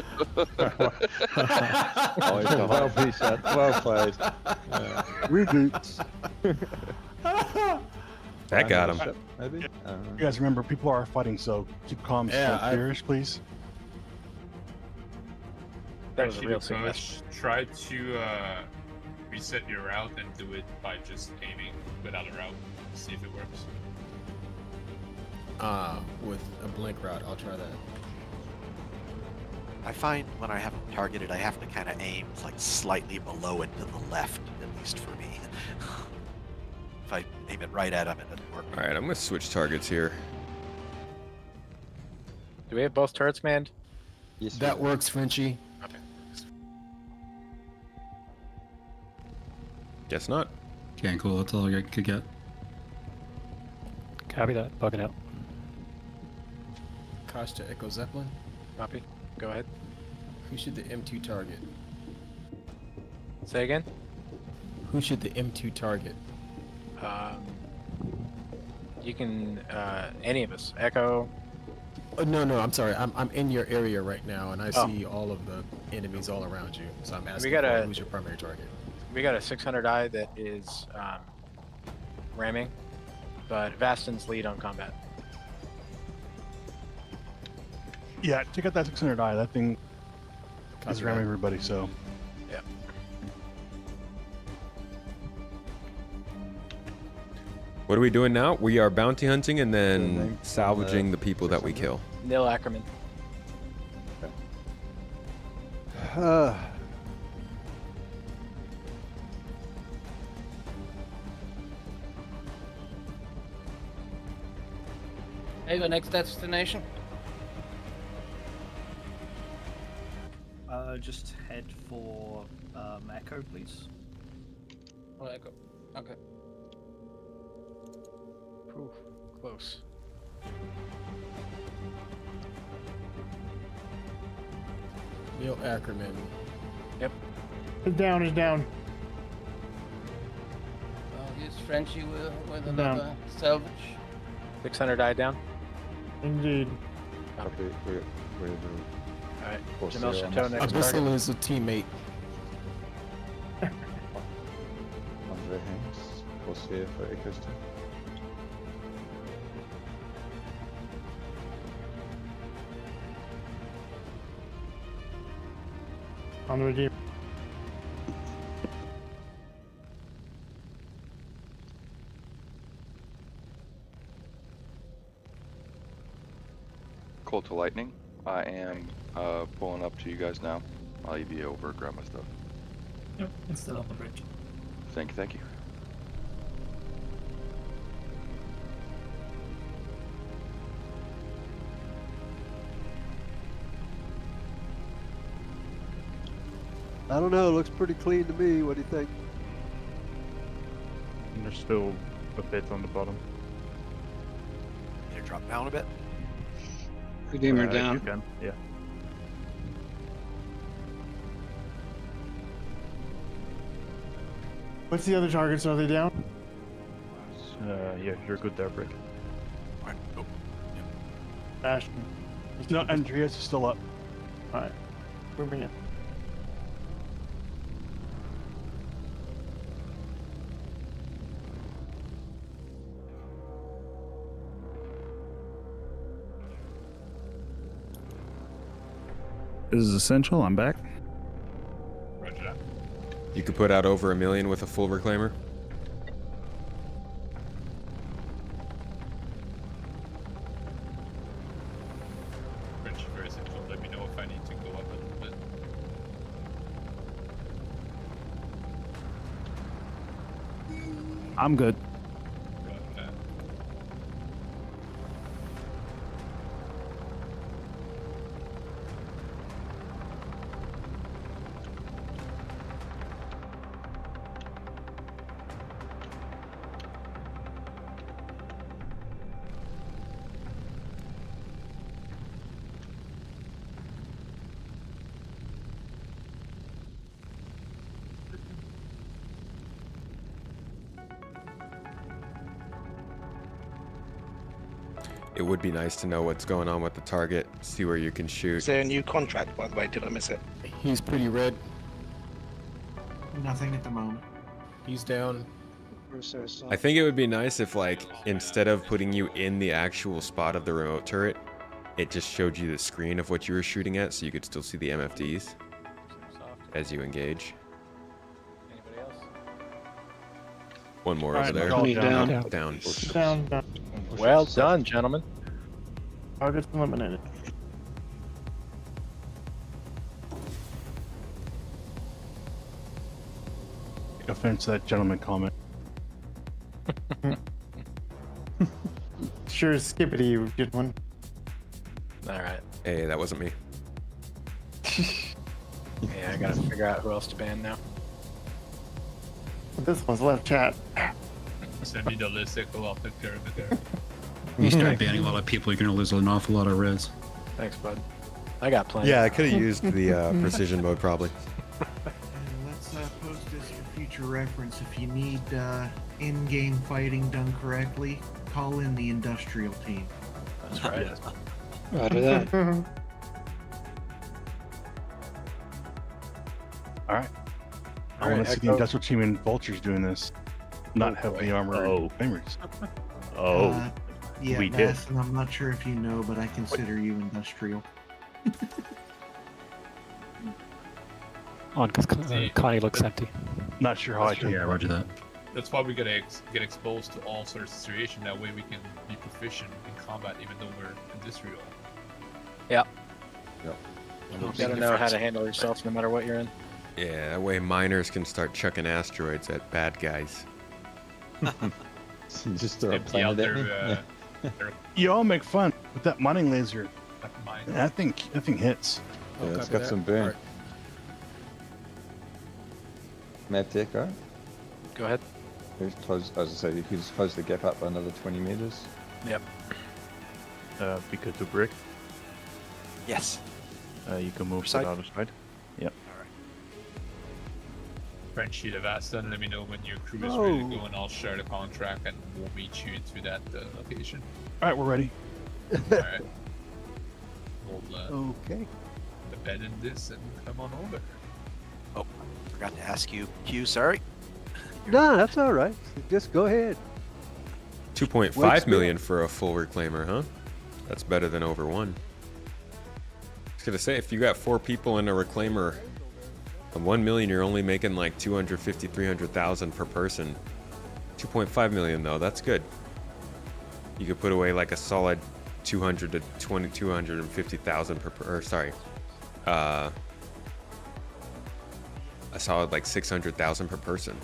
Oh, it's well played, sir. Well played.
Reboots.
That got him.
Maybe?
You guys remember, people are fighting, so keep calm,
Yeah,
stay furious, please.
That was a
Actually,
real
Kosh, try to reset your route and do it by just aiming without a route. See if it works.
With a blank route, I'll try that.
I find when I have them targeted, I have to kind of aim like slightly below and to the left, at least for me. If I aim it right at them, it doesn't work.
All right, I'm gonna switch targets here.
Do we have both turrets manned?
Yes,
That works, Frenchie.
Okay.
Guess not.
Okay, cool. That's all I could get.
Copy that. Bugging out.
Kosh to Echo Zeppelin.
Copy. Go ahead.
Who should the M2 target?
Say again?
Who should the M2 target?
You can, any of us. Echo.
No, I'm sorry. I'm in your area right now, and I see all of the enemies all around you. So I'm asking who's your primary target.
We got a 600i that is ramming, but Vastin's lead on combat.
Yeah, check out that 600i. That thing is ramming everybody, so.
Yeah.
What are we doing now? We are bounty hunting and then salvaging the people that we kill.
Neil Ackerman.
Hey, the next destination?
Just head for Echo, please.
Oh, Echo. Okay.
Ooh, close.
Neil Ackerman.
Yep.
He's down. He's down.
Here's Frenchie with
Down.
another salvage.
600i down.
Indeed.
Copy.
Alright.
Course,
Jamel
yeah,
Chateau next target.
Abyssal is a teammate.
Andre Hanks. Course here for Echo's team.
On the redeem.
Cold to lightning. I am pulling up to you guys now. I'll EV over, grab my stuff.
Yep, it's still on the bridge.
Thank you.
I don't know. Looks pretty clean to me. What do you think?
And there's still a bit on the bottom.
Can you drop down a bit?
Redeemer
You
down.
can, yeah.
What's the other targets? Are they down?
Yeah, you're good there, Brick.
Alright, go.
Ashton.
No, Andreas is still up.
Alright. Moving in.
This is Essential. I'm back.
Roger that.
You could put out over 1 million with a full reclaimer.
French very simple. Let me know if I need to go up a little bit.
I'm good.
Got that.
It would be nice to know what's going on with the target, see where you can shoot.
Is there a new contract, by the way? Did I miss it?
He's pretty red.
Nothing at the moment.
He's down.
I think it would be nice if, like, instead of putting you in the actual spot of the remote turret, it just showed you the screen of what you were shooting at, so you could still see the MFDs as you engage.
Anybody else?
One more
Alright,
over there.
I'll down.
Down.
Down.
Well done, gentlemen.
Target's eliminated.
Offense to that gentleman comment.
Sure, skippity, you good one.
Alright.
Hey, that wasn't me.
Yeah, I gotta figure out who else to ban now.
This one's left chat.
Send me the list, I'll take care of it there.
You start banning a lot of people, you're going to lose an awful lot of res.
Thanks, bud. I got plenty.
Yeah, I could have used the precision mode probably.
Let's post this for future reference. If you need in-game fighting done correctly, call in the industrial team.
That's right.
Roger that.
All right. I
All
want
right,
to see the
Echo.
industrial team and vultures doing this, not heavily armored claimers.
Yeah,
we
Bass, and I'm not sure if you know, but I consider you industrial.
On, because Connie looks empty.
Not sure how I can.
Yeah, roger that.
That's why we gotta get exposed to all sorts of situations. That way we can be proficient in combat, even though we're industrial.
Yep.
Yep.
You gotta know how to handle yourself no matter what you're in.
Yeah, that way miners can start chucking asteroids at bad guys.
Just throw a
Empty out
planet at me.
their, their
You all make fun with that mining laser.
mine.
That thing hits.
Yeah, it's
copy
got
that.
some burn.
Alright.
Map tech, alright?
Go ahead.
Just close, as I say, you can just close the gap up by another 20 meters.
Yep.
Be good to Brick.
Yes.
You can move to
Side.
the other side. Yep.
French sheet of Aston, let me know when your crew is ready to go and I'll share the contract and we'll meet you to that location.
All right, we're ready.
Alright. We'll
Okay.
abandon this and come on over.
Oh, forgot to ask you, Q, sorry.
No, that's all right. Just go ahead.
2.5 million for a full reclaimer, huh? That's better than over 1. I was gonna say, if you got 4 people in a reclaimer, on 1 million you're only making like 250, 300,000 per person. 2.5 million though, that's good. You could put away like a solid 200 to 250,000 per, or sorry, a solid like 600,000 per person.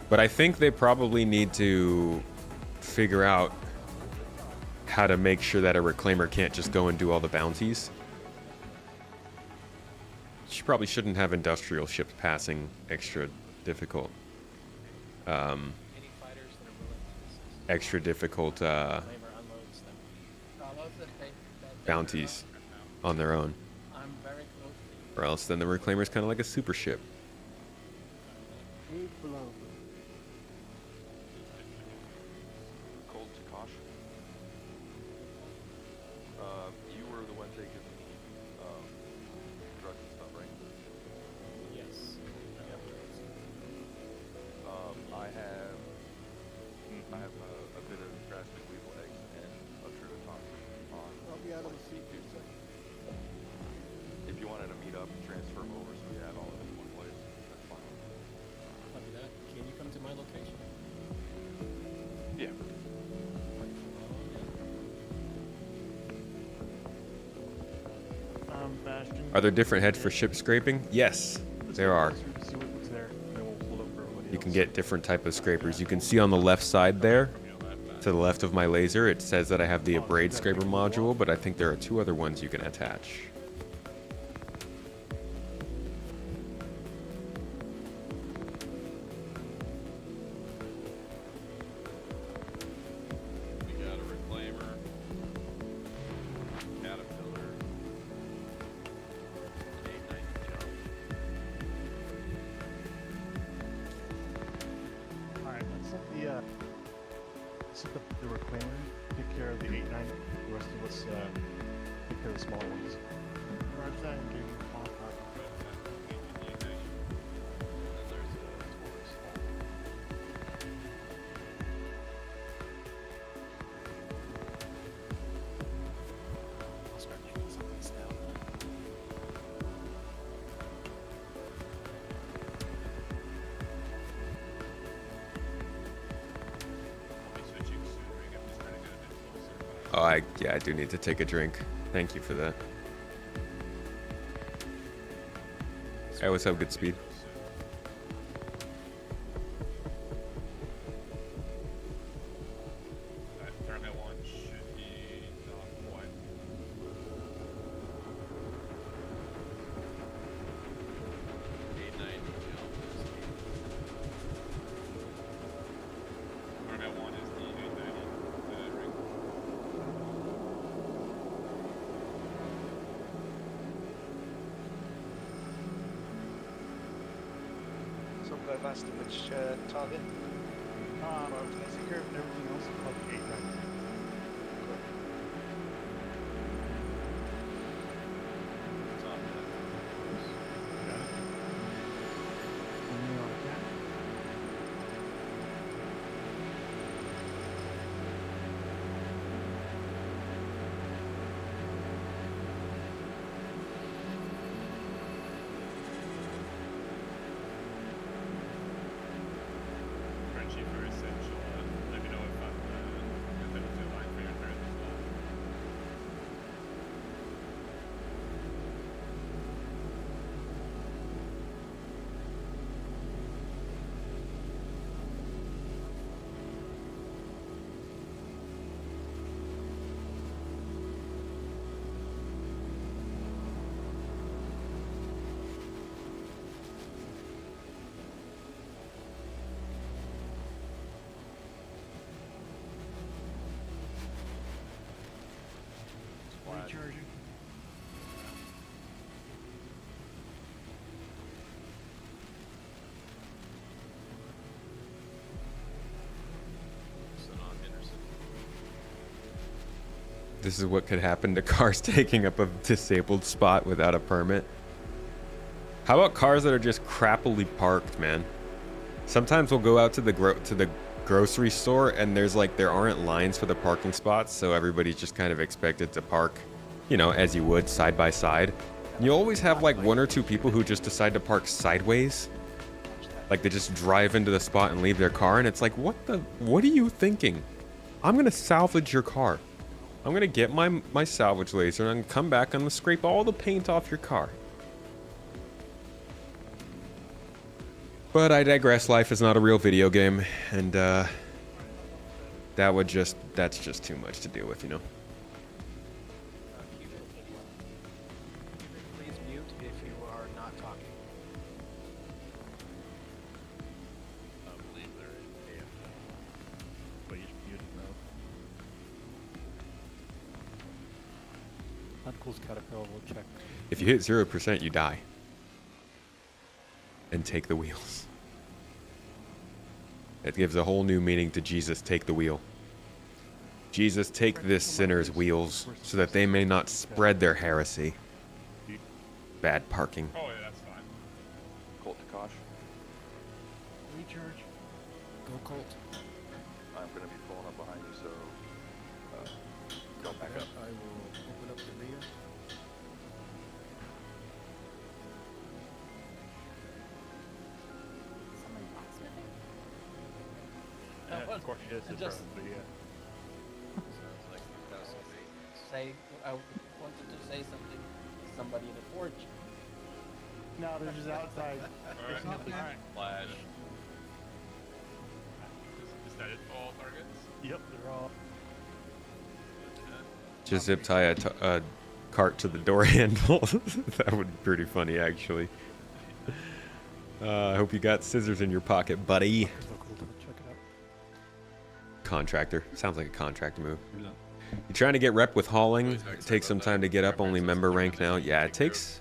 But I think they probably need to figure out how to make sure that a reclaimer can't just go and do all the bounties. She probably shouldn't have industrial ships passing extra difficult. Extra difficult bounties on their own. Or else then the reclaimer's kind of like a super ship.
Ain't blown.
Cold Takash. You were the one taking drugs and stuff, right?
Yes.
I have a bit of drastic weevil eggs and a true toxin on.
I'll be out of the seat for a second.
If you wanted to meet up and transfer them over so we had all of it in one place, that's fine.
Copy that. Can you come to my location?
Yeah.
Bastion.
Are there different heads for ship scraping? Yes, there are.
See what's there, and then we'll pull up for everybody
You can
else.
get different type of scrapers. You can see on the left side there, to the left of my laser, it says that I have the abrade scraper module, but I think there are 2 other ones you can attach.
We got a reclaimer, caterpillar,
Alright, let's let the reclaimer take care of the 8-9. The rest of us take care of the small ones.
Roger that, and give you a call.
I'll start making some of these now.
Oh, yeah, I do need to take a drink. Thank you for that. Hey, what's up, good speed?
Target 1 should be not quite. Target 1 is the 890 ring.
So go back to which target?
Take care of everything else like 8-9.
Friendship for essential. Let me know if I'm going to line for your turn as well.
Recharging.
This is what could happen to cars taking up a disabled spot without a permit. How about cars that are just crappily parked, man? Sometimes we'll go out to the grocery store and there aren't lines for the parking spots, so everybody's just kind of expected to park, you know, as you would side by side. You always have like 1 or 2 people who just decide to park sideways. Like they just drive into the spot and leave their car, and it's like, what are you thinking? I'm gonna salvage your car. I'm gonna get my salvage laser and I'm gonna come back and I'm gonna scrape all the paint off your car. But I digress. Life is not a real video game, and that's just too much to deal with, you know.
Please mute if you are not talking.
I believe they're in AF. But you should mute it now.
Uncool's Caterpillar will check.
If you hit 0%, you die. And take the wheels. It gives a whole new meaning to Jesus, take the wheel. Jesus, take this sinner's wheels, so that they may not spread their heresy. Bad parking.
Oh yeah, that's fine.
Colt to Kosh.
Recharge.
Go Colt.
I'm gonna be pulling up behind you, so go back up.
I will open up the rear.
Of course, it is.
I just say I wanted to say something to somebody in the forge.
No, they're just outside.
Alright. Flash. Is that it for all targets?
Yep, they're all.
Just zip tie a cart to the door handle. That would be pretty funny, actually. I hope you got scissors in your pocket, buddy. Contractor. Sounds like a contractor move. You trying to get rep with hauling? It takes some time to get up, only member rank now. Yeah, it takes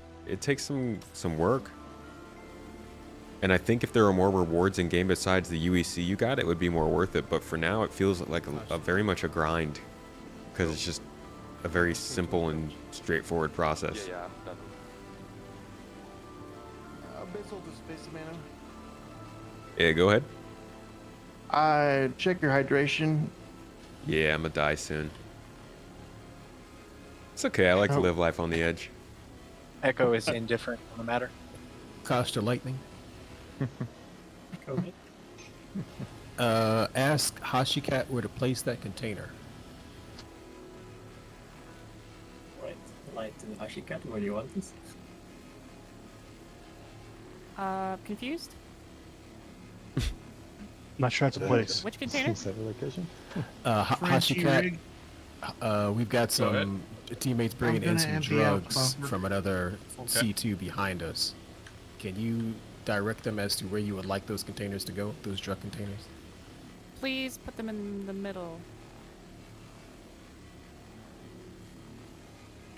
some work. And I think if there are more rewards in game besides the UEC you got, it would be more worth it. But for now, it feels like a very much a grind, because it's just a very simple and straightforward process.
Yeah, I'm done.
Abyssal to Space Amano.
Yeah, go ahead.
Check your hydration.
Yeah, I'm gonna die soon. It's okay. I like to live life on the edge.
Echo is indifferent on the matter.
Costa Lightning. Ask Hashikat where to place that container.
Right. Light to the Hashikat. Where do you want this?
Confused?
Not sure it's a place.
Which container?
location.
Hashikat. We've got some teammates bringing in some drugs from another C2 behind us. Can you direct them as to where you would like those containers to go, those drug containers?
Please put them in the middle.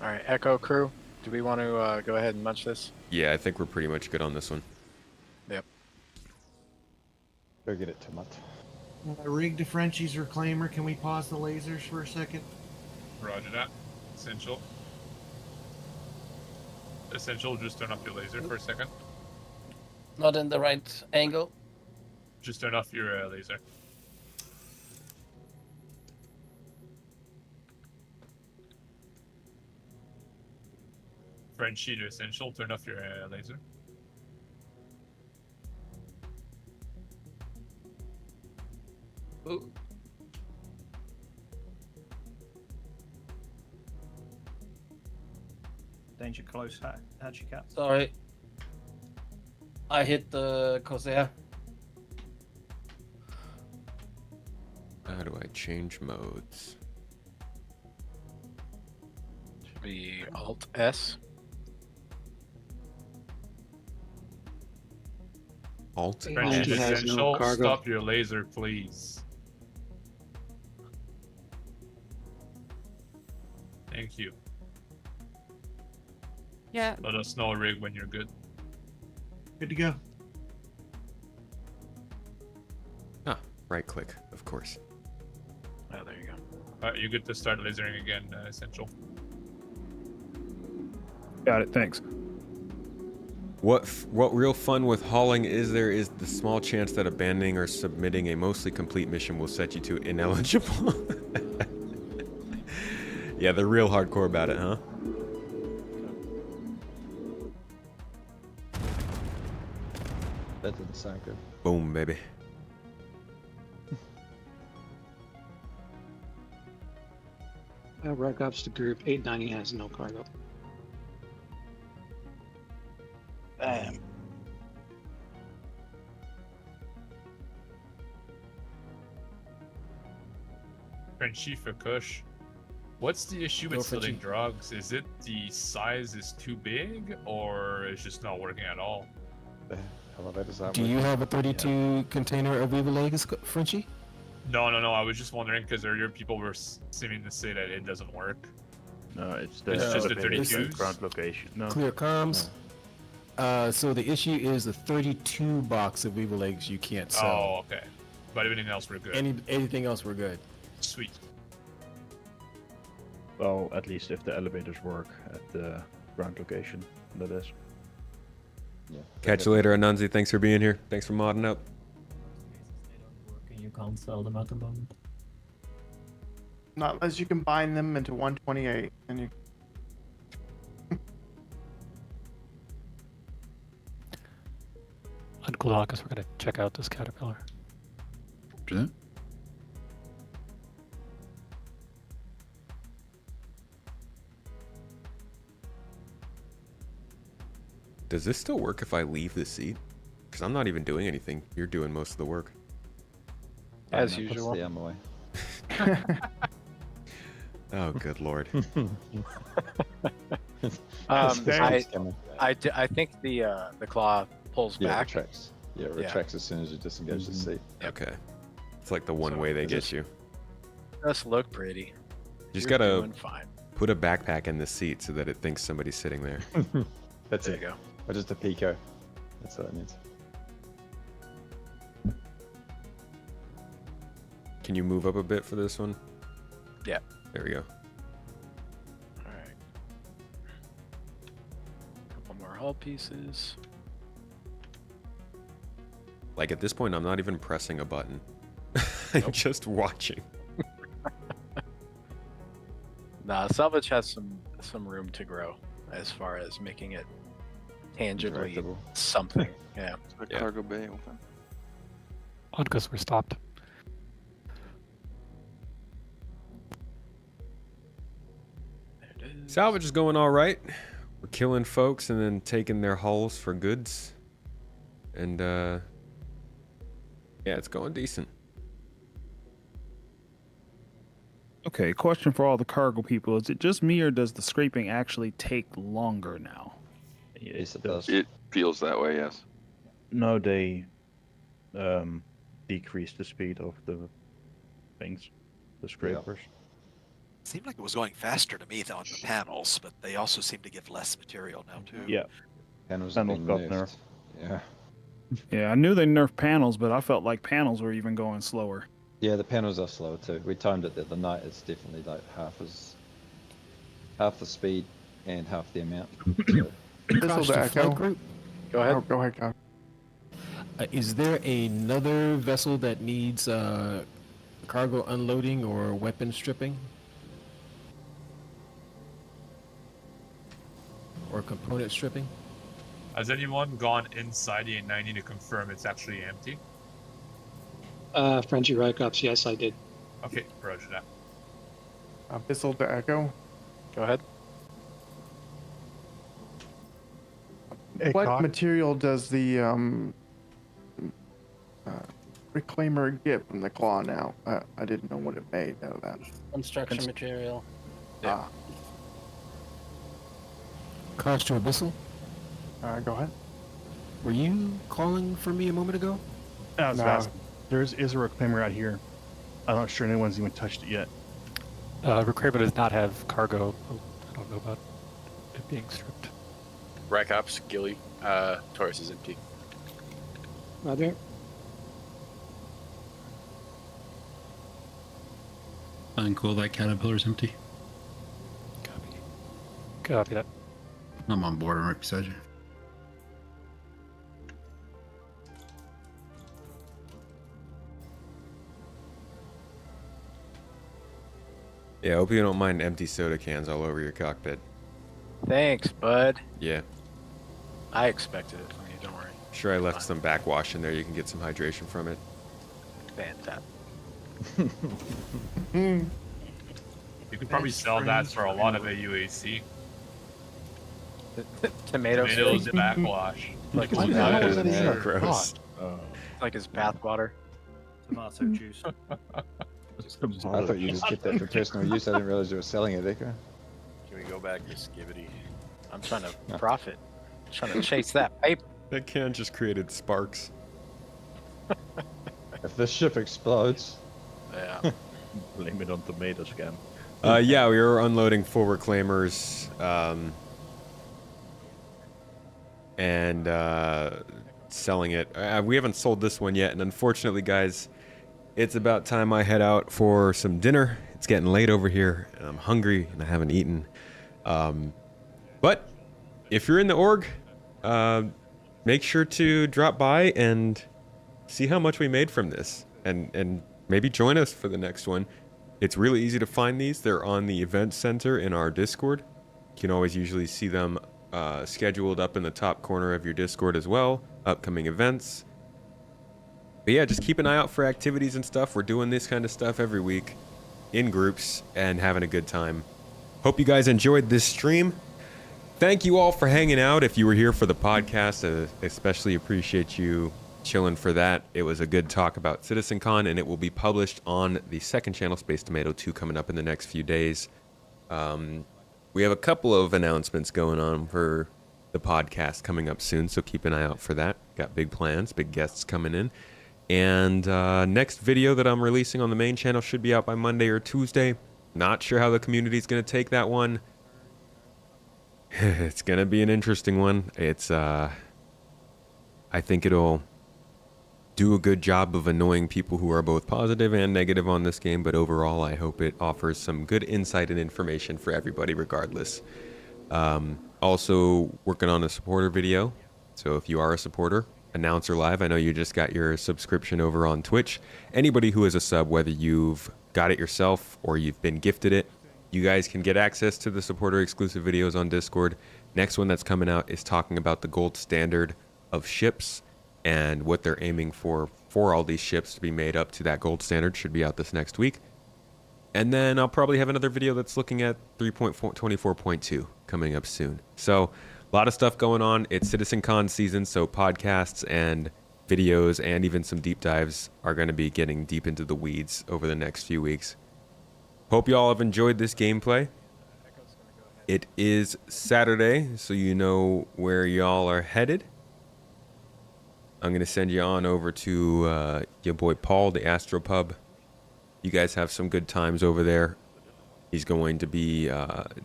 Alright, Echo crew, do we want to go ahead and munch this?
Yeah, I think we're pretty much good on this one.
Yep.
Go get it, Tomat.
Rig to Frenchie's reclaimer. Can we pause the lasers for a second?
Roger that. Essential. Essential, just turn off your laser for a second.
Not in the right angle.
Just turn off your laser. Frenchie to Essential, turn off your laser.
Ooh.
Danger close, Hashikat.
Sorry. I hit the Corsair.
How do I change modes?
Should be Alt S.
Alt
Frenchie
S.
Essential, stop your laser, please. Thank you.
Yeah.
Let us know, Rig, when you're good.
Good to go.
Ah, right click, of course.
Oh, there you go.
Alright, you good to start lasering again, Essential.
Got it. Thanks.
What real fun with hauling is there is the small chance that abandoning or submitting a mostly complete mission will set you to ineligible. Yeah, they're real hardcore about it, huh?
That didn't sound good.
Boom, baby.
Rec Ops to group 890 has no cargo.
Damn.
Frenchie for Kush. What's the issue
Go
with
Frenchie.
selling drugs? Is it the size is too big, or it's just not working at all?
The elevators aren't
Do you
working.
have a 32 container of Viva Legs, Frenchie?
No. I was just wondering because earlier people were seeming to say that it doesn't work.
No, it's
It's just the
elevator
32s?
ground location. No.
Clear comms. So the issue is the 32 box of Weevil eggs you can't sell.
Oh, okay. But everything else we're good.
Anything else we're good.
Sweet.
Well, at least if the elevators work at the ground location, that is.
Yeah.
Catch you later, Anunzi. Thanks for being here. Thanks for modding up.
You can't sell them at the moment.
Not unless you combine them into 128, and you.
Uncle Hawkus, we're gonna check out this caterpillar.
Does this still work if I leave the seat? Because I'm not even doing anything. You're doing most of the work.
As
Puts
usual.
the arm away.
Oh, good lord.
I think the claw pulls
Yeah,
back.
retracts. Yeah, it retracts as soon as you disengage the seat.
Okay. It's like the one way they get you.
Does look pretty.
Just
You're
gotta
doing fine.
put a backpack in the seat so that it thinks somebody's sitting there.
That's
There
it.
you go.
Or just a pico. That's what it means.
Can you move up a bit for this one?
Yeah.
There we go.
Alright. Couple more hull pieces.
Like at this point, I'm not even pressing a button. I'm just watching.
Nah, salvage has some room to grow as far as making it tangibly
Interactable.
something. Yeah.
The cargo bay open.
Hawkus, we're stopped.
Salvage is going all right. We're killing folks and then taking their hulls for goods. And yeah, it's going decent.
Okay, question for all the cargo people. Is it just me or does the scraping actually take longer now?
Yes, it does.
It feels that way, yes.
No, they decrease the speed of the things, the scrapers.
Seemed like it was going faster to me though on the panels, but they also seem to give less material now too.
Yeah.
Panels
got
nerfed.
nerfed.
Yeah.
Yeah, I knew they nerfed panels, but I felt like panels were even going slower.
Yeah, the panels are slower too. We timed it the other night. It's definitely like half the speed and half the amount. So,
Across the flight group?
Go ahead.
Oh, go ahead, Kyle.
Is there another vessel that needs cargo unloading or weapon stripping? Or component stripping?
Has anyone gone inside the A90 to confirm it's actually empty?
Frenchie Rykops, yes, I did.
Okay, roger that.
Abyssal to Echo.
Go ahead.
What material does the reclaimer get from the claw now? I didn't know what it made out of that.
Construction material.
Ah.
Cost to Abyssal?
Go ahead.
Were you calling for me a moment ago?
I was
No.
asking. There is a reclaimer out here. I'm not sure anyone's even touched it yet.
Reclaimer does not have cargo. I don't know about it being stripped.
Rykops, Gilly, Taurus is empty.
Roger.
Fine, cool. That caterpillar's empty.
Copy that.
I'm on board. I'm right beside you.
Yeah, I hope you don't mind empty soda cans all over your cockpit.
Thanks, bud.
Yeah.
I expected it from you, don't worry.
Sure, I left some backwash in there. You can get some hydration from it.
Fantastic.
You could probably sell that for a lot of a UAC.
Tomatoes
backwash.
Like his
What the hell is that
bath-
even?
Gross.
Like his bathwater.
Tomato juice.
I thought you just kept that for personal use. I didn't realize you were selling it, Echo.
Can we go back to Skivity?
I'm trying to profit. Trying to chase that paper.
That can just created sparks.
If this ship explodes.
Yeah.
Blame it on tomato scam.
Yeah, we were unloading full reclaimers and selling it. We haven't sold this one yet, and unfortunately, guys, it's about time I head out for some dinner. It's getting late over here, and I'm hungry, and I haven't eaten. But if you're in the org, make sure to drop by and see how much we made from this, and maybe join us for the next one. It's really easy to find these. They're on the event center in our Discord. You can always usually see them scheduled up in the top corner of your Discord as well, upcoming events. But yeah, just keep an eye out for activities and stuff. We're doing this kind of stuff every week in groups and having a good time. Hope you guys enjoyed this stream. Thank you all for hanging out. If you were here for the podcast, I especially appreciate you chilling for that. It was a good talk about CitizenCon, and it will be published on the second channel, Space Tomato 2, coming up in the next few days. We have a couple of announcements going on for the podcast coming up soon, so keep an eye out for that. Got big plans, big guests coming in. And next video that I'm releasing on the main channel should be out by Monday or Tuesday. Not sure how the community's going to take that one. It's going to be an interesting one. It's, I think it'll do a good job of annoying people who are both positive and negative on this game, but overall, I hope it offers some good insight and information for everybody regardless. Also working on a supporter video. So if you are a supporter, Announcer Live, I know you just got your subscription over on Twitch. Anybody who is a sub, whether you've got it yourself or you've been gifted it, you guys can get access to the supporter exclusive videos on Discord. Next one that's coming out is talking about the gold standard of ships and what they're aiming for all these ships to be made up to that gold standard. Should be out this next week. And then I'll probably have another video that's looking at 3.24.2 coming up soon. So a lot of stuff going on. It's CitizenCon season, so podcasts and videos and even some deep dives are going to be getting deep into the weeds over the next few weeks. Hope you all have enjoyed this gameplay. It is Saturday, so you know where y'all are headed. I'm going to send you on over to your boy Paul, the Astropub. You guys have some good times over there. He's going to be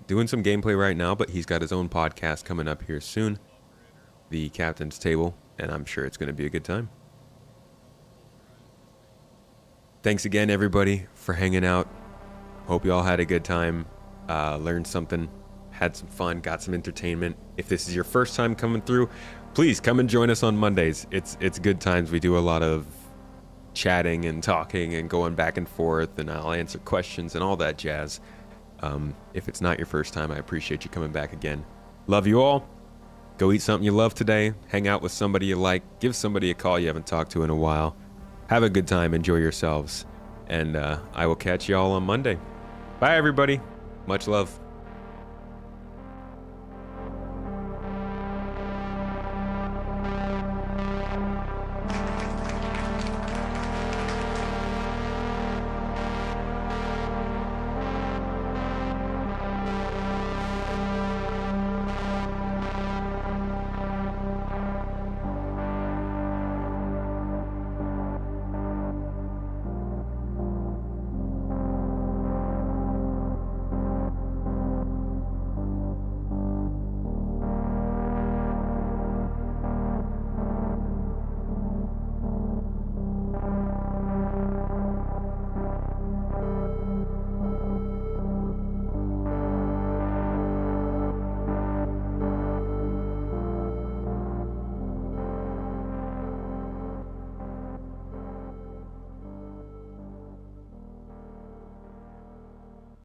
doing some gameplay right now, but he's got his own podcast coming up here soon, The Captain's Table, and I'm sure it's going to be a good time. Thanks again, everybody, for hanging out. Hope you all had a good time, learned something, had some fun, got some entertainment. If this is your first time coming through, please come and join us on Mondays. It's good times. We do a lot of chatting and talking and going back and forth, and I'll answer questions and all that jazz. If it's not your first time, I appreciate you coming back again. Love you all. Go eat something you love today. Hang out with somebody you like. Give somebody a call you haven't talked to in a while. Have a good time. Enjoy yourselves. And I will catch you all on Monday. Bye, everybody. Much love.